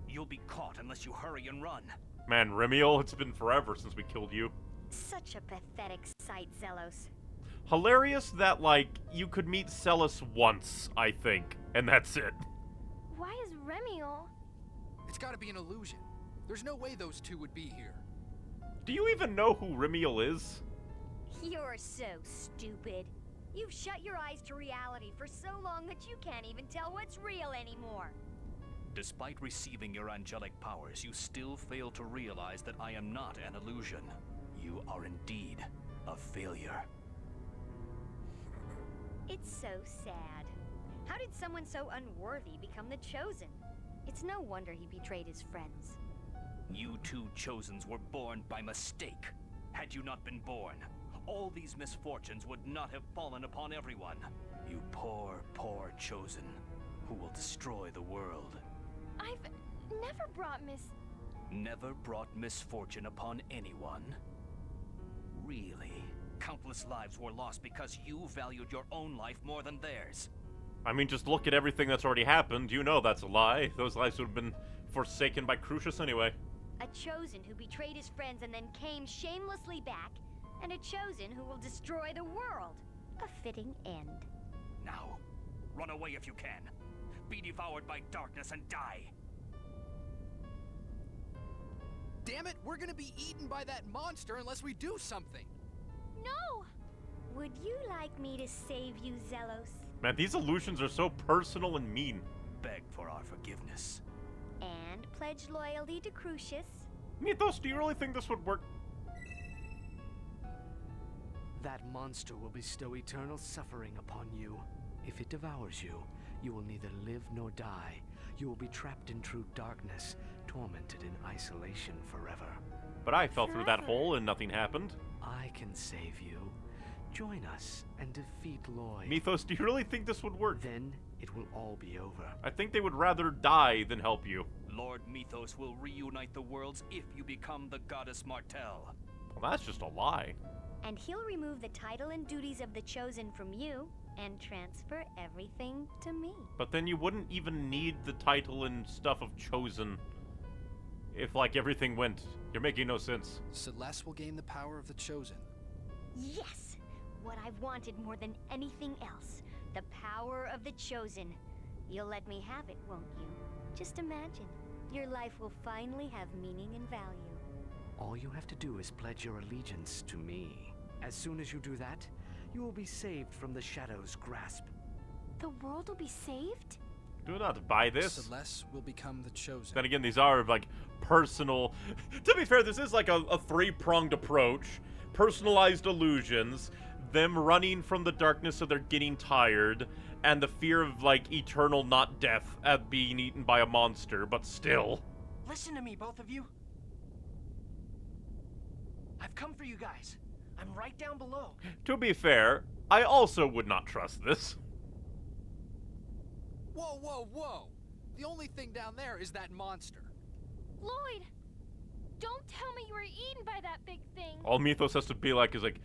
You'll be caught unless you hurry and run.
Man, Remiel, it's been forever since we killed you.
Such a pathetic sight, Zelos.
Hilarious that, like, you could meet Celis once, I think, and that's it.
Why is Remiel?
It's gotta be an illusion. There's no way those two would be here.
Do you even know who Remiel is?
You're so stupid. You've shut your eyes to reality for so long that you can't even tell what's real anymore.
Despite receiving your angelic powers, you still fail to realize that I am not an illusion. You are indeed a failure.
It's so sad. How did someone so unworthy become the Chosen? It's no wonder he betrayed his friends.
You two Chosens were born by mistake. Had you not been born, all these misfortunes would not have fallen upon everyone. You poor, poor Chosen, who will destroy the world.
I've never
Never brought misfortune upon anyone? Really? Countless lives were lost because you valued your own life more than theirs.
I mean, just look at everything that's already happened. You know that's a lie. Those lives would have been forsaken by Crucius anyway.
A Chosen who betrayed his friends and then came shamelessly back, and a Chosen who will destroy the world. A fitting end.
Now, run away if you can. Be devoured by darkness and die.
Damn it, we're gonna be eaten by that monster unless we do something.
No!
Would you like me to save you, Zelos?
Man, these illusions are so personal and mean.
Beg for our forgiveness.
And pledge loyalty to Crucius?
Mythos, do you really think this would work?
That monster will bestow eternal suffering upon you. If it devours you, you will neither live nor die. You will be trapped in true darkness, tormented in isolation forever.
But I fell through that hole and nothing happened.
I can save you. Join us and defeat Lloyd.
Mythos, do you really think this would work?
Then it will all be over.
I think they would rather die than help you.
Lord Mythos will reunite the worlds if you become the goddess Martel.
Well, that's just a lie.
And he'll remove the title and duties of the Chosen from you and transfer everything to me.
But then you wouldn't even need the title and stuff of Chosen if, like, everything went. You're making no sense.
Celeste will gain the power of the Chosen.
Yes! What I've wanted more than anything else. The power of the Chosen. You'll let me have it, won't you? Just imagine. Your life will finally have meaning and value.
All you have to do is pledge your allegiance to me. As soon as you do that, you will be saved from the Shadow's grasp.
The world will be saved?
Do not buy this.
Celeste will become the chosen.
Then again, these are like personal. To be fair, this is like a three-pronged approach. Personalized illusions, them running from the darkness so they're getting tired, and the fear of like eternal not death at being eaten by a monster, but still.
Listen to me, both of you. I've come for you guys. I'm right down below.
To be fair, I also would not trust this.
Whoa, whoa, whoa! The only thing down there is that monster.
Lloyd! Don't tell me you were eaten by that big thing.
All Mythos has to be like is like,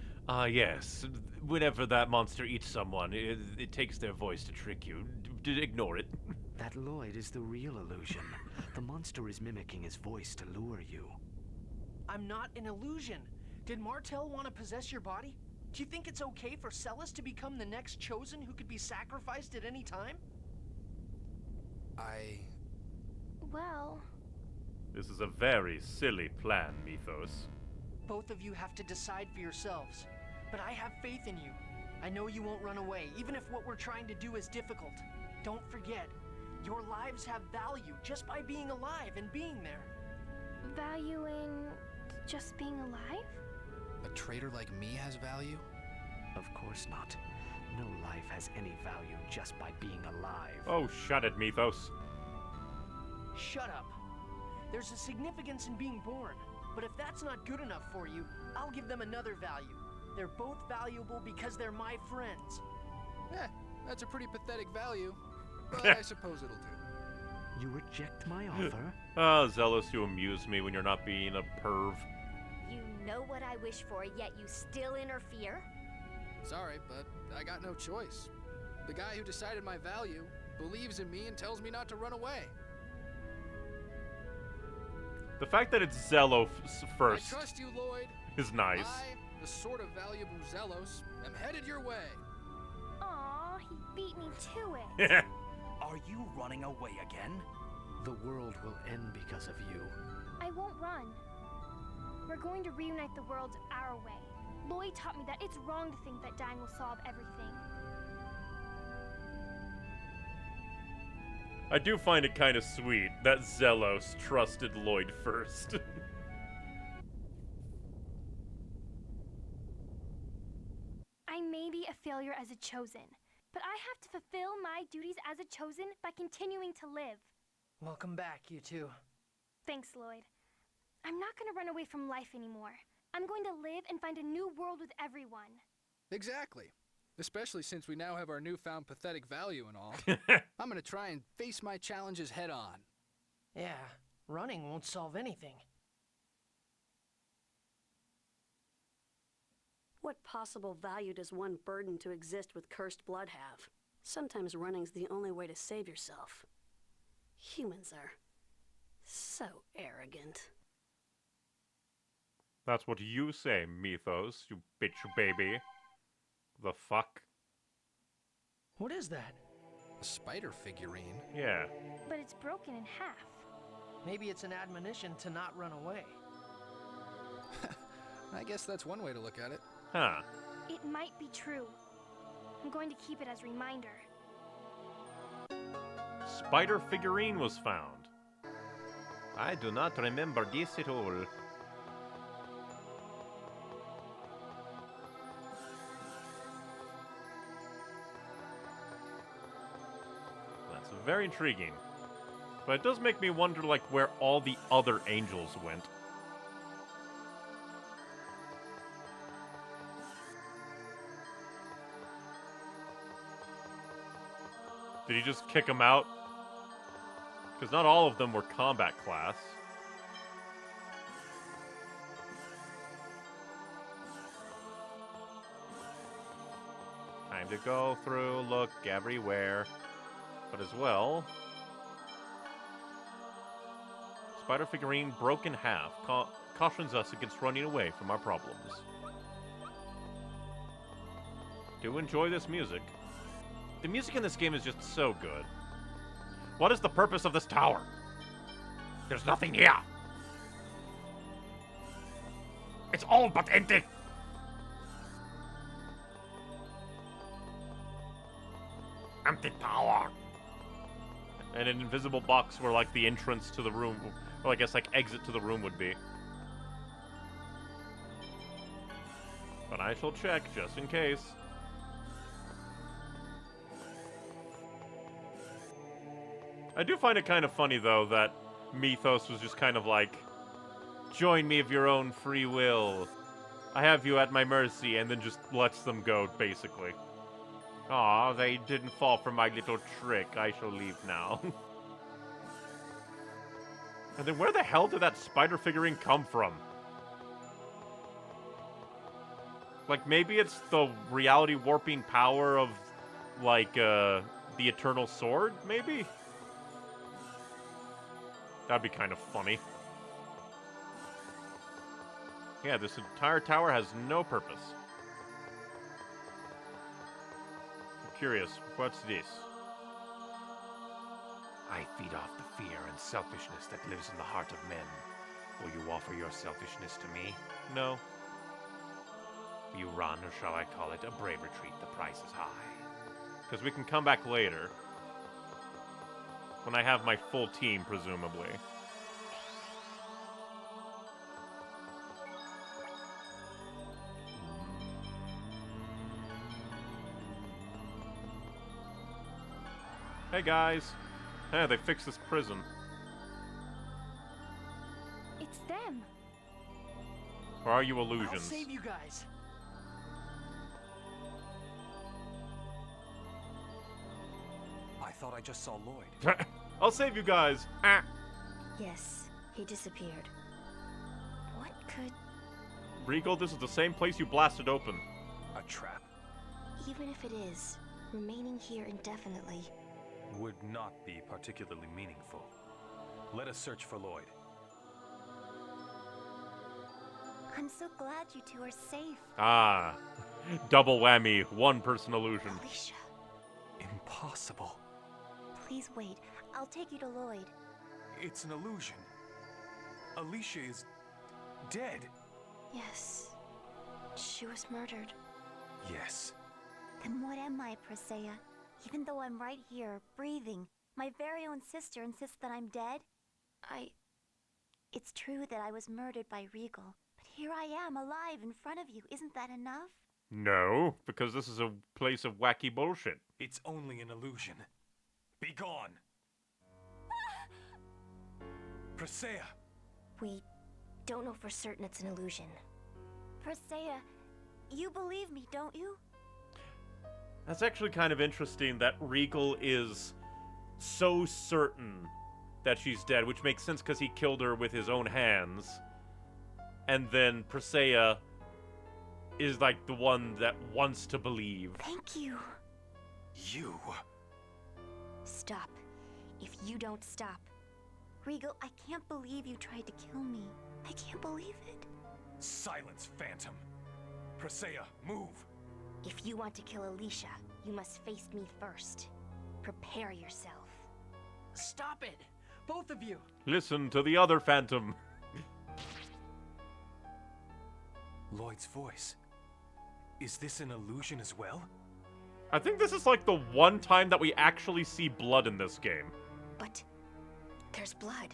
yes, whenever that monster eats someone, it takes their voice to trick you. Ignore it.
That Lloyd is the real illusion. The monster is mimicking his voice to lure you.
I'm not an illusion. Did Martel want to possess your body? Do you think it's okay for Celes to become the next chosen who could be sacrificed at any time?
Well...
This is a very silly plan, Mythos.
Both of you have to decide for yourselves. But I have faith in you. I know you won't run away, even if what we're trying to do is difficult. Don't forget, your lives have value just by being alive and being there.
Value in just being alive?
A traitor like me has value?
Of course not. No life has any value just by being alive.
Oh, shut it, Mythos.
Shut up. There's a significance in being born, but if that's not good enough for you, I'll give them another value. They're both valuable because they're my friends.
That's a pretty pathetic value, but I suppose it'll do.
You reject my offer?
Zealous, you amuse me when you're not being a perv.
You know what I wish for, yet you still interfere?
Sorry, but I got no choice. The guy who decided my value believes in me and tells me not to run away.
The fact that it's Zello first
I trust you, Lloyd.
is nice.
I, the sort of valuable Zelos, am headed your way.
Aw, he beat me to it.
Are you running away again?
The world will end because of you.
I won't run. We're going to reunite the worlds our way. Lloyd taught me that it's wrong to think that dying will solve everything.
I do find it kind of sweet that Zelos trusted Lloyd first.
I may be a failure as a chosen, but I have to fulfill my duties as a chosen by continuing to live.
Welcome back, you two.
Thanks, Lloyd. I'm not going to run away from life anymore. I'm going to live and find a new world with everyone.
Exactly. Especially since we now have our newfound pathetic value and all. I'm gonna try and face my challenges head on.
Yeah, running won't solve anything.
What possible value does one burden to exist with cursed blood have? Sometimes running's the only way to save yourself. Humans are so arrogant.
That's what you say, Mythos, you bitch baby. The fuck?
What is that?
A spider figurine?
Yeah.
But it's broken in half.
Maybe it's an admonition to not run away.
I guess that's one way to look at it.
Huh.
It might be true. I'm going to keep it as a reminder.
Spider figurine was found. I do not remember this at all. That's very intriguing. But it does make me wonder, like, where all the other angels went. Did he just kick them out? Because not all of them were combat class. Time to go through, look everywhere. But as well, spider figurine broke in half cautions us against running away from our problems. Do enjoy this music. The music in this game is just so good. What is the purpose of this tower?
There's nothing here. It's all but empty. Empty tower.
and an invisible box where, like, the entrance to the room, or I guess, like, exit to the room would be. But I shall check, just in case. I do find it kind of funny, though, that Mythos was just kind of like, join me of your own free will. I have you at my mercy, and then just lets them go, basically. Aw, they didn't fall for my little trick. I shall leave now. And then where the hell did that spider figurine come from? Like, maybe it's the reality warping power of, like, the Eternal Sword, maybe? That'd be kind of funny. Yeah, this entire tower has no purpose. I'm curious, what's this?
I feed off the fear and selfishness that lives in the heart of men. Will you offer your selfishness to me?
No.
Will you run, or shall I call it a brave retreat? The price is high.
Because we can come back later. When I have my full team, presumably. Hey guys. Hey, they fixed this prison.
It's them.
Or are you illusions?
I'll save you guys.
I thought I just saw Lloyd.
I'll save you guys. Ah.
Yes, he disappeared. What could...
Regal, this is the same place you blasted open.
A trap.
Even if it is, remaining here indefinitely...
would not be particularly meaningful. Let us search for Lloyd.
I'm so glad you two are safe.
Ah. Double whammy, one-person illusion.
Alicia.
Impossible.
Please wait. I'll take you to Lloyd.
It's an illusion. Alicia is dead.
Yes. She was murdered.
Yes.
Then what am I, Presea? Even though I'm right here, breathing, my very own sister insists that I'm dead? It's true that I was murdered by Regal, but here I am, alive in front of you. Isn't that enough?
No, because this is a place of wacky bullshit.
It's only an illusion. Be gone! Presea!
We don't know for certain it's an illusion.
Presea, you believe me, don't you?
That's actually kind of interesting that Regal is so certain that she's dead, which makes sense because he killed her with his own hands. And then Presea is like the one that wants to believe.
Thank you.
You...
Stop. If you don't stop. Regal, I can't believe you tried to kill me. I can't believe it.
Silence, Phantom. Presea, move.
If you want to kill Alicia, you must face me first. Prepare yourself.
Stop it! Both of you!
Listen to the other Phantom.
Lloyd's voice. Is this an illusion as well?
I think this is like the one time that we actually see blood in this game.
But there's blood.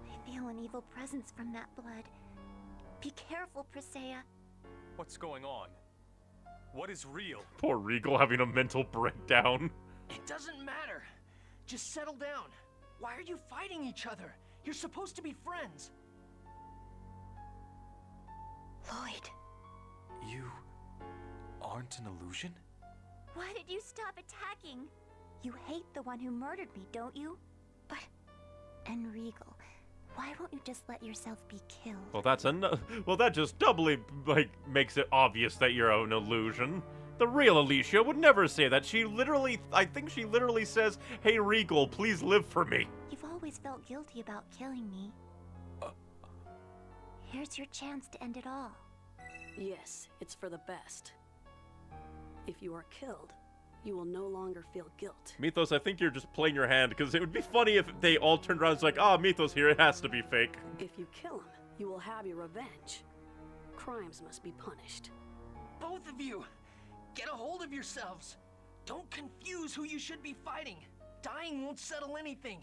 I feel an evil presence from that blood. Be careful, Presea.
What's going on? What is real?
Poor Regal having a mental breakdown.
It doesn't matter. Just settle down. Why are you fighting each other? You're supposed to be friends.
Lloyd.
You aren't an illusion?
Why did you stop attacking? You hate the one who murdered me, don't you? But... And Regal, why won't you just let yourself be killed?
Well, that just doubly, like, makes it obvious that you're an illusion. The real Alicia would never say that. I think she literally says, "Hey, Regal, please live for me."
You've always felt guilty about killing me. Here's your chance to end it all.
Yes, it's for the best. If you are killed, you will no longer feel guilt.
Mythos, I think you're just playing your hand, because it would be funny if they all turned around and was like, "Ah, Mythos here, it has to be fake."
If you kill him, you will have your revenge. Crimes must be punished.
Both of you! Get a hold of yourselves! Don't confuse who you should be fighting! Dying won't settle anything.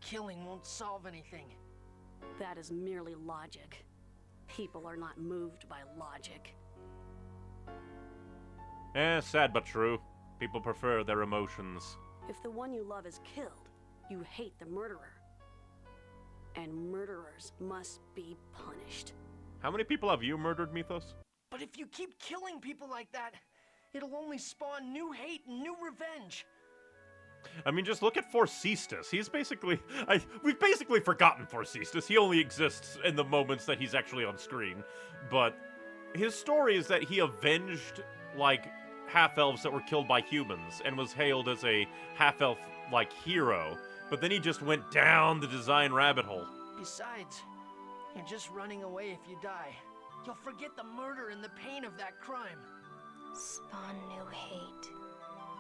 Killing won't solve anything.
That is merely logic. People are not moved by logic.
Sad but true. People prefer their emotions.
If the one you love is killed, you hate the murderer. And murderers must be punished.
How many people have you murdered, Mythos?
But if you keep killing people like that, it'll only spawn new hate and new revenge.
I mean, just look at Forcestus. He's basically... we've basically forgotten Forcestus. He only exists in the moments that he's actually on screen. But his story is that he avenged, like, half-elves that were killed by humans and was hailed as a half-elf, like, hero. But then he just went down the design rabbit hole.
Besides, you're just running away if you die. You'll forget the murder and the pain of that crime.
Spawn new hate.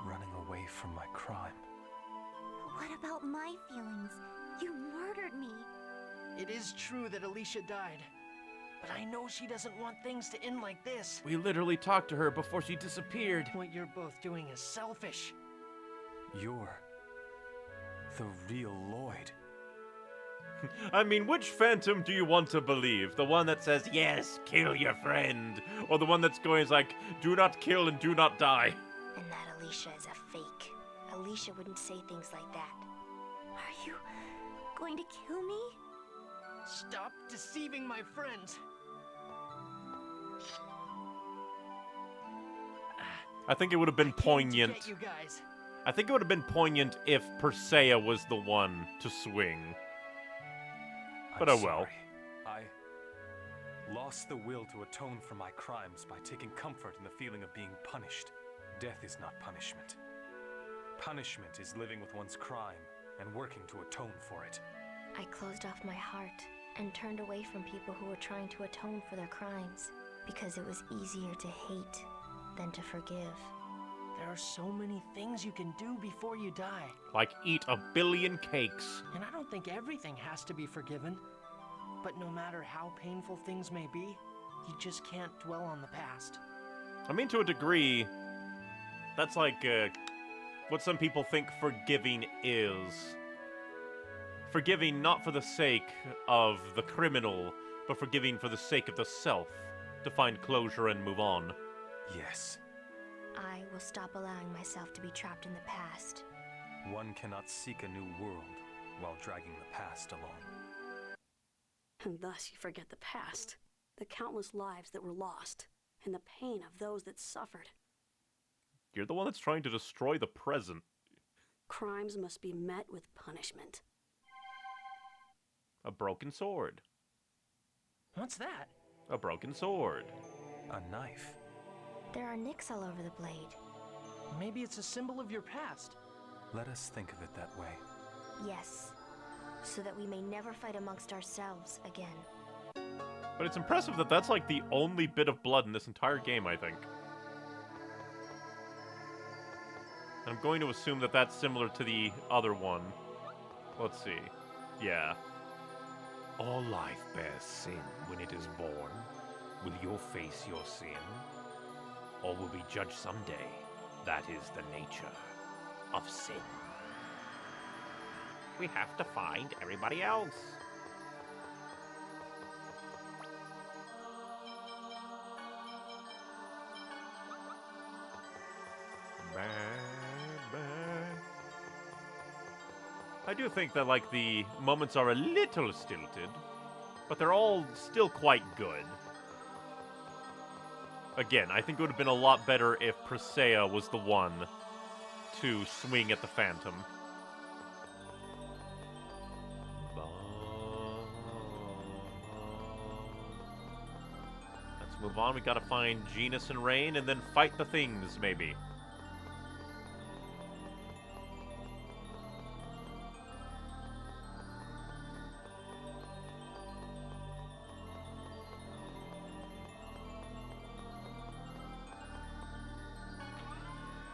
Running away from my crime.
What about my feelings? You murdered me.
It is true that Alicia died, but I know she doesn't want things to end like this.
We literally talked to her before she disappeared.
What you're both doing is selfish.
You're the real Lloyd.
I mean, which phantom do you want to believe? The one that says, yes, kill your friend? Or the one that's going like, do not kill and do not die?
And that Alicia is a fake. Alicia wouldn't say things like that.
Are you going to kill me?
Stop deceiving my friends.
I think it would have been poignant.
Get you guys.
I think it would have been poignant if Persea was the one to swing. But
I'm
oh well.
Sorry. I lost the will to atone for my crimes by taking comfort in the feeling of being punished. Death is not punishment. Punishment is living with one's crime and working to atone for it.
I closed off my heart and turned away from people who were trying to atone for their crimes because it was easier to hate than to forgive.
There are so many things you can do before you die.
Like eat a billion cakes.
And I don't think everything has to be forgiven. But no matter how painful things may be, you just can't dwell on the past.
I mean, to a degree, that's like what some people think forgiving is. Forgiving not for the sake of the criminal, but forgiving for the sake of the self, to find closure and move on.
Yes.
I will stop allowing myself to be trapped in the past.
One cannot seek a new world while dragging the past along.
And thus you forget the past, the countless lives that were lost, and the pain of those that suffered.
You're the one that's trying to destroy the present.
Crimes must be met with punishment.
A broken sword.
What's that?
A broken sword.
A knife.
There are nicks all over the blade.
Maybe it's a symbol of your past.
Let us think of it that way.
Yes, so that we may never fight amongst ourselves again.
But it's impressive that that's like the only bit of blood in this entire game, I think. I'm going to assume that that's similar to the other one. Let's see. Yeah.
All life bears sin when it is born. Will you face your sin? Or will be judged someday? That is the nature of sin. We have to find everybody else.
I do think that, like, the moments are a little stilted, but they're all still quite good. Again, I think it would have been a lot better if Persea was the one to swing at the Phantom. Let's move on. We gotta find Genus and Rain and then fight the things, maybe.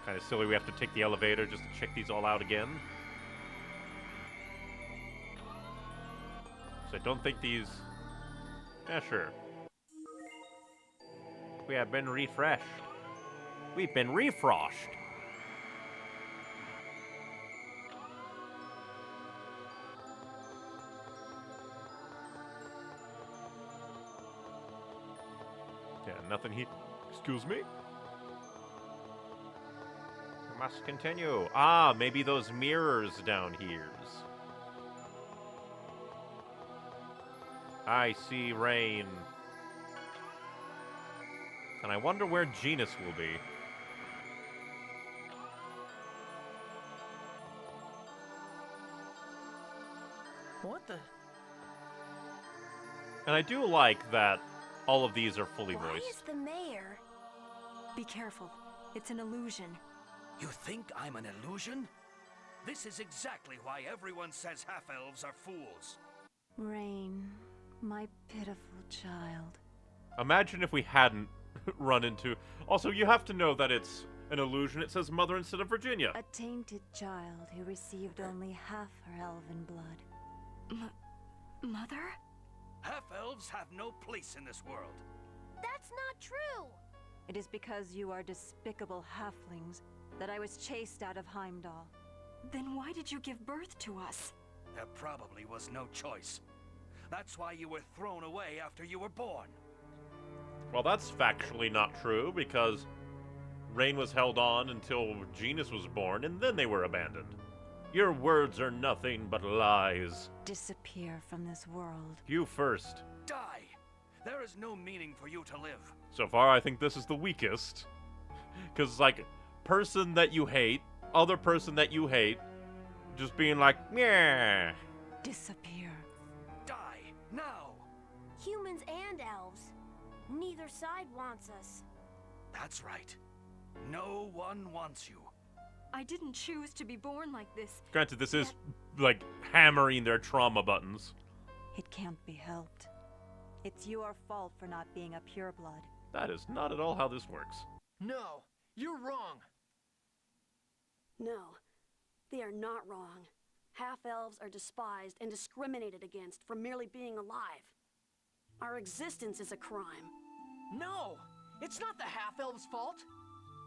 Kind of silly we have to take the elevator just to check these all out again. So I don't think these... Yeah, sure. We have been refreshed. We've been refroshed. Nothing he... Excuse me? We must continue. Ah, maybe those mirrors down here. I see rain. And I wonder where Genus will be.
What the?
And I do like that all of these are fully
Why
voiced.
is the mayor?
Be careful. It's an illusion.
You think I'm an illusion? This is exactly why everyone says half-elves are fools.
Rain, my pitiful child.
Imagine if we hadn't run into... Also, you have to know that it's an illusion. It says mother instead of Virginia.
A tainted child who received only half her elven blood.
Mother?
Half-elves have no place in this world.
That's not true!
It is because you are despicable halflings that I was chased out of Heimdall.
Then why did you give birth to us?
There probably was no choice. That's why you were thrown away after you were born.
Well, that's factually not true, because Rain was held on until Genus was born, and then they were abandoned. Your words are nothing but lies.
Disappear from this world.
You first.
Die! There is no meaning for you to live.
So far, I think this is the weakest. Because, like, person that you hate, other person that you hate, just being like, yeah.
Disappear.
Die! Now!
Humans and elves. Neither side wants us.
That's right. No one wants you.
I didn't choose to be born like this.
Granted, this is, like, hammering their trauma buttons.
It can't be helped. It's your fault for not being a pureblood.
That is not at all how this works.
No, you're wrong.
No, they are not wrong. Half-elves are despised and discriminated against for merely being alive. Our existence is a crime.
No, it's not the half-elves' fault.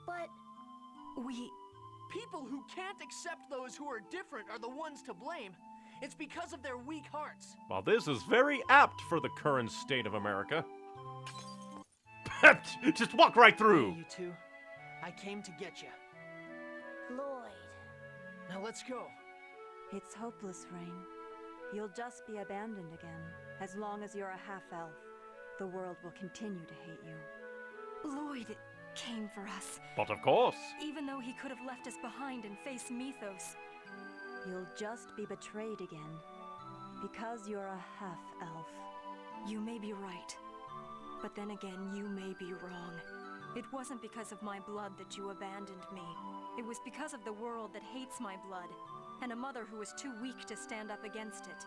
But
people who can't accept those who are different are the ones to blame. It's because of their weak hearts.
Well, this is very apt for the current state of America. Just walk right through.
Hey, you two. I came to get you.
Lloyd.
Now let's go.
It's hopeless, Rain. You'll just be abandoned again. As long as you're a half-elf, the world will continue to hate you.
Lloyd came for us.
But of course.
Even though he could have left us behind and faced Mythos.
You'll just be betrayed again. Because you're a half-elf.
You may be right. But then again, you may be wrong. It wasn't because of my blood that you abandoned me. It was because of the world that hates my blood, and a mother who was too weak to stand up against it.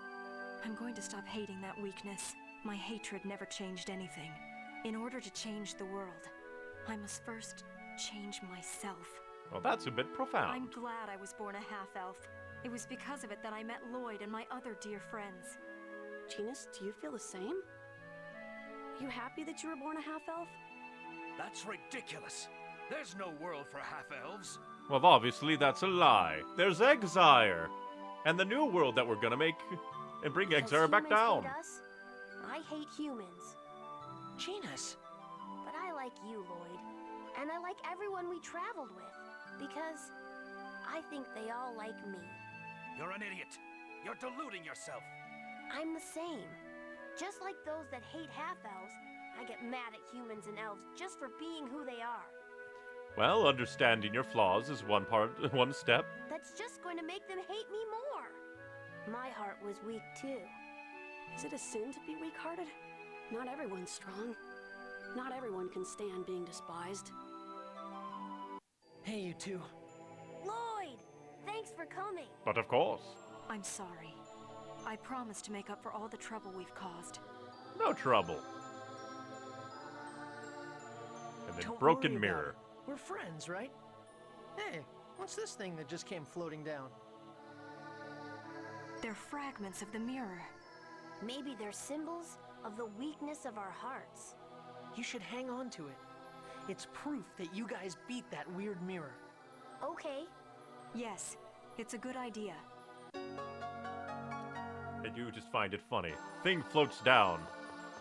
I'm going to stop hating that weakness. My hatred never changed anything. In order to change the world, I must first change myself.
Well, that's a bit profound.
I'm glad I was born a half-elf. It was because of it that I met Lloyd and my other dear friends.
Genus, do you feel the same? You happy that you were born a half-elf?
That's ridiculous. There's no world for half-elves.
Well, obviously that's a lie. There's Exire. And the new world that we're gonna make and bring Exire back down.
Hate us, I hate humans.
Genus.
But I like you, Lloyd. And I like everyone we traveled with. Because I think they all like me.
You're an idiot. You're deluding yourself.
I'm the same. Just like those that hate half-elves, I get mad at humans and elves just for being who they are.
Well, understanding your flaws is one step.
That's just going to make them hate me more. My heart was weak too.
Is it a sin to be weak-hearted? Not everyone's strong. Not everyone can stand being despised.
Hey, you two.
Lloyd! Thanks for coming.
But of course.
I'm sorry. I promise to make up for all the trouble we've caused.
No trouble. And then
Don't
broken
worry
mirror.
about it. We're friends, right? Hey, what's this thing that just came floating down?
They're fragments of the mirror.
Maybe they're symbols of the weakness of our hearts.
You should hang on to it. It's proof that you guys beat that weird mirror.
Okay.
Yes, it's a good idea.
And you just find it funny. Thing floats down.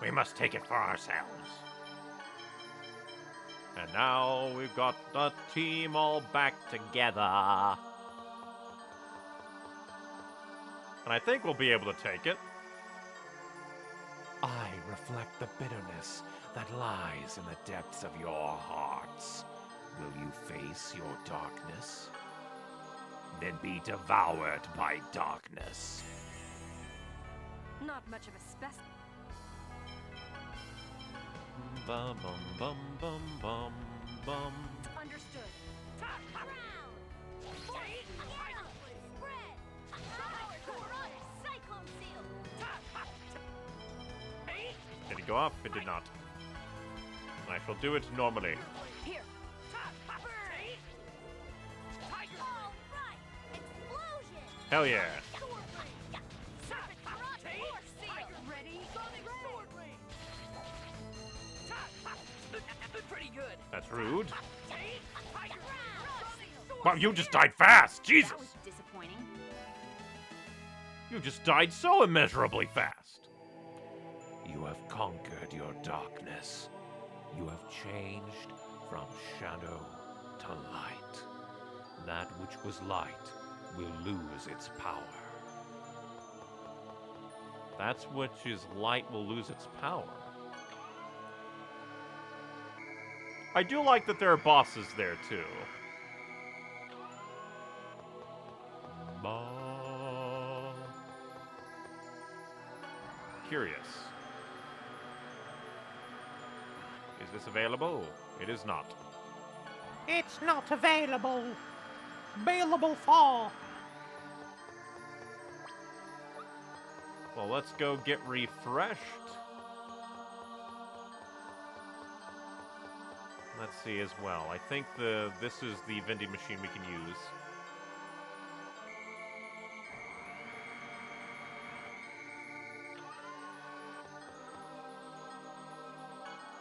We must take it for ourselves.
And now we've got the team all back together. And I think we'll be able to take it. I reflect the bitterness that lies in the depths of your hearts. Will you face your darkness? Then be devoured by darkness.
Not much of a specimen.
Bum bum bum bum bum bum.
Understood.
Did it go off? It did not. I shall do it normally.
Here.
Hell yeah.
Pretty good.
That's rude. Wow, you just died fast! Jesus!
That was disappointing.
You just died so immeasurably fast. You have conquered your darkness. You have changed from shadow to light. That which was light will lose its power. That's which is light will lose its power. I do like that there are bosses there, too. Curious. Is this available? It is not.
It's not available. Available for.
Well, let's go get refreshed. Let's see as well. I think this is the vending machine we can use.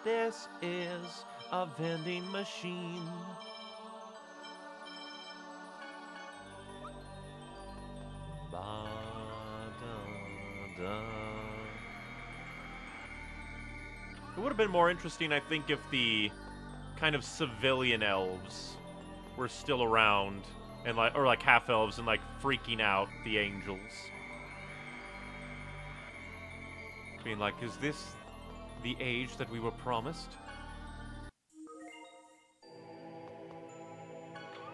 This is a vending machine. It would have been more interesting, I think, if the kind of civilian elves were still around, and like half elves, and like freaking out the angels, being like, "Is this the age that we were promised?"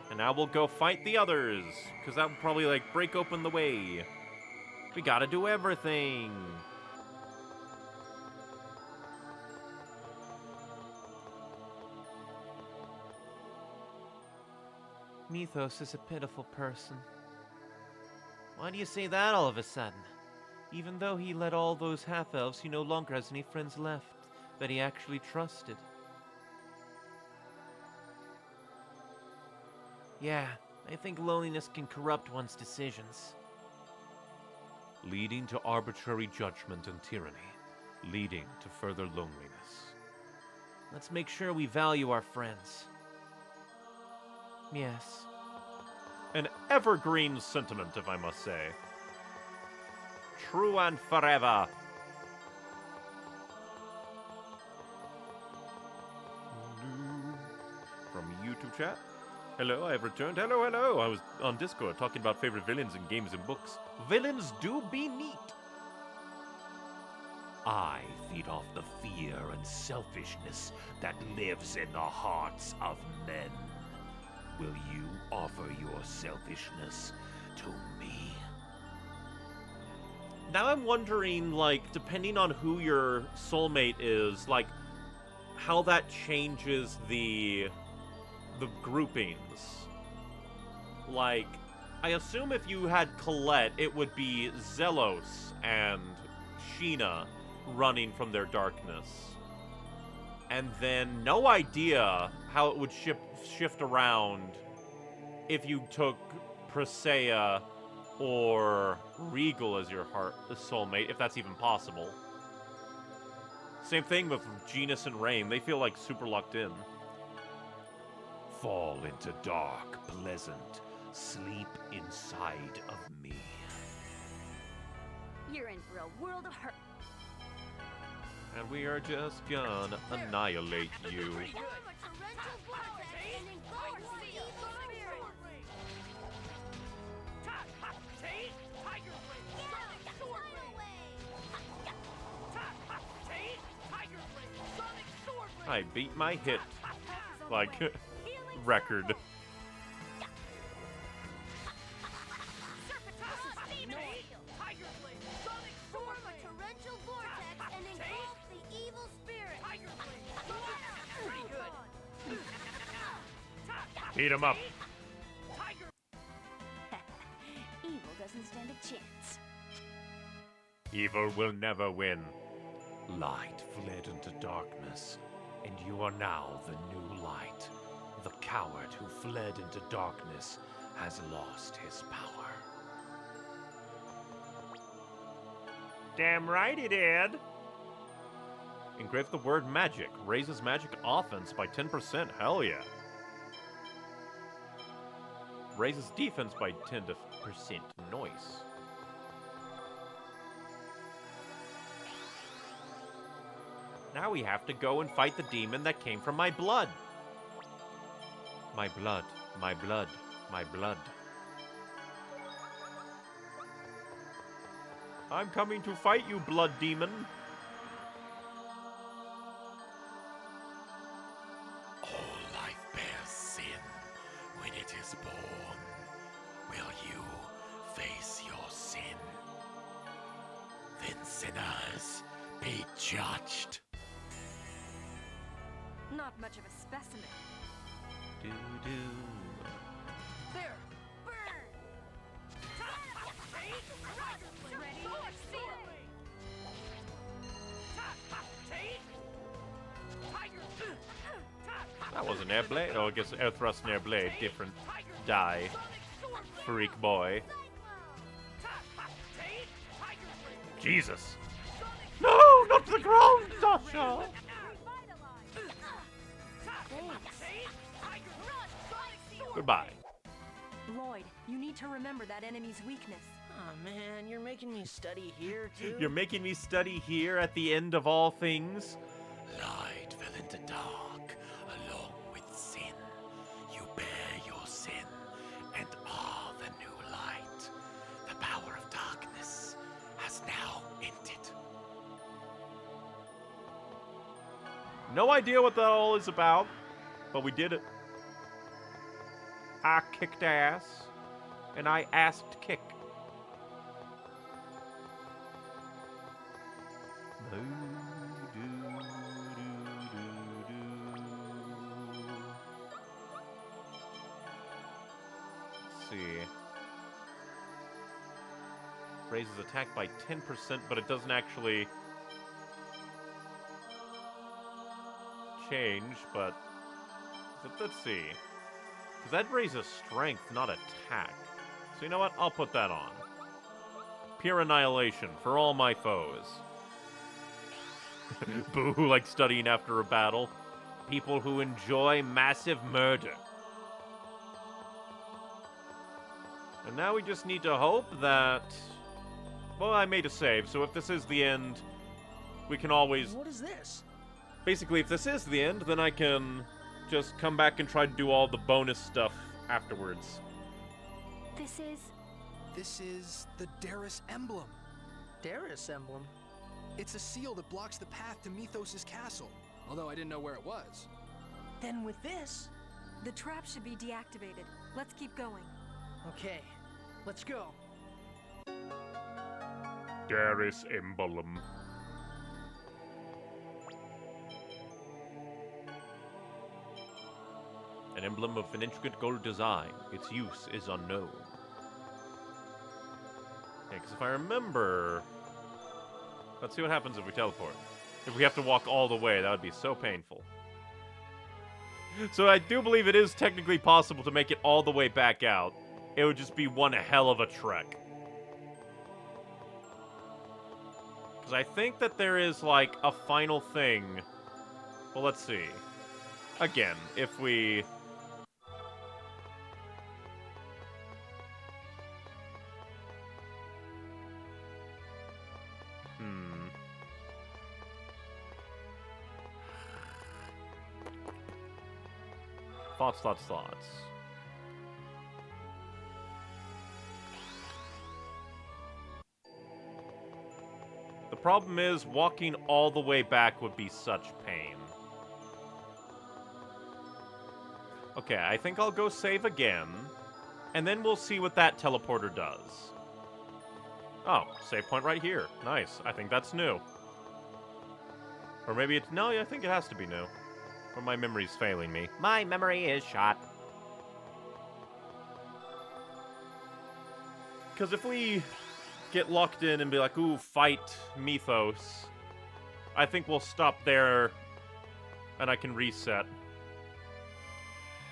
And now we'll go fight the others, because that would probably like break open the way. We gotta do everything.
Mythos is a pitiful person. Why do you say that all of a sudden? Even though he led all those half-elves, he no longer has any friends left that he actually trusted. Yeah, I think loneliness can corrupt one's decisions.
Leading to arbitrary judgment and tyranny, leading to further loneliness.
Let's make sure we value our friends. Yes.
An evergreen sentiment, if I must say. True and forever. From YouTube chat. Hello, I have returned. Hello, hello. I was on Discord talking about favorite villains in games and books. Villains do be neat. I feed off the fear and selfishness that lives in the hearts of men. Will you offer your selfishness to me? Now I'm wondering, like, depending on who your soulmate is, like, how that changes the groupings. Like, I assume if you had Colette, it would be Zelos and Sheena running from their darkness. And then no idea how it would shift around if you took Presea or Regal as your soulmate, if that's even possible. Same thing with Genus and Rain. They feel like super locked in. Fall into dark, pleasant, sleep inside of me.
You're in for a world of hurt.
And we are just gonna annihilate you. I beat my hit, like, record. Beat him up.
Evil doesn't stand a chance.
Evil will never win. Light fled into darkness, and you are now the new light. The coward who fled into darkness has lost his power. Damn right he did. Engrave the word magic. Raises magic offense by 10%. Hell yeah. Raises defense by 10%. Noise. Now we have to go and fight the demon that came from my blood. My blood, my blood, my blood. I'm coming to fight you, blood demon.
All life bears sin when it is born. Will you face your sin? Then sinners, be judged.
Not much of a specimen.
Do-do.
There! Burn!
That wasn't air blade. Oh, I guess air thrust and air blade, different die. Freak boy. Jesus. No, not to the ground, Sasha! Goodbye.
Lloyd, you need to remember that enemy's weakness.
Aw, man, you're making me study here, too?
You're making me study here at the end of all things?
Light fell into dark along with sin. You bear your sin and are the new light. The power of darkness has now ended.
No idea what that all is about, but we did it. I kicked ass, and I asked kick. Let's see. Raises attack by 10%, but it doesn't actually change, but let's see. Because that raises strength, not attack. So you know what? I'll put that on. Pure annihilation for all my foes. Boo, like studying after a battle. People who enjoy massive murder. And now we just need to hope that... Well, I made a save, so if this is the end, we can always...
What is this?
Basically, if this is the end, then I can just come back and try to do all the bonus stuff afterwards.
This is the Darius emblem.
Darius emblem?
It's a seal that blocks the path to Mythos' castle, although I didn't know where it was.
Then with this...
The trap should be deactivated. Let's keep going.
Okay, let's go.
Darius emblem. An emblem of an intricate gold design. Its use is unknown. Yeah, because if I remember... Let's see what happens if we teleport. If we have to walk all the way, that would be so painful. So I do believe it is technically possible to make it all the way back out. It would just be one hell of a trek. Because I think that there is, like, a final thing. Well, let's see. Again, if we... Thoughts. The problem is, walking all the way back would be such pain. Okay, I think I'll go save again, and then we'll see what that teleporter does. Oh, save point right here. Nice. I think that's new. Or maybe it's... No, I think it has to be new. Or my memory's failing me.
My memory is shot.
Because if we get locked in and be like, ooh, fight Mythos, I think we'll stop there and I can reset.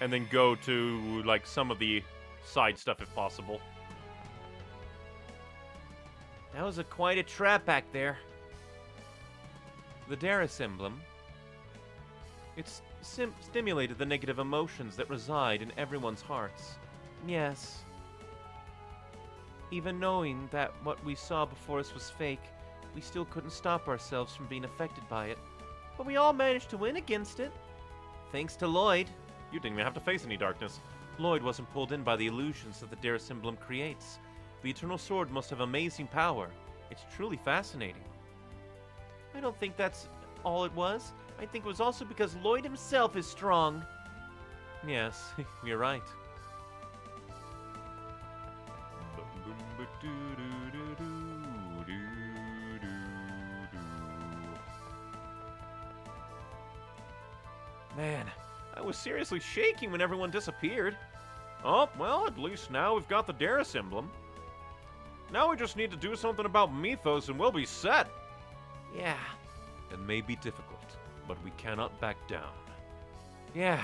And then go to, like, some of the side stuff if possible.
That was quite a trap back there. The Darius emblem. It's stimulated the negative emotions that reside in everyone's hearts. Yes. Even knowing that what we saw before us was fake, we still couldn't stop ourselves from being affected by it. But we all managed to win against it. Thanks to Lloyd.
You didn't even have to face any darkness.
Lloyd wasn't pulled in by the illusions that the Darius emblem creates. The Eternal Sword must have amazing power. It's truly fascinating. I don't think that's all it was. I think it was also because Lloyd himself is strong. Yes, you're right. Man, I was seriously shaking when everyone disappeared.
Oh, well, at least now we've got the Darius emblem. Now we just need to do something about Mythos and we'll be set.
Yeah.
It may be difficult, but we cannot back down.
Yeah,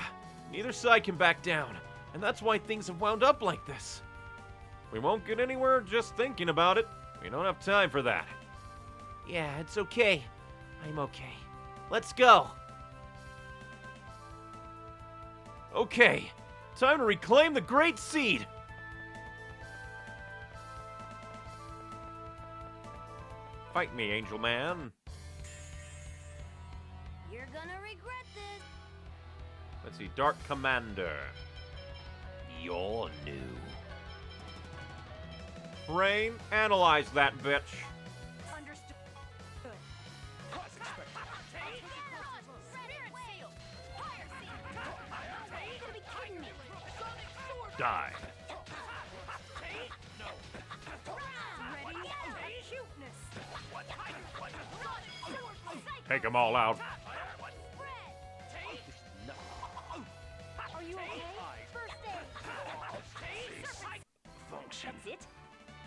neither side can back down, and that's why things have wound up like this.
We won't get anywhere just thinking about it. We don't have time for that.
Yeah, it's okay. I'm okay. Let's go. Okay, time to reclaim the Great Seed.
Fight me, Angel Man.
You're gonna regret this.
Let's see, Dark Commander.
You're new.
Brain, analyze that bitch.
Understood.
Die. Take them all out.
Are you okay? First aid.
Function.
That's it?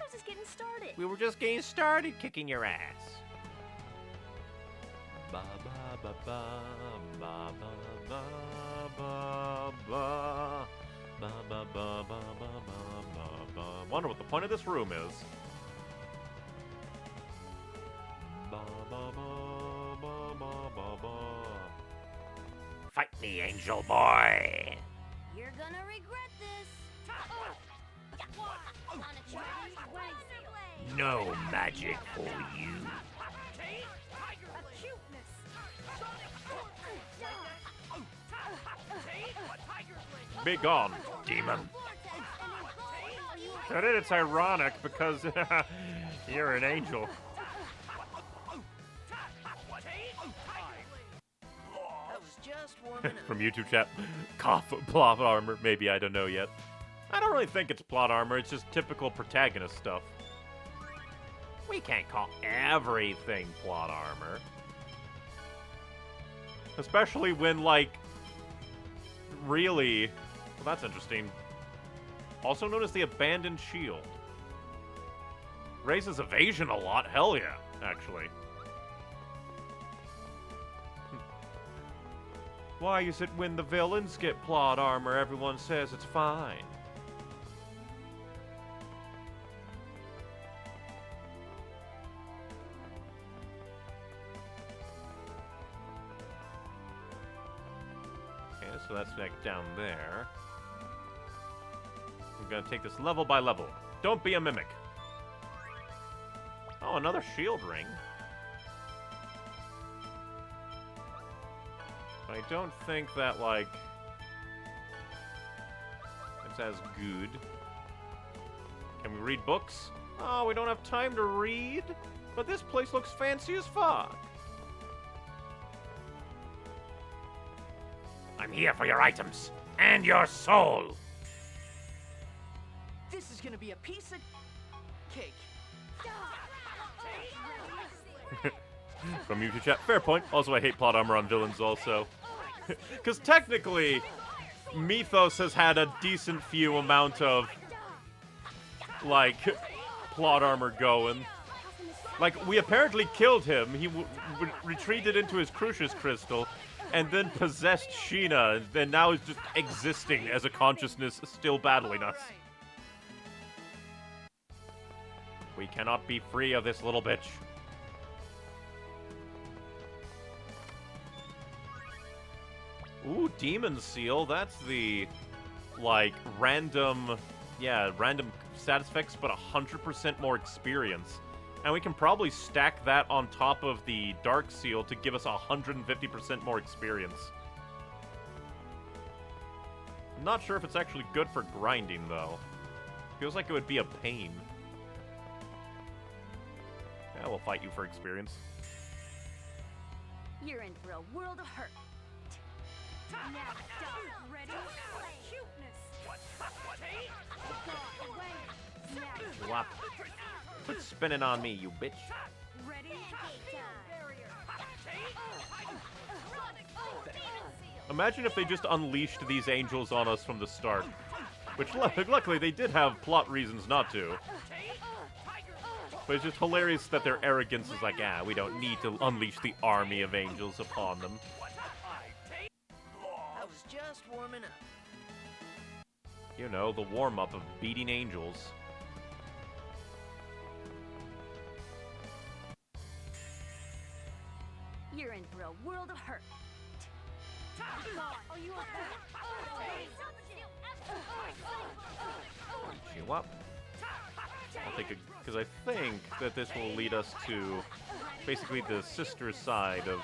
I was just getting started.
We were just getting started kicking your ass.
Ba ba ba ba ba ba ba ba ba ba ba ba ba ba ba ba. Wonder what the point of this room is. Ba ba ba ba ba ba ba.
Fight me, Angel Boy.
You're gonna regret this. On a charged way.
No magic for you.
Be gone, demon. But it's ironic because you're an angel. From YouTube chat, cough, plot armor. Maybe, I don't know yet. I don't really think it's plot armor, it's just typical protagonist stuff. We can't call everything plot armor. Especially when, like, really... Well, that's interesting. Also known as the Abandoned Shield. Raises evasion a lot, hell yeah, actually. Why is it when the villains get plot armor, everyone says it's fine? Okay, so that's like down there. I'm gonna take this level by level. Don't be a mimic. Oh, another shield ring. I don't think that, like, it's as good. Can we read books? Oh, we don't have time to read? But this place looks fancy as fuck.
I'm here for your items. and your soul.
This is gonna be a piece of cake.
From YouTube chat. Fair point. Also, I hate plot armor on villains also. Because technically, Mythos has had a decent few amount of, like, plot armor going. Like, we apparently killed him. He retreated into his Crucius Crystal, and then possessed Sheena, and now is just existing as a consciousness still battling us. We cannot be free of this little bitch. Ooh, Demon Seal. That's the, like, random status effects, but 100% more experience. And we can probably stack that on top of the Dark Seal to give us 150% more experience. I'm not sure if it's actually good for grinding, though. Feels like it would be a pain. Yeah, we'll fight you for experience.
You're in for a world of hurt. Now, stop. Ready? Cuteness.
Whop. Quit spinning on me, you bitch.
Ready?
Imagine if they just unleashed these angels on us from the start. Which, luckily, they did have plot reasons not to. But it's just hilarious that their arrogance is like, we don't need to unleash the army of angels upon them.
I was just warming up.
You know, the warm-up of beating angels.
You're in for a world of hurt. Are you
You up? I'll take a... Because I think that this will lead us to basically the sister side of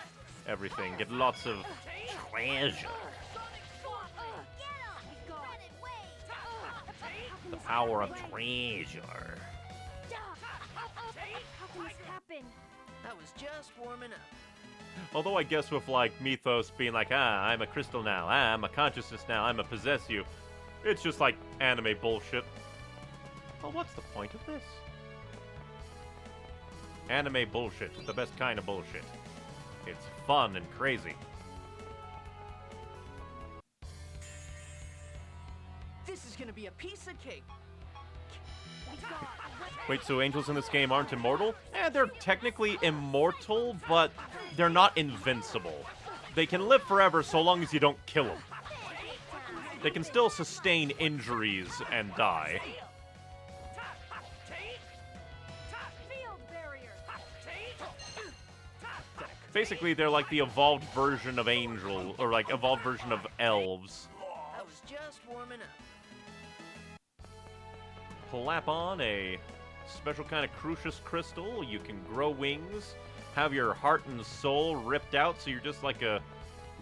everything. Get lots of treasure. The power of treasure.
How can this happen?
I was just warming up.
Although I guess with, like, Mythos being like, I'm a crystal now, I'm a consciousness now, I'm a possess you, it's just, like, anime bullshit. Well, what's the point of this? Anime bullshit, the best kind of bullshit. It's fun and crazy.
This is gonna be a piece of cake.
Wait, so angels in this game aren't immortal? They're technically immortal, but they're not invincible. They can live forever so long as you don't kill them. They can still sustain injuries and die. Basically, they're like the evolved version of angel, or like evolved version of elves.
I was just warming up.
Plap on a special kind of Crucius crystal. You can grow wings, have your heart and soul ripped out, so you're just like a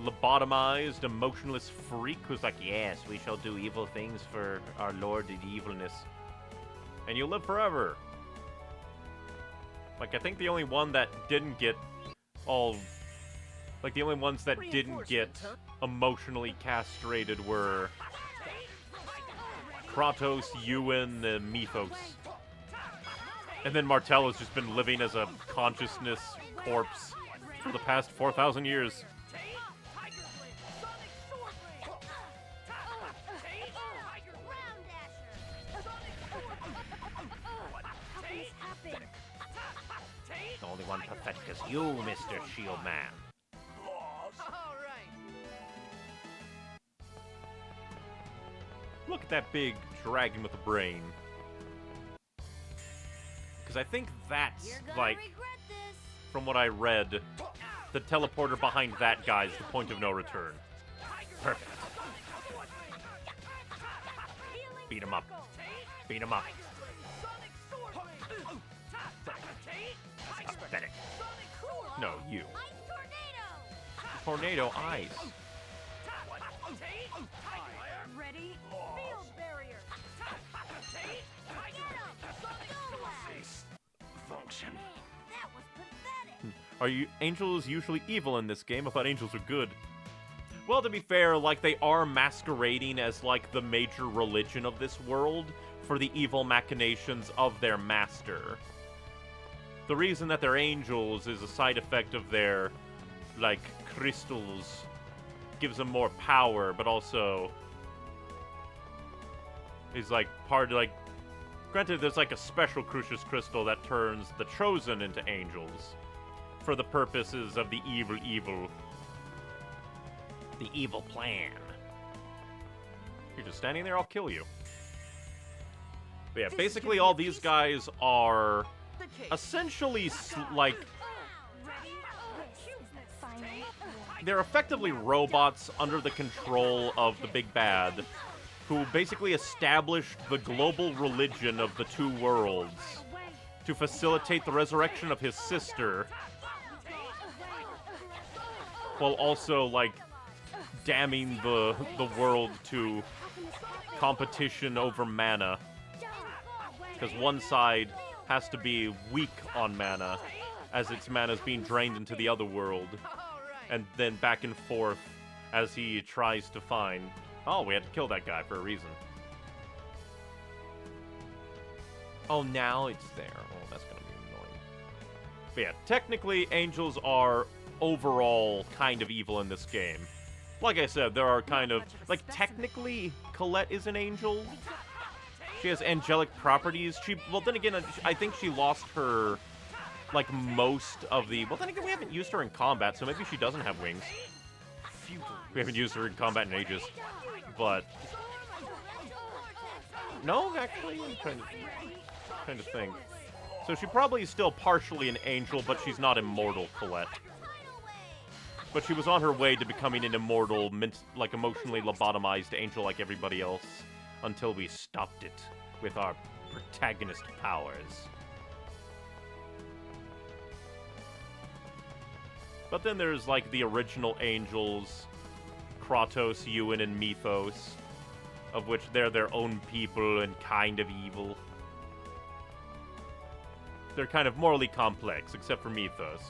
lobotomized, emotionless freak who's like, yes, we shall do evil things for our lord in evilness. And you'll live forever. Like, I think the only one that didn't get all... Like, the only ones that didn't get emotionally castrated were Kratos, Ewan, and Mythos. And then Martel has just been living as a consciousness corpse for the past 4,000 years. The only one pathetic is you, Mr. Shield Man. Look at that big dragon with a brain. Because I think that's, like, from what I read, the teleporter behind that guy is the point of no return. Perfect. Beat him up. Beat him up. Pathetic. No, you. Tornado ice.
Ready? Field barrier.
Function.
That was pathetic.
Are you angels usually evil in this game? I thought angels were good. Well, to be fair, like, they are masquerading as, like, the major religion of this world for the evil machinations of their master. The reason that they're angels is a side effect of their, like, crystals. Gives them more power, but also is, like, part, like, granted, there's, like, a special Crucius crystal that turns the Chosen into angels for the purposes of the evil plan. You're just standing there, I'll kill you. But yeah, basically all these guys are essentially, like, they're effectively robots under the control of the Big Bad, who basically established the global religion of the two worlds to facilitate the resurrection of his sister, while also, like, damning the world to competition over mana. Because one side has to be weak on mana, as its mana is being drained into the other world. And then back and forth as he tries to find... Oh, we had to kill that guy for a reason. Oh, now it's there. Oh, that's gonna be annoying. But yeah, technically, angels are overall kind of evil in this game. Like I said, there are kind of... Like, technically, Colette is an angel. She has angelic properties. Well, then again, I think she lost her, like, most of the... Well, then again, we haven't used her in combat, so maybe she doesn't have wings. We haven't used her in combat in ages. But... No, actually, I'm trying to think. So she probably is still partially an angel, but she's not immortal, Colette. But she was on her way to becoming an immortal, like, emotionally lobotomized angel like everybody else, until we stopped it with our protagonist powers. But then there's, like, the original angels, Kratos, Ewan, and Mythos, of which they're their own people and kind of evil. They're kind of morally complex, except for Mythos.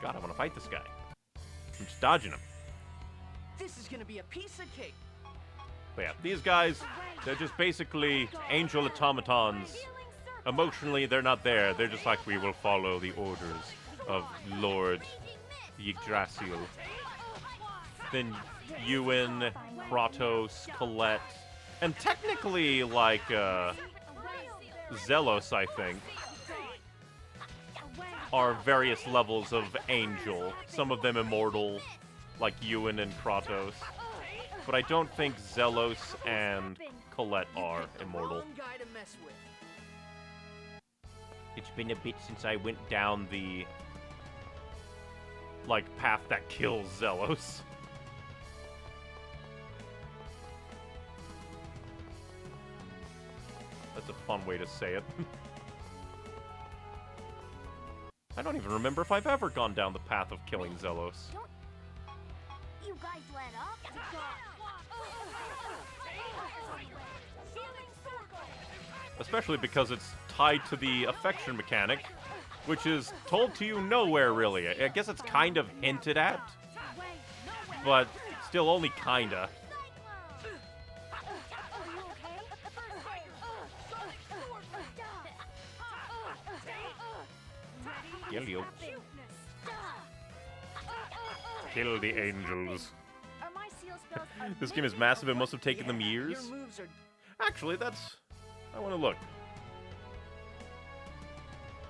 God, I want to fight this guy. I'm just dodging him.
This is gonna be a piece of cake.
But yeah, these guys, they're just basically angel automatons. Emotionally, they're not there. They're just like, we will follow the orders of Lord Yggdrasil. Then Ewan, Kratos, Colette, and technically, like, Zelos, I think, are various levels of angel. Some of them immortal, like Ewan and Kratos. But I don't think Zelos and Colette are immortal. It's been a bit since I went down the, like, path that kills Zelos. That's a fun way to say it. I don't even remember if I've ever gone down the path of killing Zelos.
You guys let up?
Especially because it's tied to the affection mechanic, which is told to you nowhere, really. I guess it's kind of hinted at, but still only kinda. Kill you. Kill the angels. This game is massive. It must have taken them years. Actually, that's... I want to look.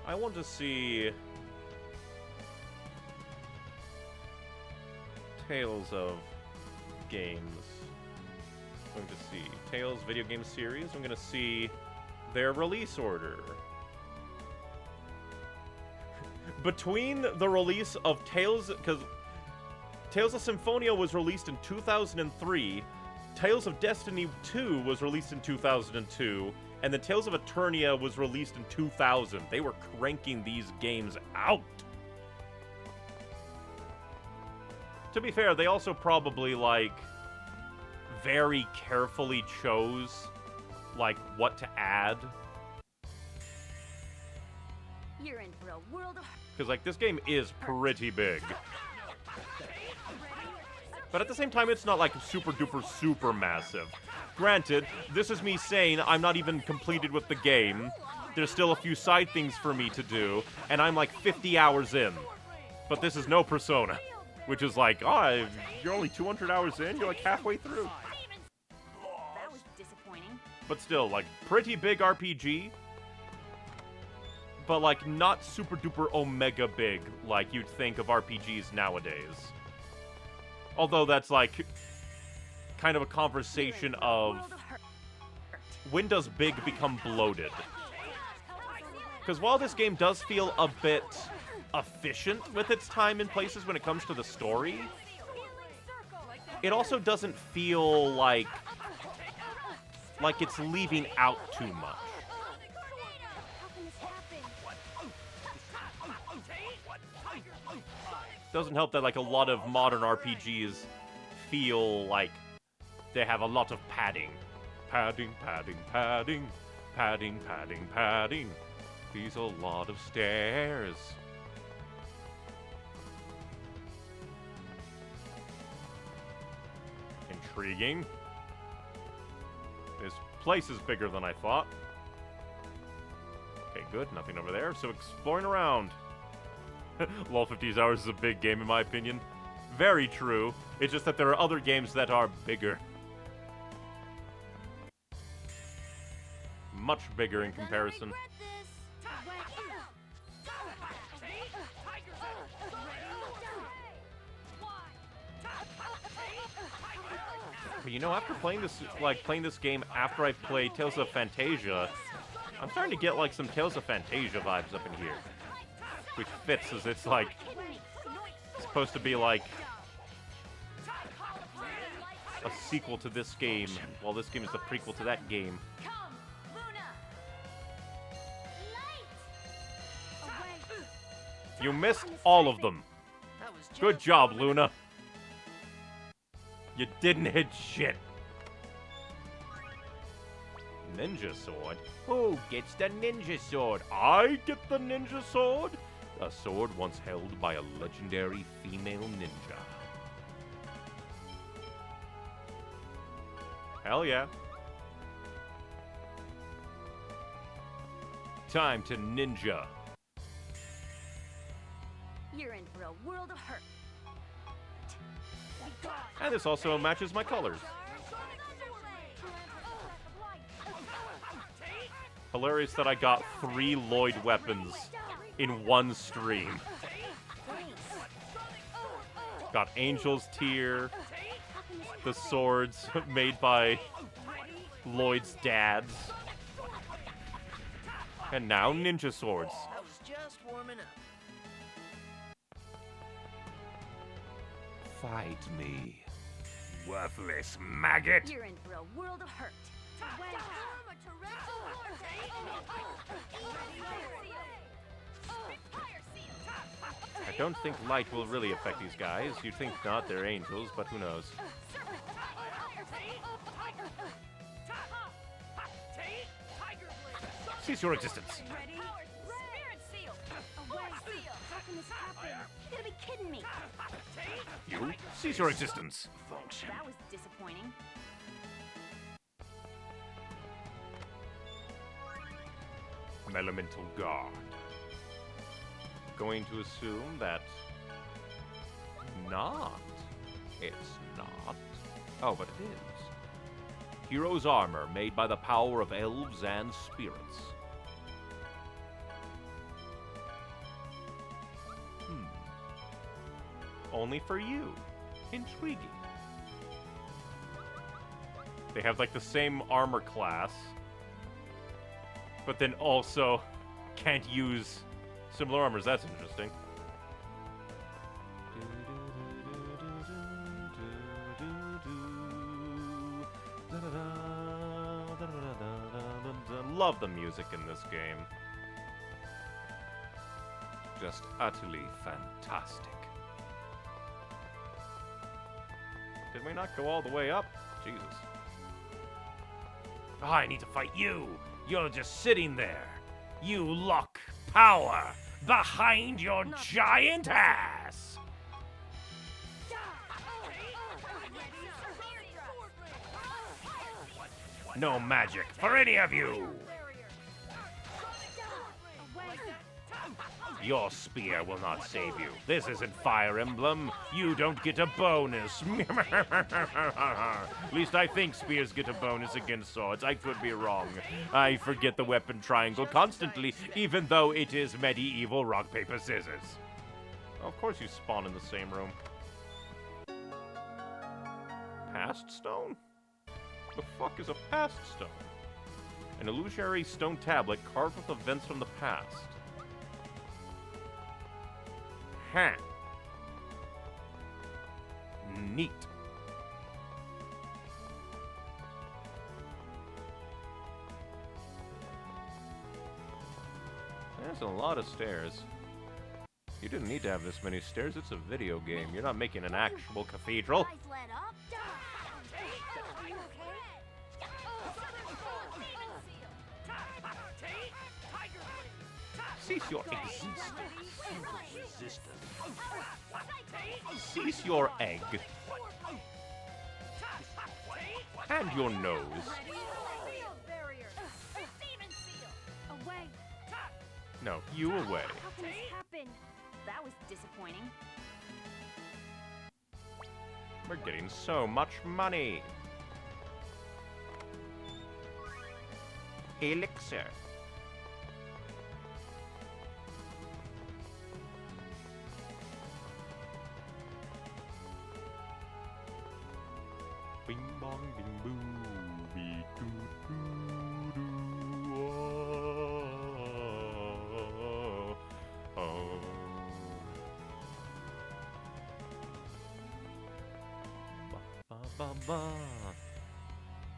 I want to see... Tales of games. I'm going to see Tales video game series. I'm going to see their release order. Between the release of Tales... Because Tales of Symphonia was released in 2003, Tales of Destiny 2 was released in 2002, and then Tales of Eternia was released in 2000. They were cranking these games out. To be fair, they also probably, like, very carefully chose, like, what to add.
You're in for a world of...
Because, like, this game is pretty big. But at the same time, it's not like super duper super massive. Granted, this is me saying I'm not even completed with the game. There's still a few side things for me to do, and I'm like 50 hours in. But this is no Persona, which is like, oh, you're only 200 hours in, you're like halfway through.
That was disappointing.
But still, like, pretty big RPG. But, like, not super duper omega big like you'd think of RPGs nowadays. Although that's, like, kind of a conversation of when does big become bloated? Because while this game does feel a bit efficient with its time and places when it comes to the story, it also doesn't feel like it's leaving out too much. Doesn't help that like a lot of modern RPGs feel like they have a lot of padding. Padding, padding, padding, padding, padding, padding. These a lot of stairs. Intriguing. This place is bigger than I thought. Okay, good. Nothing over there. So exploring around. LOL 50 hours is a big game in my opinion. Very true. It's just that there are other games that are bigger. Much bigger in comparison. But you know, after playing this game after I've played Tales of Fantasia, I'm starting to get like some Tales of Fantasia vibes up in here. Which fits as it's like supposed to be like a sequel to this game, while this game is the prequel to that game. You missed all of them. Good job, Luna. You didn't hit shit. Ninja sword? Who gets the ninja sword? I get the ninja sword? A sword once held by a legendary female ninja. Hell yeah. Time to ninja.
You're in for a world of hurt.
And this also matches my colors. Hilarious that I got 3 Lloyd weapons in one stream. Got Angel's Tear, the swords made by Lloyd's dads, and now ninja swords.
I was just warming up.
Fight me, worthless maggot.
You're in for a world of hurt.
I don't think light will really affect these guys. You'd think not, they're angels, but who knows. Cease your existence.
You gotta be kidding me.
You cease your existence.
That was disappointing.
Elemental Guard. Going to assume that not. It's not. Oh, but it is. Hero's armor made by the power of elves and spirits. Only for you. Intriguing. They have like the same armor class, but then also can't use similar armors. That's interesting. Love the music in this game. Just utterly fantastic. Did we not go all the way up? Jesus. Oh, I need to fight you. You're just sitting there. You lock power behind your giant ass.
No magic for any of you! Your spear will not save you. This isn't Fire Emblem. You don't get a bonus. At least I think spears get a bonus against swords. I could be wrong. I forget the weapon triangle constantly, even though it is medieval rock, paper, scissors.
Of course you spawn in the same room. Past stone? The fuck is a past stone? An illusory stone tablet carved with events from the past. Huh. Neat. There's a lot of stairs. You didn't need to have this many stairs. It's a video game. You're not making an actual cathedral. Cease your existence. Cease your egg. And your nose. No, you away.
How can this happen? That was disappointing.
We're getting so much money. Elixir. Bing bong bing boo bee doo doo doo oh, oh. Ba, ba, ba.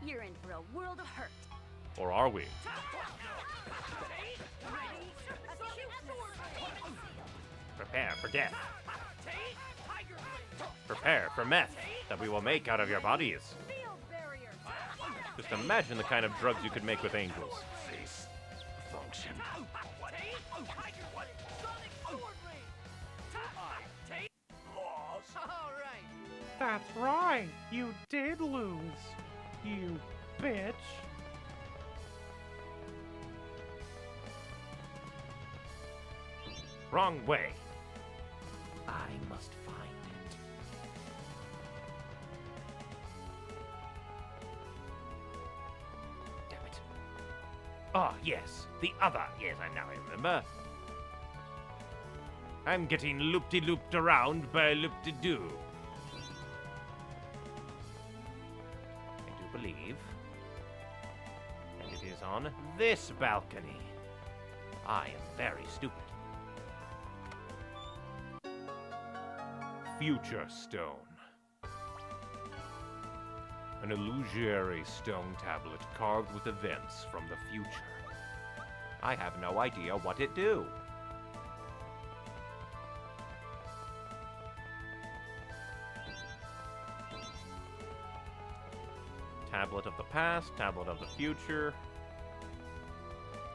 You're in for a world of hurt.
Or are we? Prepare for death. Prepare for meth that we will make out of your bodies. Just imagine the kind of drugs you could make with angels.
Face function.
That's right. You did lose. You bitch.
Wrong way.
I must find it. Damn it.
Ah, yes. The other. Yes, I now remember. I'm getting loop-de-looped around by loop-de-doo. I do believe. And it is on this balcony. I am very stupid. Future Stone. An illusory stone tablet carved with events from the future. I have no idea what it do.
Tablet of the past, tablet of the future.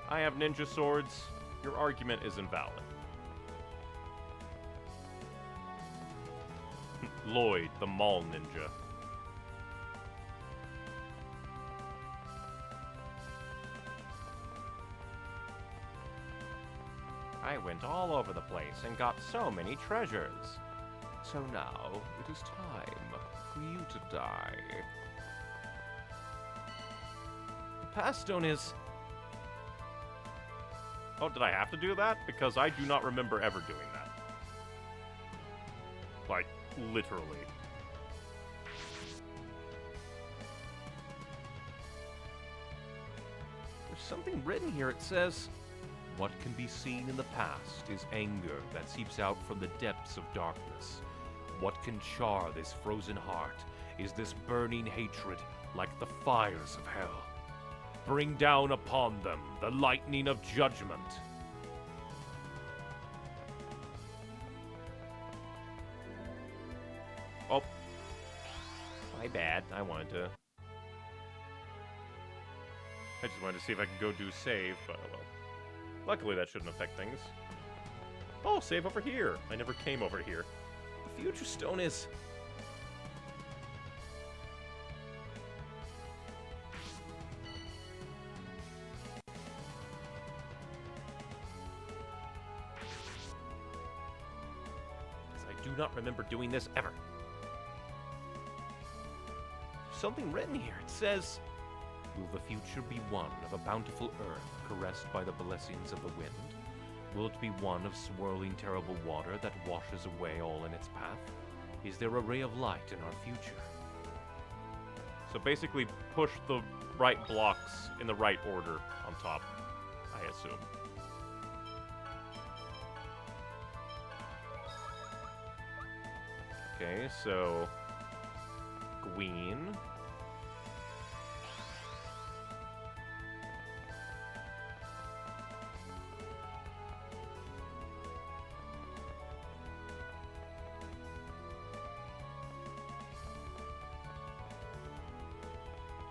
I have ninja swords. Your argument is invalid. Lloyd, the mall ninja. I went all over the place and got so many treasures. So now it is time for you to die. The past stone is... Oh, did I have to do that? Because I do not remember ever doing that. Like, literally. There's something written here. It says, what can be seen in the past is anger that seeps out from the depths of darkness. What can char this frozen heart is this burning hatred like the fires of hell. Bring down upon them the lightning of judgment. Oh. My bad. I just wanted to see if I could go do save, but oh well. Luckily that shouldn't affect things. Oh, save over here. I never came over here. The future stone is... do not remember doing this ever. There's something written here. It says, will the future be one of a bountiful earth caressed by the blessings of the wind? Will it be one of swirling terrible water that washes away all in its path? Is there a ray of light in our future? So basically push the right blocks in the right order on top, I assume. Okay, so Queen.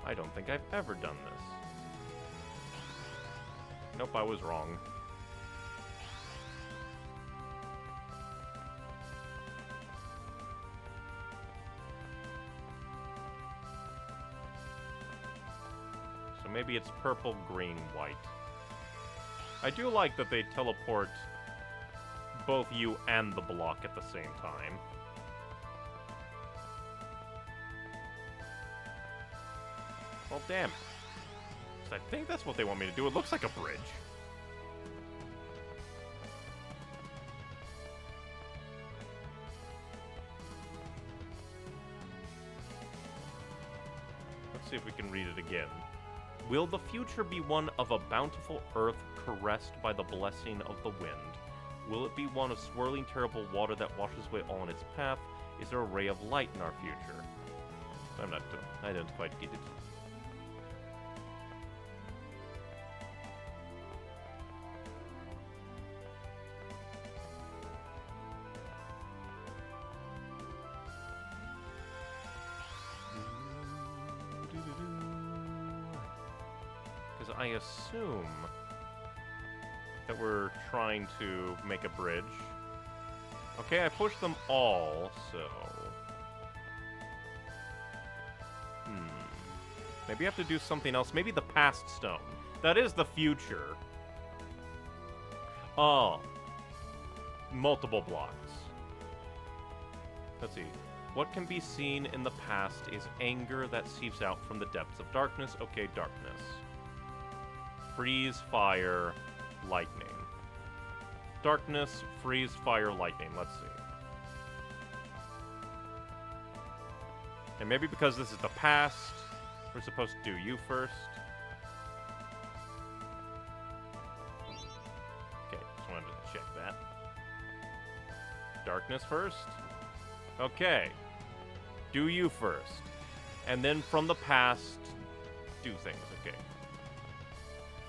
I don't think I've ever done this. Nope, I was wrong. So maybe it's purple, green, white. I do like that they teleport both you and the block at the same time. Well, damn. 'Cause I think that's what they want me to do. It looks like a bridge. Let's see if we can read it again. Will the future be one of a bountiful earth caressed by the blessing of the wind? Will it be one of swirling terrible water that washes away all in its path? Is there a ray of light in our future? I don't quite get it. I assume that we're trying to make a bridge. Okay, I pushed them all, so... Maybe I have to do something else. Maybe the past stone. That is the future. Oh. Multiple blocks. Let's see. What can be seen in the past is anger that seeps out from the depths of darkness. Okay, darkness. Freeze, fire, lightning. Darkness, freeze, fire, lightning. Let's see. And maybe because this is the past, we're supposed to do you first. Okay, just wanted to check that. Darkness first. Okay. Do you first. And then from the past, do things. Okay.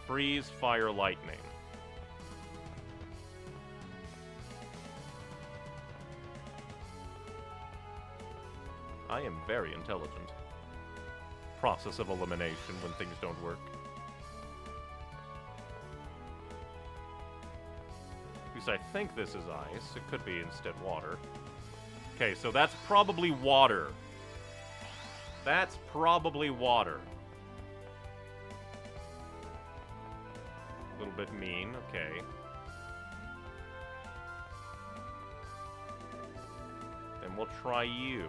Freeze, fire, lightning. I am very intelligent. Process of elimination when things don't work. At least I think this is ice. It could be instead water. Okay, so that's probably water. That's probably water. A little bit mean, okay. Then we'll try you.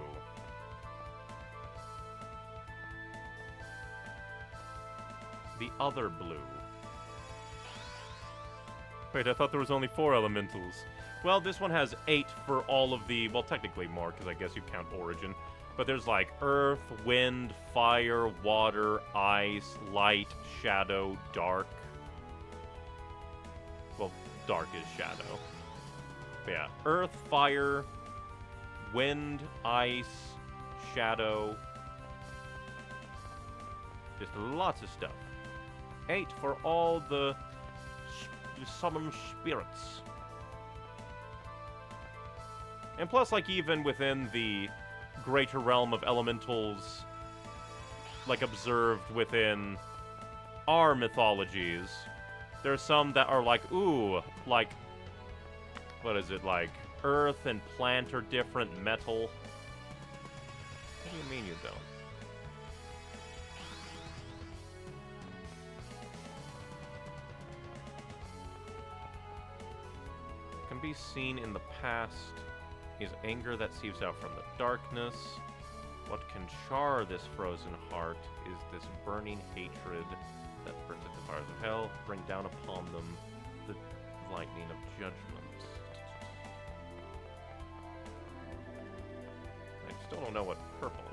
The other blue. Wait, I thought there was only 4 elementals. Well, this one has 8 for all of the... Well, technically more, because I guess you count origin. But there's like earth, wind, fire, water, ice, light, shadow, dark. Well, dark is shadow. But yeah, earth, fire, wind, ice, shadow. Just lots of stuff. 8 for all the summoned spirits. And plus, like, even within the greater realm of elementals, like, observed within our mythologies, there are some that are like, ooh, like, what is it, like, earth and plant are different, metal. What do you mean you don't? Can be seen in the past is anger that seeps out from the darkness. What can char this frozen heart is this burning hatred that burns like the fires of hell, bring down upon them the lightning of judgment. I still don't know what purple is.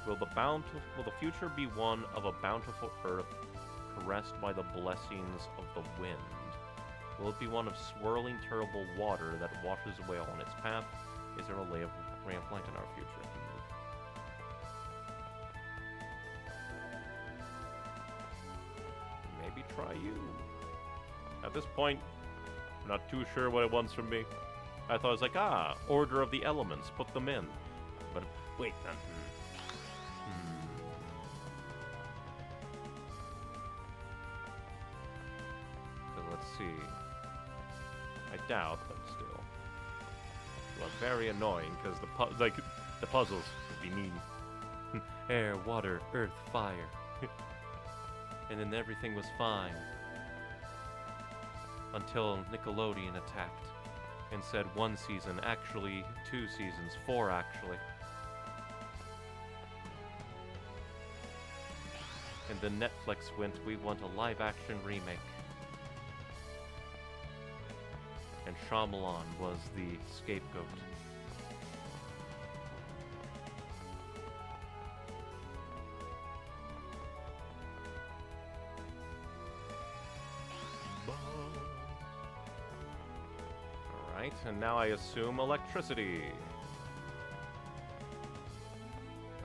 Will the future be one of a bountiful earth caressed by the blessings of the wind? Will it be one of swirling, terrible water that washes away all on its path? Is there a ray of light in our future? Maybe try you. At this point, I'm not too sure what it wants from me. I thought it was like, order of the elements, put them in. But wait, So let's see. I doubt, but still. Well, very annoying because the puzzles would be mean. Air, water, earth, fire. And then everything was fine. Until Nickelodeon attacked and said 1 season, actually 2 seasons, 4 actually. And then Netflix went, we want a live-action remake. And Shyamalan was the scapegoat. Alright, and now I assume electricity.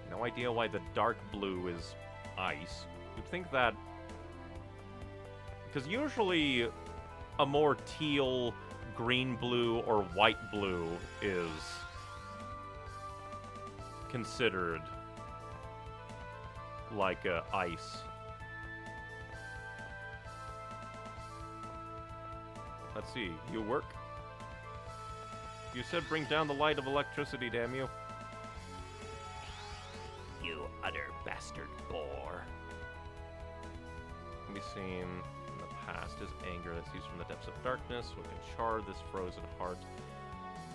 No idea why the dark blue is ice. You'd think that... Because usually a more teal, green blue, or white blue is considered like ice. Let's see, you work? You said bring down the light of electricity, damn you.
You utter bastard bore.
Can be seen in the past as anger that seeps from the depths of darkness. What can char this frozen heart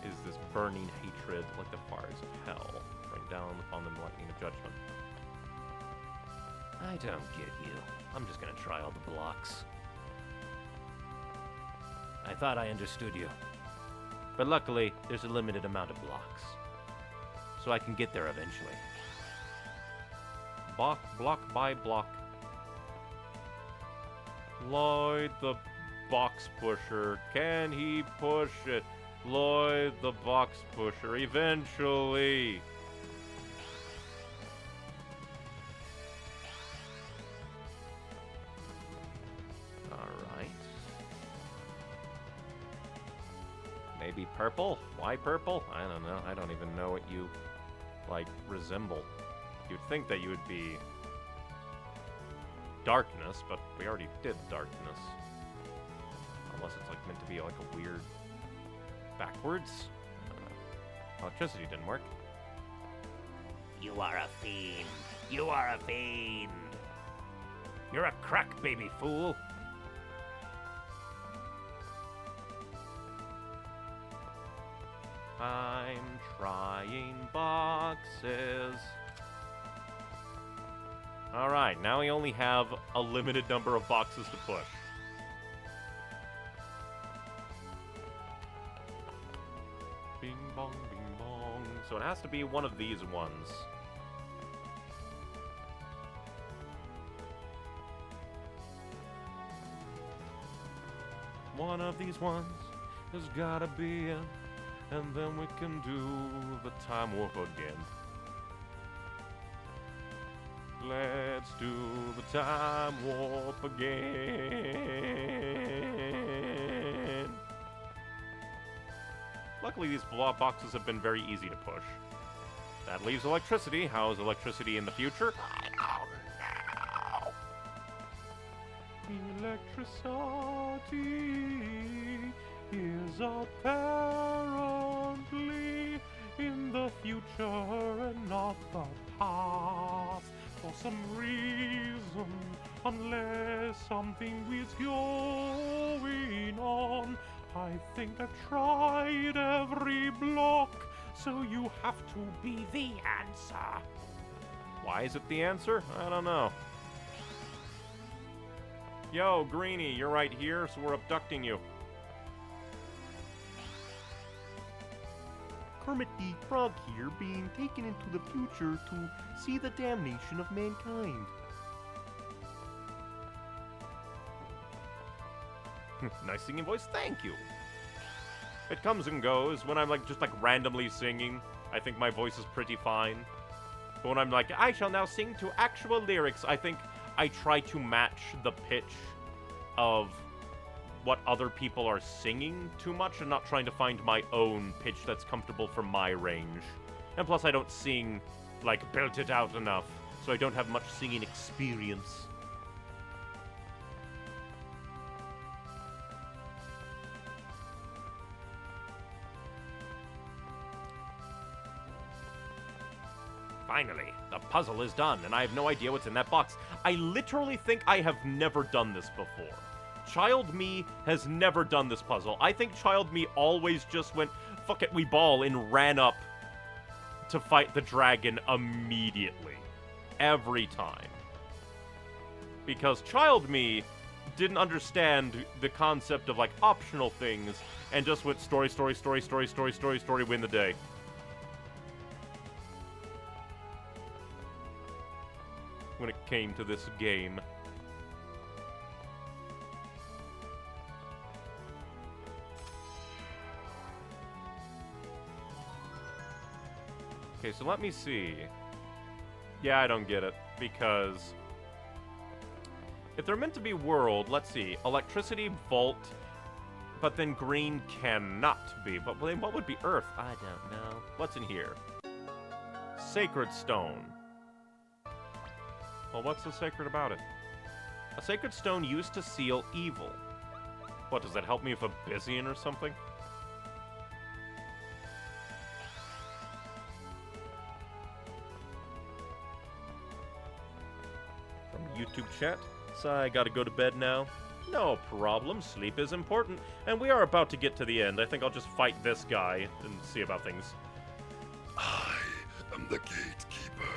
is this burning hatred like the fires of hell. Bring down upon them lightning of judgment.
I don't get you. I'm just gonna try all the blocks. I thought I understood you. But luckily, there's a limited amount of blocks. So I can get there eventually.
Block by block. Lloyd the box pusher. Can he push it? Lloyd the box pusher. Eventually. Alright. Maybe purple? Why purple? I don't know. I don't even know what you, like, resemble. You'd think that you would be darkness, but we already did darkness. Unless it's like meant to be like a weird backwards. I don't know. Electricity didn't work.
You are a fiend. You are a fiend. You're a crack baby fool.
I'm trying boxes. Alright, now we only have a limited number of boxes to push. Bing bong, bing bong. So it has to be one of these ones. One of these ones has gotta be it. And then we can do the time warp again. Let's do the time warp again. Luckily, these block boxes have been very easy to push. That leaves electricity. How is electricity in the future? Electricity is apparently in the future and not the past. For some reason, unless something is going on, I
think I've tried every block, so you have to be the answer.
Why is it the answer? I don't know. Yo, Greenie, you're right here, so we're abducting you.
Kermit the Frog here, being taken into the future to see the damnation of mankind.
Nice singing voice, thank you. It comes and goes. When I'm just randomly singing, I think my voice is pretty fine. But when I'm like, I shall now sing to actual lyrics, I think I try to match the pitch of what other people are singing too much and not trying to find my own pitch that's comfortable for my range. And plus I don't sing, belt it out enough, so I don't have much singing experience. Finally, the puzzle is done, and I have no idea what's in that box. I literally think I have never done this before. Child me has never done this puzzle. I think Child me always just went, fuck it, we ball, and ran up to fight the dragon immediately. Every time. Because Child me didn't understand the concept of, optional things, and just went story, win the day. When it came to this game. Okay, so let me see. Yeah, I don't get it, because if they're meant to be world, let's see, electricity, vault, but then green cannot be. But then what would be earth? I don't know. What's in here? Sacred stone. Well, what's so sacred about it? A sacred stone used to seal evil. What, does that help me with Abyssian or something? From YouTube chat. So I gotta go to bed now. No problem, sleep is important. And we are about to get to the end. I think I'll just fight this guy and see about things.
I am the gatekeeper.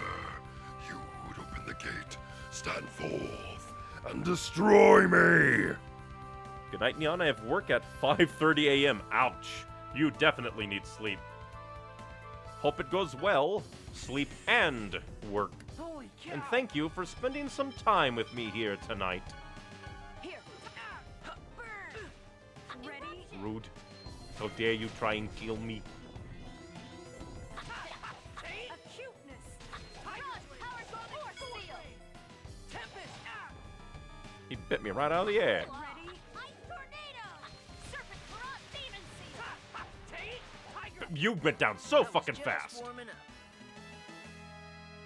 You would open the gate, stand forth, and destroy me!
Good night, Neon. I have work at 5:30 a.m. Ouch. You definitely need sleep. Hope it goes well. Sleep and work.
Holy cow.
And thank you for spending some time with me here tonight.
Here. Ready?
Rude. How dare you try and kill me? He bit me right out of the air. You went down so fucking fast.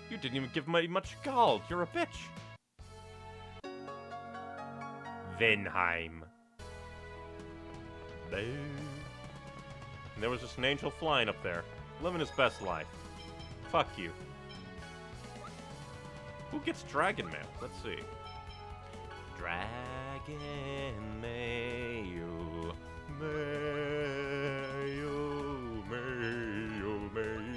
You didn't even give me much gall. You're a bitch. Venheim. Boo. And there was just an angel flying up there, living his best life. Fuck you. Who gets dragon mail? Let's see. Dragon mail. Mail. Mail. Mail.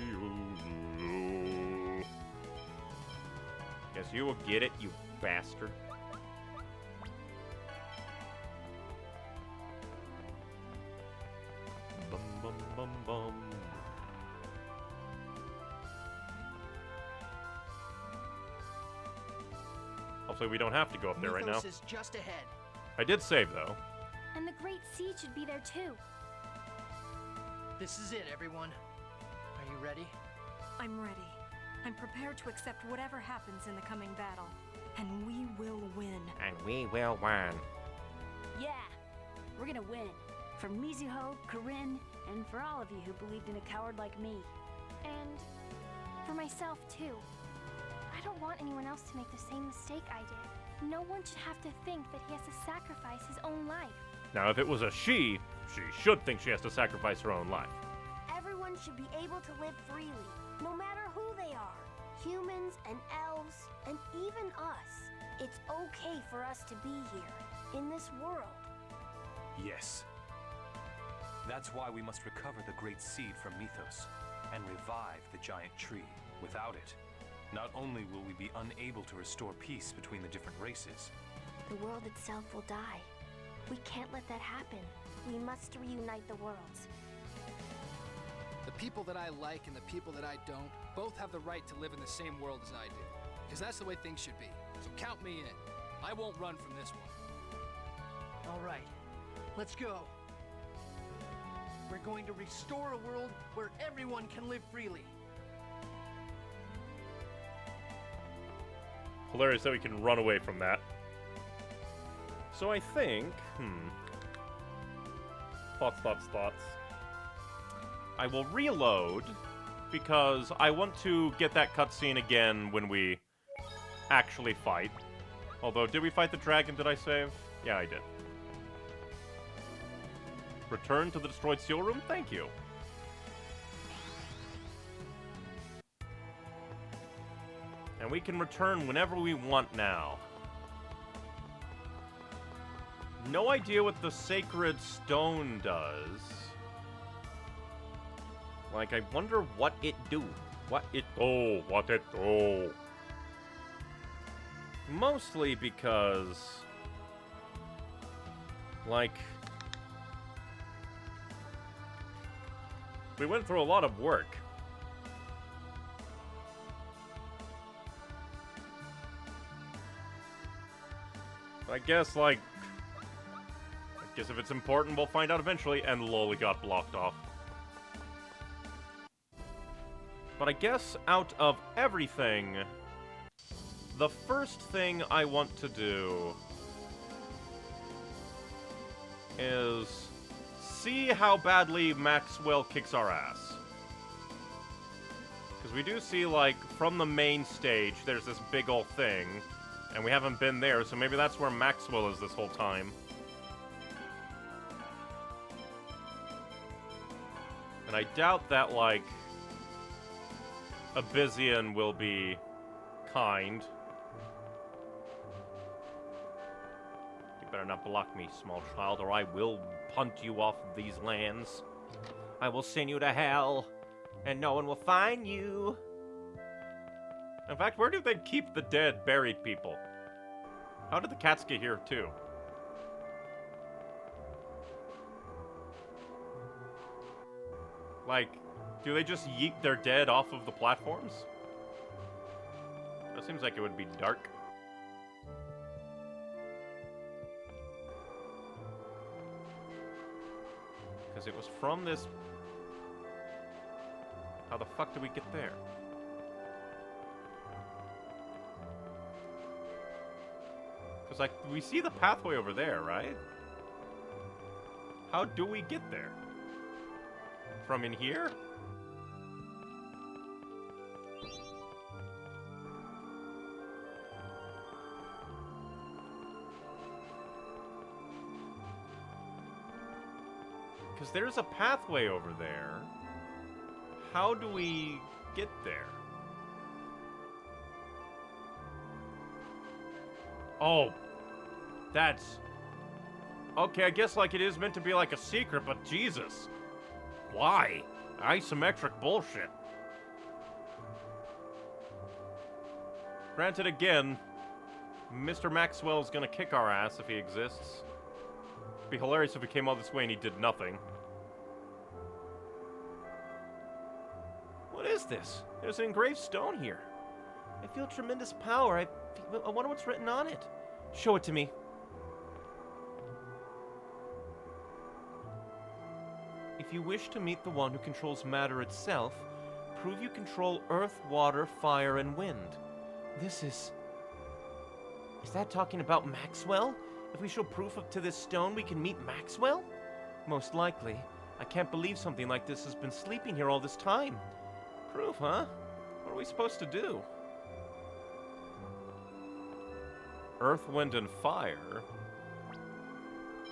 Guess you will get it, you bastard. Bum bum bum bum. Hopefully we don't have to go up there right now.
Mythos is just ahead.
I did save though.
And the Great Sea should be there too.
This is it, everyone. Are you ready?
I'm ready. I'm prepared to accept whatever happens in the coming battle. And we will win.
And we will win.
Yeah, we're gonna win. For Mizuho, Corinne, and for all of you who believed in a coward like me.
And for myself too. I don't want anyone else to make the same mistake I did. No one should have to think that he has to sacrifice his own life.
Now, if it was a she should think she has to sacrifice her own life.
Everyone should be able to live freely, no matter who they are. Humans and elves, and even us. It's okay for us to be here, in this world.
Yes. That's why we must recover the great seed from Mythos and revive the giant tree. Without it, not only will we be unable to restore peace between the different races,
The world itself will die. We can't let that happen. We must reunite the worlds.
The people that I like and the people that I don't both have the right to live in the same world as I do. Because that's the way things should be. So count me in. I won't run from this one.
All right, let's go. We're going to restore a world where everyone can live freely.
Hilarious that we can run away from that. So I think, Thoughts. I will reload, because I want to get that cutscene again when we actually fight. Although, did we fight the dragon, did I save? Yeah, I did. Return to the destroyed seal room? Thank you. And we can return whenever we want now. No idea what the sacred stone does. Like, I wonder what it do. What it do. Mostly because, like, we went through a lot of work. I guess, like, if it's important, we'll find out eventually, and lol, it got blocked off. But I guess out of everything, the first thing I want to do is see how badly Maxwell kicks our ass. Because we do see, like, from the main stage, there's this big ol' thing, and we haven't been there, so maybe that's where Maxwell is this whole time. And I doubt that, like, Abyssian will be kind. You better not block me, small child, or I will punt you off of these lands. I will send you to hell, and no one will find you. In fact, where do they keep the dead, buried people? How did the cats get here, too? Like, do they just yeet their dead off of the platforms? That seems like it would be dark. Because it was from this... How the fuck did we get there? Because, like, we see the pathway over there, right? How do we get there? From in here? Because there's a pathway over there. How do we get there? Oh, that's... Okay, I guess, like, it is meant to be like a secret, but Jesus. Why? Isometric bullshit. Granted, again, Mr. Maxwell's gonna kick our ass if he exists. It'd be hilarious if he came all this way and he did nothing. What is this? There's an engraved stone here. I feel tremendous power. I wonder what's written on it. Show it to me. If you wish to meet the one who controls matter itself, prove you control earth, water, fire, and wind. This is... Is that talking about Maxwell? If we show proof to this stone, we can meet Maxwell? Most likely. I can't believe something like this has been sleeping here all this time. Proof, huh? What are we supposed to do? Earth, wind, and fire...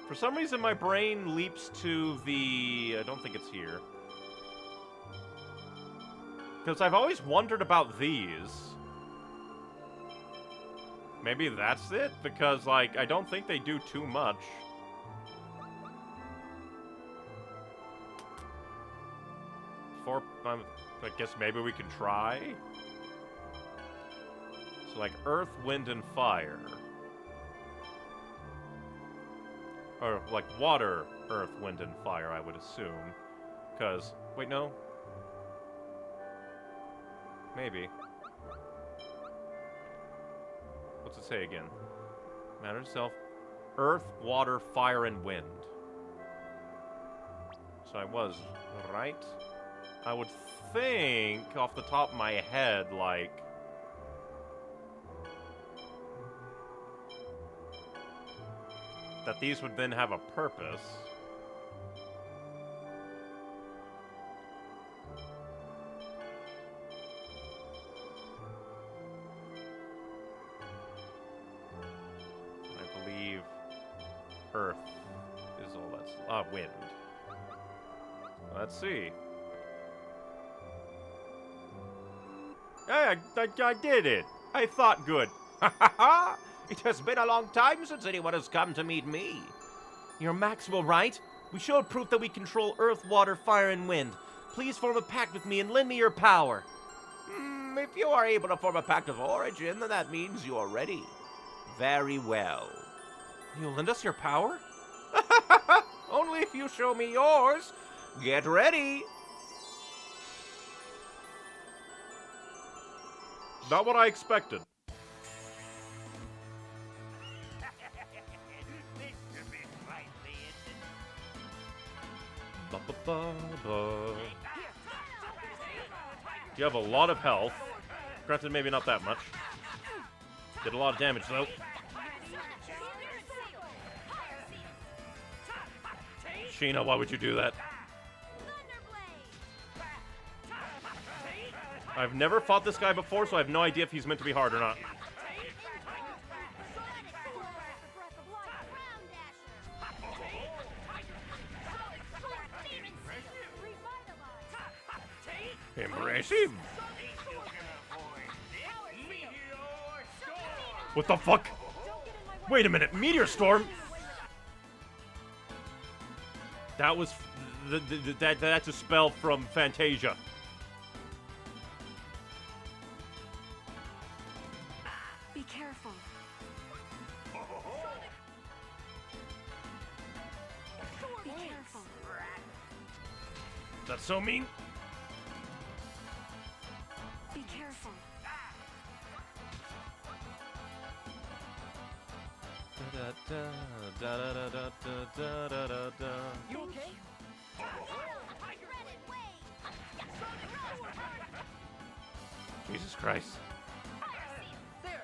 For some reason, my brain leaps to the... I don't think it's here. Because I've always wondered about these. Maybe that's it? Because, like, I don't think they do too much. I guess maybe we can try? So, like, earth, wind, and fire. Or, like, water, earth, wind, and fire, I would assume. Because, wait, no? Maybe. What's it say again? Matter itself. Earth, water, fire, and wind. So I was right? I would think, off the top of my head, like... that these would then have a purpose. I believe earth is all that's... wind. Let's see. Hey, I did it! I thought good.
Ha ha ha! It has been a long time since anyone has come to meet me. You're Maxwell, right? We showed proof that we control earth, water, fire, and wind. Please form a pact with me and lend me your power. If you are able to form a pact of origin, then that means you are ready. Very well. You'll lend us your power? Only if you show me yours. Get ready.
Not what I expected. You have a lot of health. Granted, maybe not that much. Did a lot of damage, though. Sheena, why would you do that? I've never fought this guy before, so I have no idea if he's meant to be hard or not. Impressive. What the fuck? Wait a minute, Meteor Storm? That was... that's a spell from Fantasia.
Be careful. Be careful.
That's so mean.
Be careful.
You okay?
Jesus Christ.
There.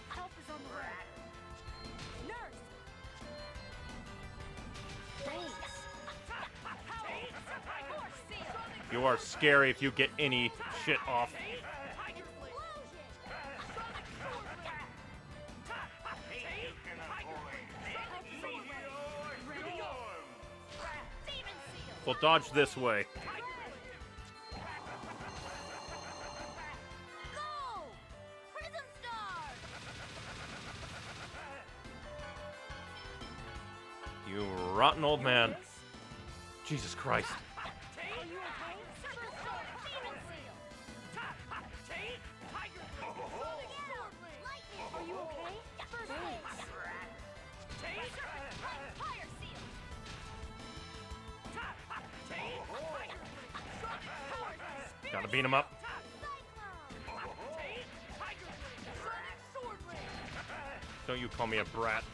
Help is on the way. Nurse.
You are scary if you get any shit off. We'll dodge this way. You rotten old man. Jesus Christ. Gotta beat him up. Don't you call me a brat.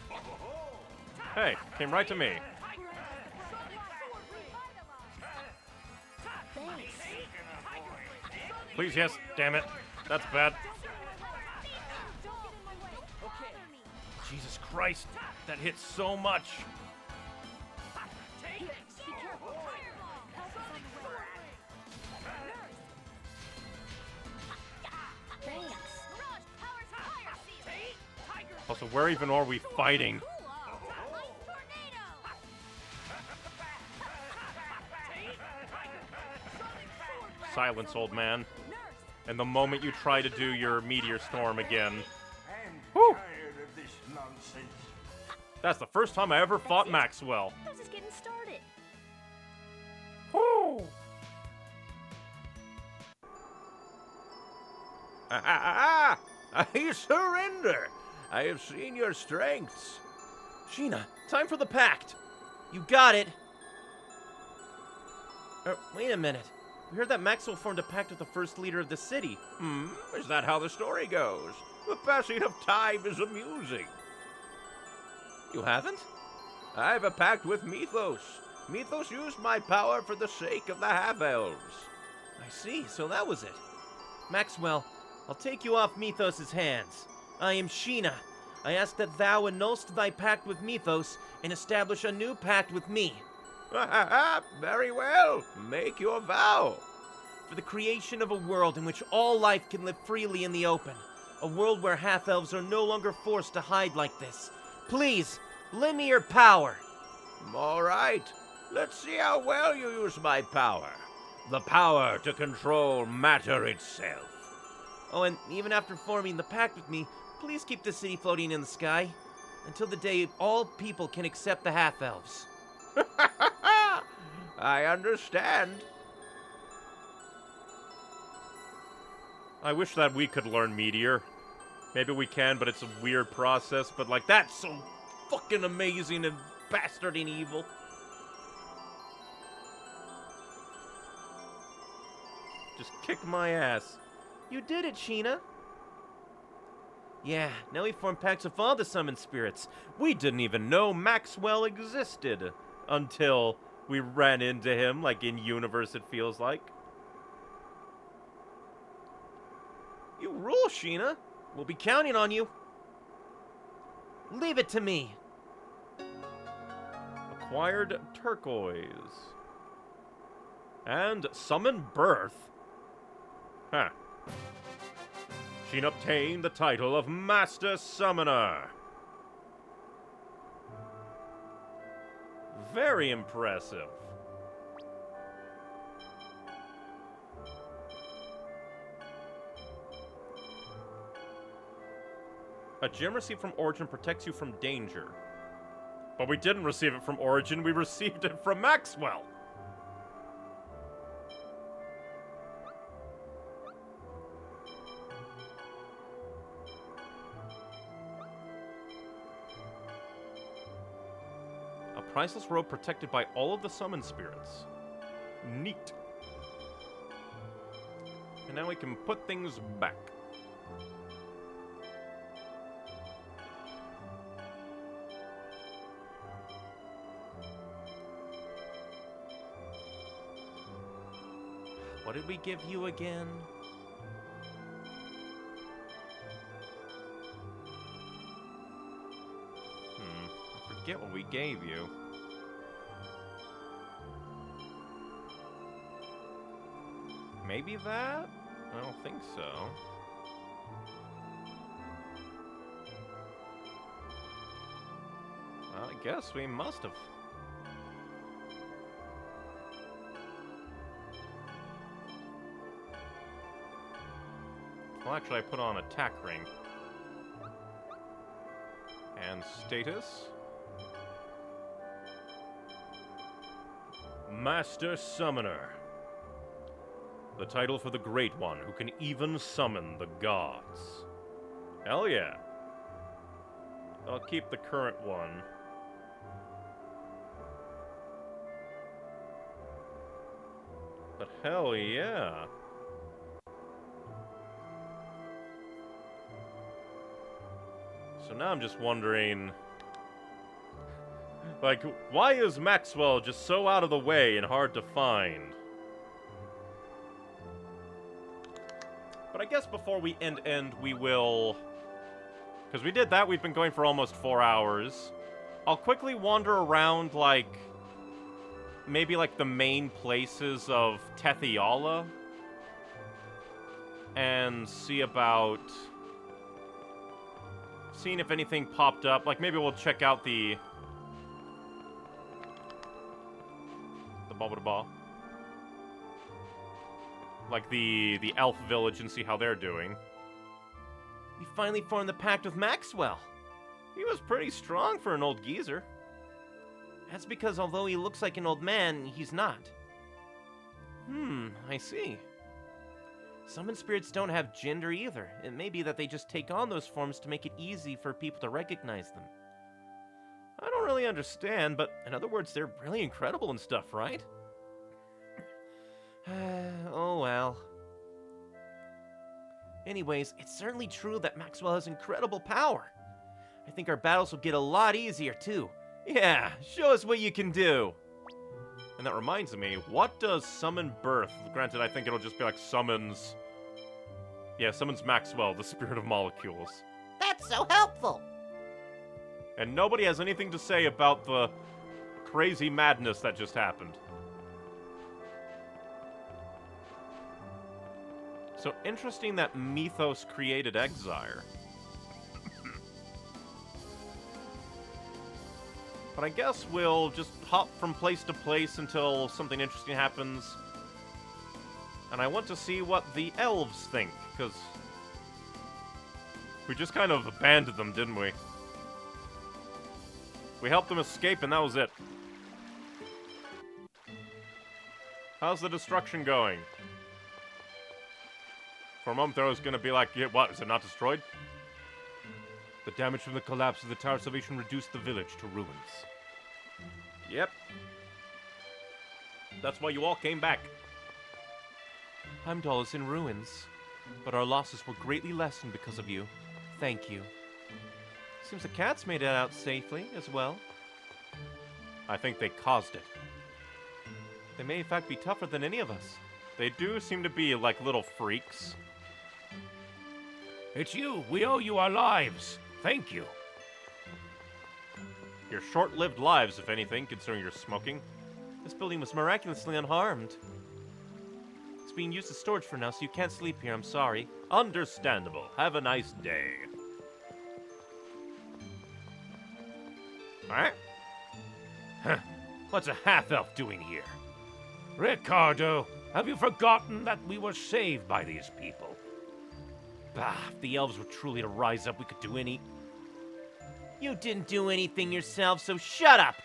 Hey, came right to me. Please, yes, damn it. That's bad. Jesus Christ, that hits so much. Also, where even are we fighting? Silence, old man. And the moment you try to do your Meteor Storm again... Whew!
Tired of this nonsense.
That's the first time I ever fought Maxwell.
I was just getting started.
I surrender. I have seen your strengths. Sheena, time for the pact. You got it. Wait a minute. We heard that Maxwell formed a pact with the first leader of the city.
Is that how the story goes? The passing of time is amusing.
You haven't?
I have a pact with Mythos. Mythos used my power for the sake of the half-elves.
I see, so that was it. Maxwell, I'll take you off Mythos' hands. I am Sheena. I ask that thou annulst thy pact with Mythos and establish a new pact with me.
Very well. Make your vow.
For the creation of a world in which all life can live freely in the open. A world where half-elves are no longer forced to hide like this. Please, lend me your power.
All right. Let's see how well you use my power. The power to control matter itself.
Oh, and even after forming the pact with me, please keep the city floating in the sky. Until the day all people can accept the half-elves.
I understand.
I wish that we could learn Meteor. Maybe we can, but it's a weird process. But, like, that's so fucking amazing and bastard and evil. Just kick my ass.
You did it, Sheena. Yeah, now we form pacts with all the summoned spirits.
We didn't even know Maxwell existed until we ran into him, like in universe it feels like.
You rule, Sheena. We'll be counting on you. Leave it to me.
Acquired turquoise. And summon birth. Huh. She obtained the title of Master Summoner. Very impressive. A gem received from Origin protects you from danger. But we didn't receive it from Origin, we received it from Maxwell. A priceless robe protected by all of the summoned spirits. Neat. And now we can put things back.
What did we give you again?
I forget what we gave you. Maybe that? I don't think so. Well, I guess we must have. Well, actually, I put on attack ring. And status. Master Summoner. The title for the Great One, who can even summon the gods. Hell yeah. I'll keep the current one. But hell yeah. So now I'm just wondering, like, why is Maxwell just so out of the way and hard to find? But I guess before we end, we will, because we did that, we've been going for almost 4 hours. I'll quickly wander around, like, maybe like the main places of Tethiala, and see about seeing if anything popped up. Like, maybe we'll check out the ball. Like the elf village and see how they're doing.
We finally formed the pact with Maxwell.
He was pretty strong for an old geezer.
That's because although he looks like an old man, he's not.
I see.
Summon spirits don't have gender either. It may be that they just take on those forms to make it easy for people to recognize them. I don't really understand, but in other words, they're really incredible and stuff, right? Oh well. Anyways, it's certainly true that Maxwell has incredible power. I think our battles will get a lot easier, too. Yeah, show us what you can do. And that reminds me, what does summon birth? Granted, I think it'll just be like summons... Yeah, summons Maxwell, the spirit of molecules.
That's so helpful.
And nobody has anything to say about the crazy madness that just happened. So interesting that Mythos created Exire. But I guess we'll just hop from place to place until something interesting happens. And I want to see what the elves think, because we just kind of abandoned them, didn't we? We helped them escape and that was it. How's the destruction going? For a moment there I was going to be like, yeah, what, is it not destroyed? The damage from the collapse of the Tower of Salvation reduced the village to ruins. Yep. That's why you all came back.
Heimdall is in ruins, but our losses were greatly lessened because of you. Thank you. Seems the cats made it out safely as well.
I think they caused it.
They may in fact be tougher than any of us.
They do seem to be like little freaks.
It's you. We owe you our lives. Thank you.
Your short-lived lives, if anything, considering you're smoking.
This building was miraculously unharmed. It's being used as storage for now, so you can't sleep here. I'm sorry.
Understandable. Have a nice day. Alright?
Huh. What's a half-elf doing here? Ricardo, have you forgotten that we were saved by these people?
Bah, if the elves were truly to rise up, we could do any... You didn't do anything yourself, so shut up!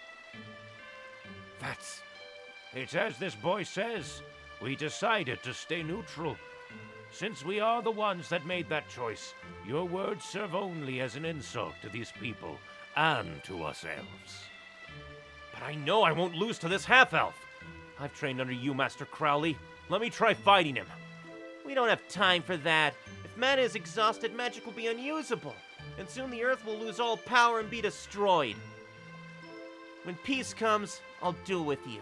It's as this boy says. We decided to stay neutral. Since we are the ones that made that choice, your words serve only as an insult to these people and to us elves.
But I know I won't lose to this half-elf. I've trained under you, Master Crowley. Let me try fighting him. We don't have time for that. If mana is exhausted, magic will be unusable. And soon the Earth will lose all power and be destroyed. When peace comes, I'll duel with you.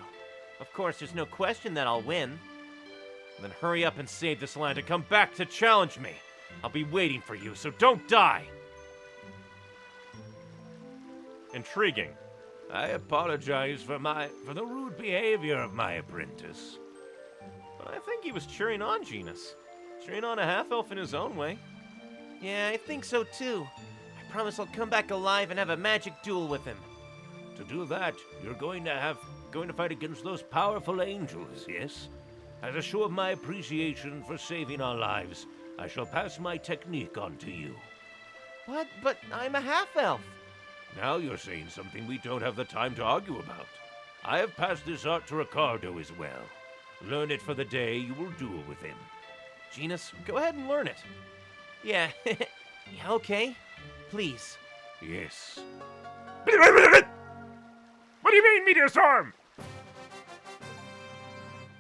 Of course, there's no question that I'll win.
Then hurry up and save this land and come back to challenge me. I'll be waiting for you, so don't die! Intriguing.
I apologize for the rude behavior of my apprentice.
But I think he was cheering on Genus. Cheering on a half-elf in his own way. Yeah, I think so too. I promise I'll come back alive and have a magic duel with him.
To do that, you're going to fight against those powerful angels, yes? As a show of my appreciation for saving our lives, I shall pass my technique on to you.
What? But I'm a half-elf.
Now you're saying something we don't have the time to argue about. I have passed this art to Ricardo as well. Learn it for the day you will duel with him.
Genus, go ahead and learn it. Yeah, yeah, okay. Please.
Yes.
What do you mean, Meteor Storm?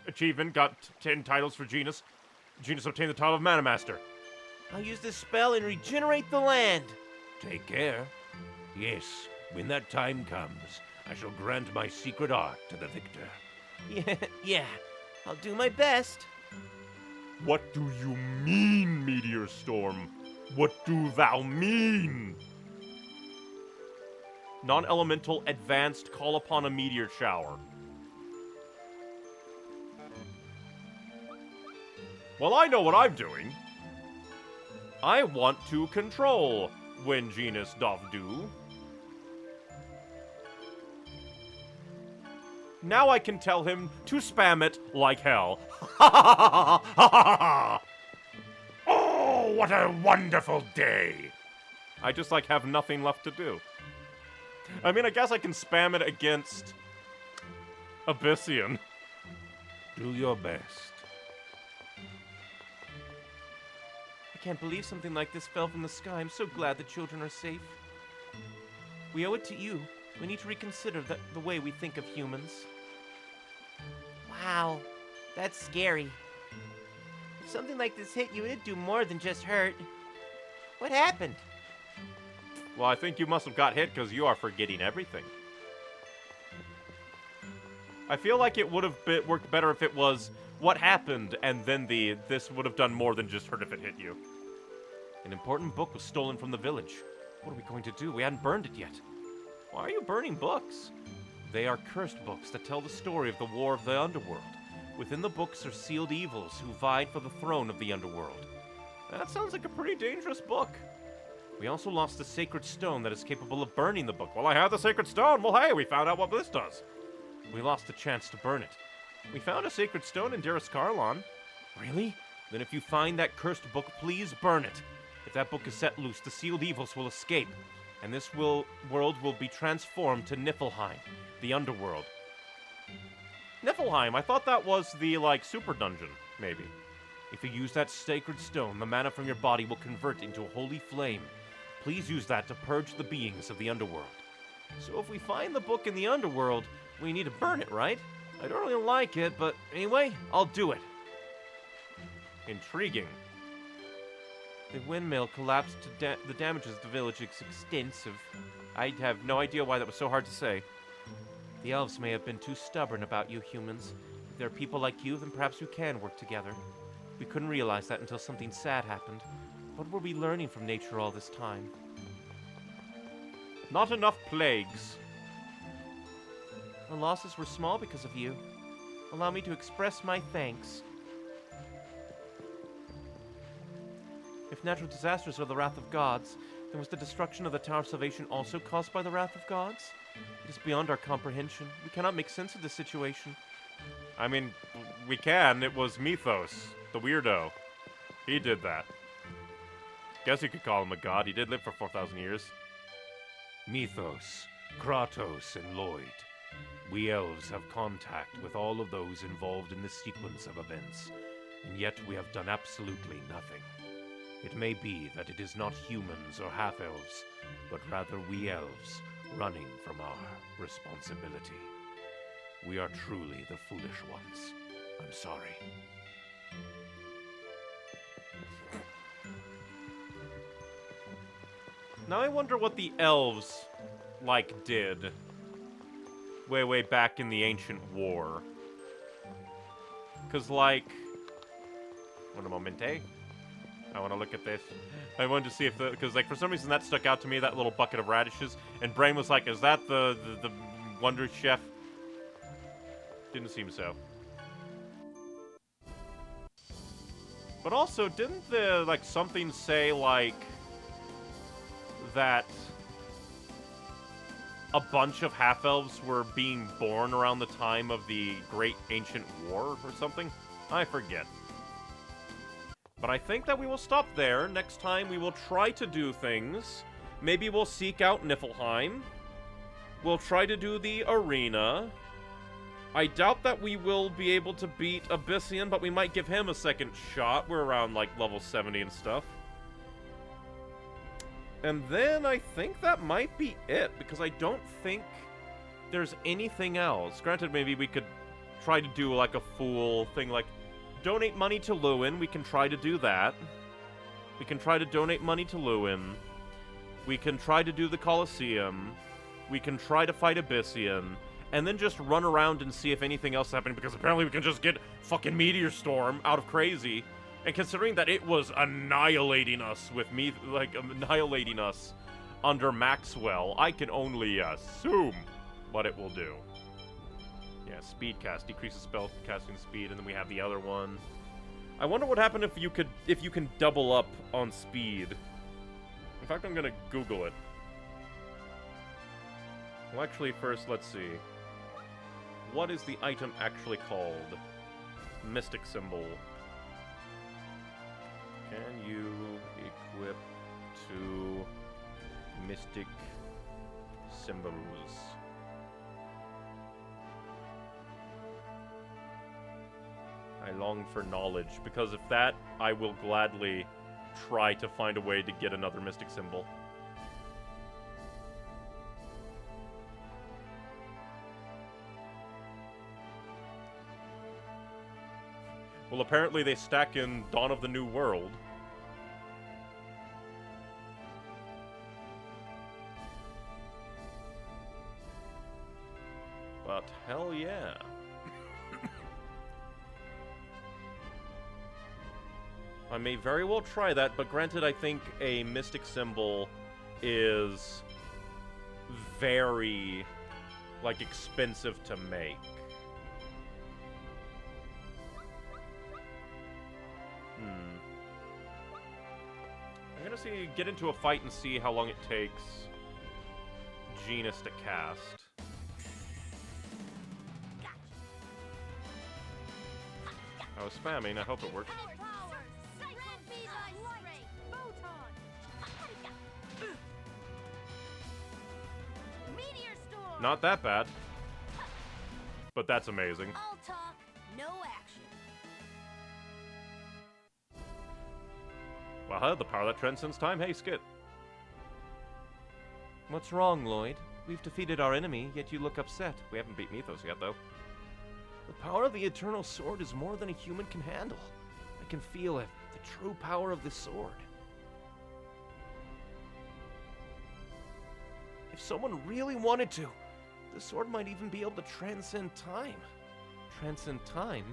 Achievement, got 10 titles for Genus. Genus obtained the title of Mana Master.
I'll use this spell and regenerate the land.
Take care. Yes, when that time comes, I shall grant my secret art to the victor.
Yeah, I'll do my best.
What do you mean, Meteor Storm? What do thou mean? Non-elemental advanced call upon a meteor shower. Well, I know what I'm doing. I want to control when Genus doth do. Now I can tell him to spam it like hell.
Oh, what a wonderful day!
I just, have nothing left to do. I mean, I guess I can spam it against Abyssian.
Do your best.
can't believe something like this fell from the sky. I'm so glad the children are safe. We owe it to you. We need to reconsider the way we think of humans.
Wow, that's scary. If something like this hit you, it'd do more than just hurt. What happened?
Well, I think you must have got hit because you are forgetting everything. I feel like it would have worked better if it was what happened, and then this would have done more than just hurt if it hit you. An important book was stolen from the village. What are we going to do? We hadn't burned it yet. Why are you burning books? They are cursed books that tell the story of the War of the Underworld. Within the books are sealed evils who vied for the throne of the Underworld. That sounds like a pretty dangerous book. We also lost the sacred stone that is capable of burning the book. Well, I have the sacred stone. Well, hey, we found out what this does. We lost the chance to burn it. We found a sacred stone in Dearest Carlon. Really? Then if you find that cursed book, please burn it. If that book is set loose, the sealed evils will escape, and this world will be transformed to Niflheim, the underworld. Niflheim, I thought that was the, super dungeon, maybe. If you use that sacred stone, the mana from your body will convert into a holy flame. Please use that to purge the beings of the underworld. So if we find the book in the underworld, we need to burn it, right? I don't really like it, but anyway, I'll do it. Intriguing. The windmill collapsed to the damages of the village is extensive. I have no idea why that was so hard to say. The elves may have been too stubborn about you humans. If there are people like you, then perhaps we can work together. We couldn't realize that until something sad happened. What were we learning from nature all this time? Not enough plagues. Our losses were small because of you. Allow me to express my thanks. If natural disasters are the wrath of gods, then was the destruction of the Tower of Salvation also caused by the wrath of gods? It is beyond our comprehension. We cannot make sense of this situation. I mean, we can. It was Mythos, the weirdo. He did that. Guess you could call him a god. He did live for 4,000 years. Mythos, Kratos, and Lloyd. We elves have contact with all of those involved in this sequence of events, and yet we have done absolutely nothing. It may be that it is not humans or half-elves, but rather we elves running from our responsibility. We are truly the foolish ones. I'm sorry. Now I wonder what the elves, did way back in the ancient war. Because, One momente. I want to look at this. I wanted to see if because, for some reason that stuck out to me, that little bucket of radishes. And Brain was like, is that the Wonder Chef? Didn't seem so. But also, didn't something say, that a bunch of half-elves were being born around the time of the Great Ancient War or something? I forget. But I think that we will stop there. Next time we will try to do things. Maybe we'll seek out Niflheim. We'll try to do the arena. I doubt that we will be able to beat Abyssian, but we might give him a second shot. We're around, level 70 and stuff. And then I think that might be it, because I don't think there's anything else. Granted, maybe we could try to do, a full thing, donate money to Lewin. We can try to do that. We can try to donate money to Lewin. We can try to do the Colosseum. We can try to fight Abyssian. And then just run around and see if anything else happened, because apparently we can just get fucking Meteor Storm out of crazy. And considering that it was annihilating us with me, annihilating us under Maxwell, I can only assume what it will do. Yeah, speed cast decreases spell casting speed, and then we have the other one. I wonder what happened if you can double up on speed. In fact, I'm gonna Google it. Well, actually, first, let's see. What is the item actually called? Mystic Symbol. Can you equip to Mystic Symbols? I long for knowledge, because if that, I will gladly try to find a way to get another mystic symbol. Well, apparently they stack in Dawn of the New World. But hell yeah. I may very well try that, but granted, I think a mystic symbol is very, like, expensive to make. I'm gonna get into a fight and see how long it takes Genus to cast. I was spamming, I hope it works. Not that bad. But that's amazing.
All talk, no action.
Wow, the power that transcends time. Hey, Skit.
What's wrong, Lloyd? We've defeated our enemy, yet you look upset.
We haven't beat Mythos yet, though.
The power of the Eternal Sword is more than a human can handle. I can feel it, the true power of this sword. If someone really wanted to, the sword might even be able to transcend time. Transcend time?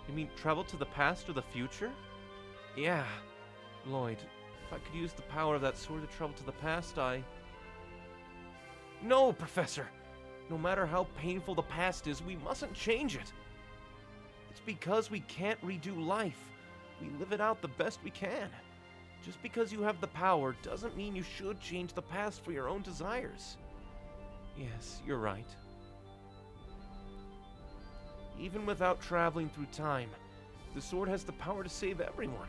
You mean travel to the past or the future? Yeah. Lloyd, if I could use the power of that sword to travel to the past, No, Professor! No matter how painful the past is, we mustn't change it. It's because we can't redo life. We live it out the best we can. Just because you have the power doesn't mean you should change the past for your own desires. Yes, you're right. Even without traveling through time, the sword has the power to save everyone.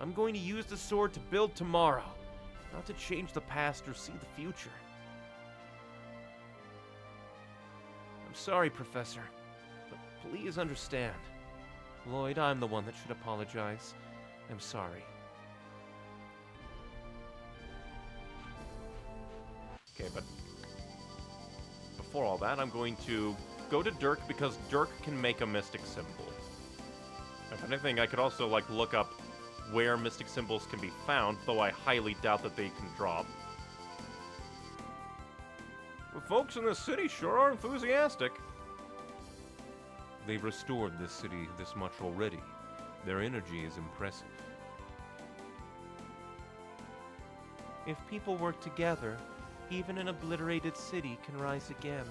I'm going to use the sword to build tomorrow, not to change the past or see the future. I'm sorry, Professor, but please understand. Lloyd, I'm the one that should apologize. I'm sorry.
Okay, but before all that, I'm going to go to Dirk because Dirk can make a mystic symbol. If anything, I could also, like, look up where mystic symbols can be found, though I highly doubt that they can drop. The folks in this city sure are enthusiastic.
They've restored this city this much already. Their energy is impressive.
If people work together, even an obliterated city can rise again.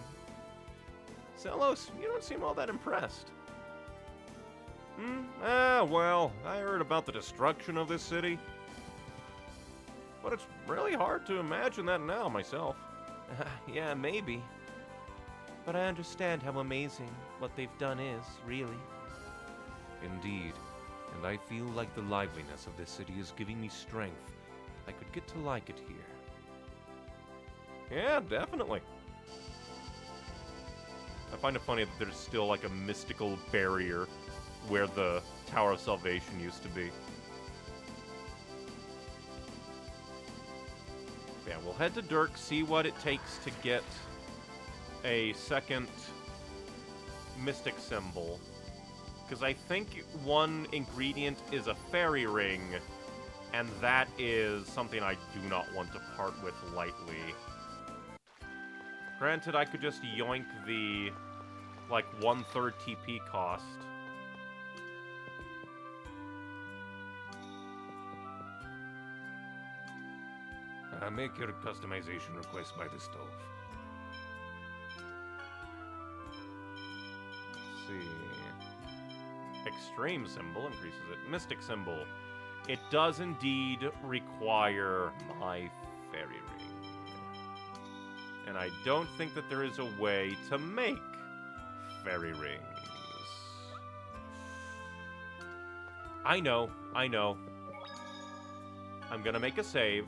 Zelos, you don't seem all that impressed. Well, I heard about the destruction of this city. But it's really hard to imagine that now myself.
Yeah, maybe. But I understand how amazing what they've done is, really.
Indeed, and I feel like the liveliness of this city is giving me strength. I could get to like it here.
Yeah, definitely. I find it funny that there's still like a mystical barrier where the Tower of Salvation used to be. Yeah, we'll head to Dirk, see what it takes to get a second mystic symbol. Because I think one ingredient is a fairy ring, and that is something I do not want to part with lightly. Granted, I could just yoink the, like, 1/3 TP cost.
Make your customization request by the stove.
Let's see. Extreme symbol increases it. Mystic symbol. It does indeed require my fairy ring. And I don't think that there is a way to make fairy rings. I know. I'm gonna make a save.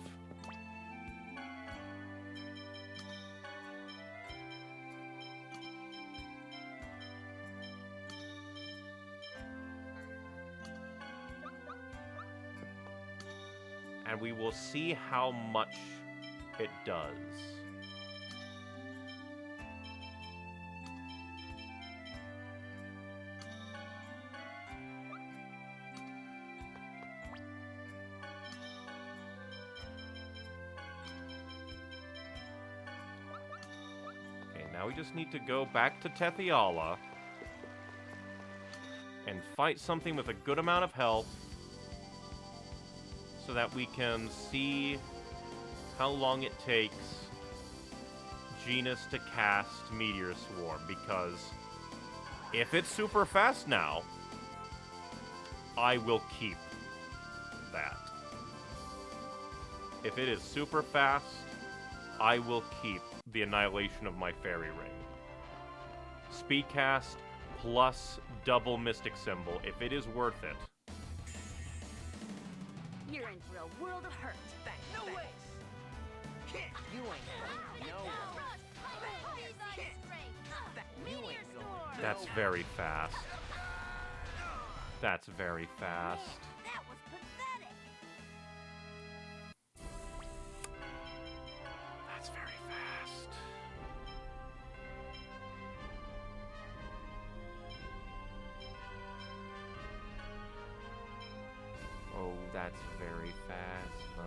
and we will see how much it does. Okay, now we just need to go back to Tethiala and fight something with a good amount of health so that we can see how long it takes Genus to cast Meteor Swarm, because if it's super fast now, I will keep that. If it is super fast, I will keep the Annihilation of my Fairy Ring. Speedcast plus double Mystic Symbol, if it is worth it.
You're in for a world of hurt.
No way! You ain't going nowhere. You ain't going.
That's very fast. That's very fast.
That was pathetic.
That's very fast. Oh, that's very fast, though.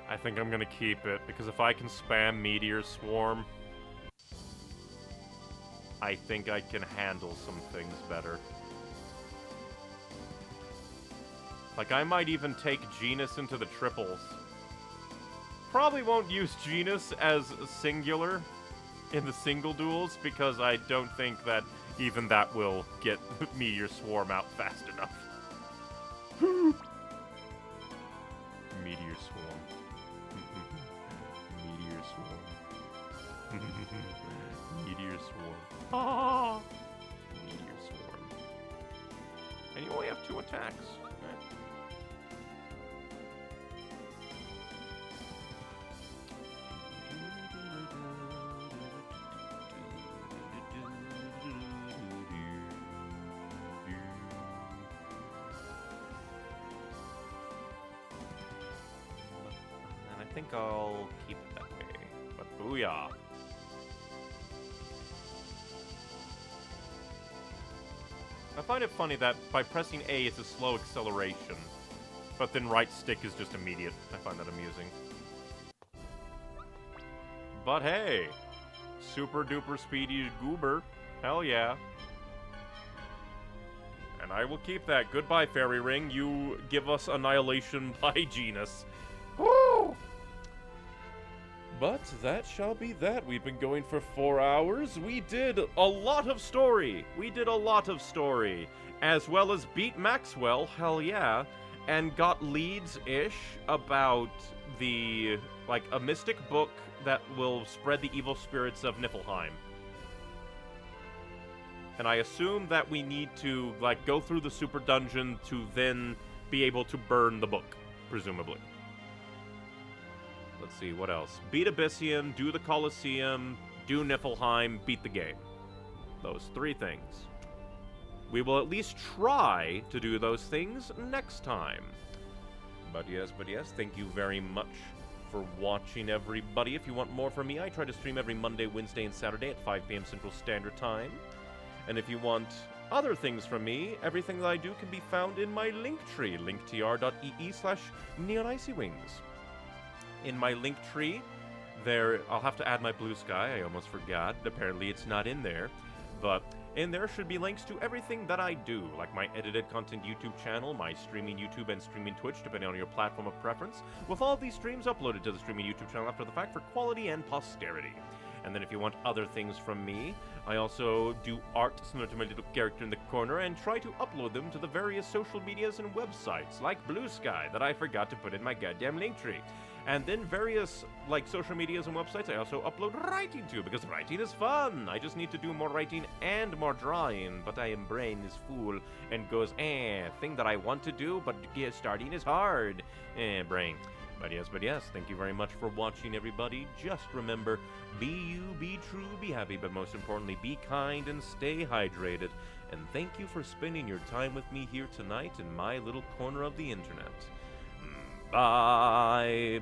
I think I'm gonna keep it, because if I can spam Meteor Swarm, I think I can handle some things better. Like, I might even take Genus into the triples. Probably won't use Genus as singular in the single duels, because I don't think that even that will get Meteor Swarm out fast enough. Meteor Swarm. Meteor Swarm. Meteor Swarm. Ah! Meteor Swarm. And you only have 2 attacks. Okay. And I think I'll keep it that way. But booyah. I find it funny that by pressing A it's a slow acceleration, but then right stick is just immediate. I find that amusing. But hey, super duper speedy goober. Hell yeah. And I will keep that. Goodbye, Fairy Ring. You give us Annihilation by Genus. Woo! But that shall be that. We've been going for 4 hours. We did a lot of story. As well as beat Maxwell, hell yeah. And got leads-ish about the, like, a mystic book that will spread the evil spirits of Niflheim. And I assume that we need to, like, go through the super dungeon to then be able to burn the book, presumably. Let's see, what else? Beat Abyssian, do the Colosseum, do Niflheim, beat the game. Those 3 things. We will at least try to do those things next time. But yes, thank you very much for watching, everybody. If you want more from me, I try to stream every Monday, Wednesday, and Saturday at 5 p.m. Central Standard Time. And if you want other things from me, everything that I do can be found in my Linktree, linktr.ee/neonicywings. In my Linktree, there, I'll have to add my Blue Sky, I almost forgot. Apparently it's not in there. But in there should be links to everything that I do, like my edited content YouTube channel, my streaming YouTube and streaming Twitch, depending on your platform of preference, with all these streams uploaded to the streaming YouTube channel after the fact for quality and posterity. And then if you want other things from me, I also do art similar to my little character in the corner and try to upload them to the various social medias and websites, like Blue Sky, that I forgot to put in my goddamn Linktree. And then various, like, social medias and websites I also upload writing to, because writing is fun. I just need to do more writing and more drawing, but I am brain is full and goes, thing that I want to do, but starting is hard. Brain. But yes, thank you very much for watching, everybody. Just remember, be you, be true, be happy, but most importantly, be kind and stay hydrated. And thank you for spending your time with me here tonight in my little corner of the internet. Bye-bye.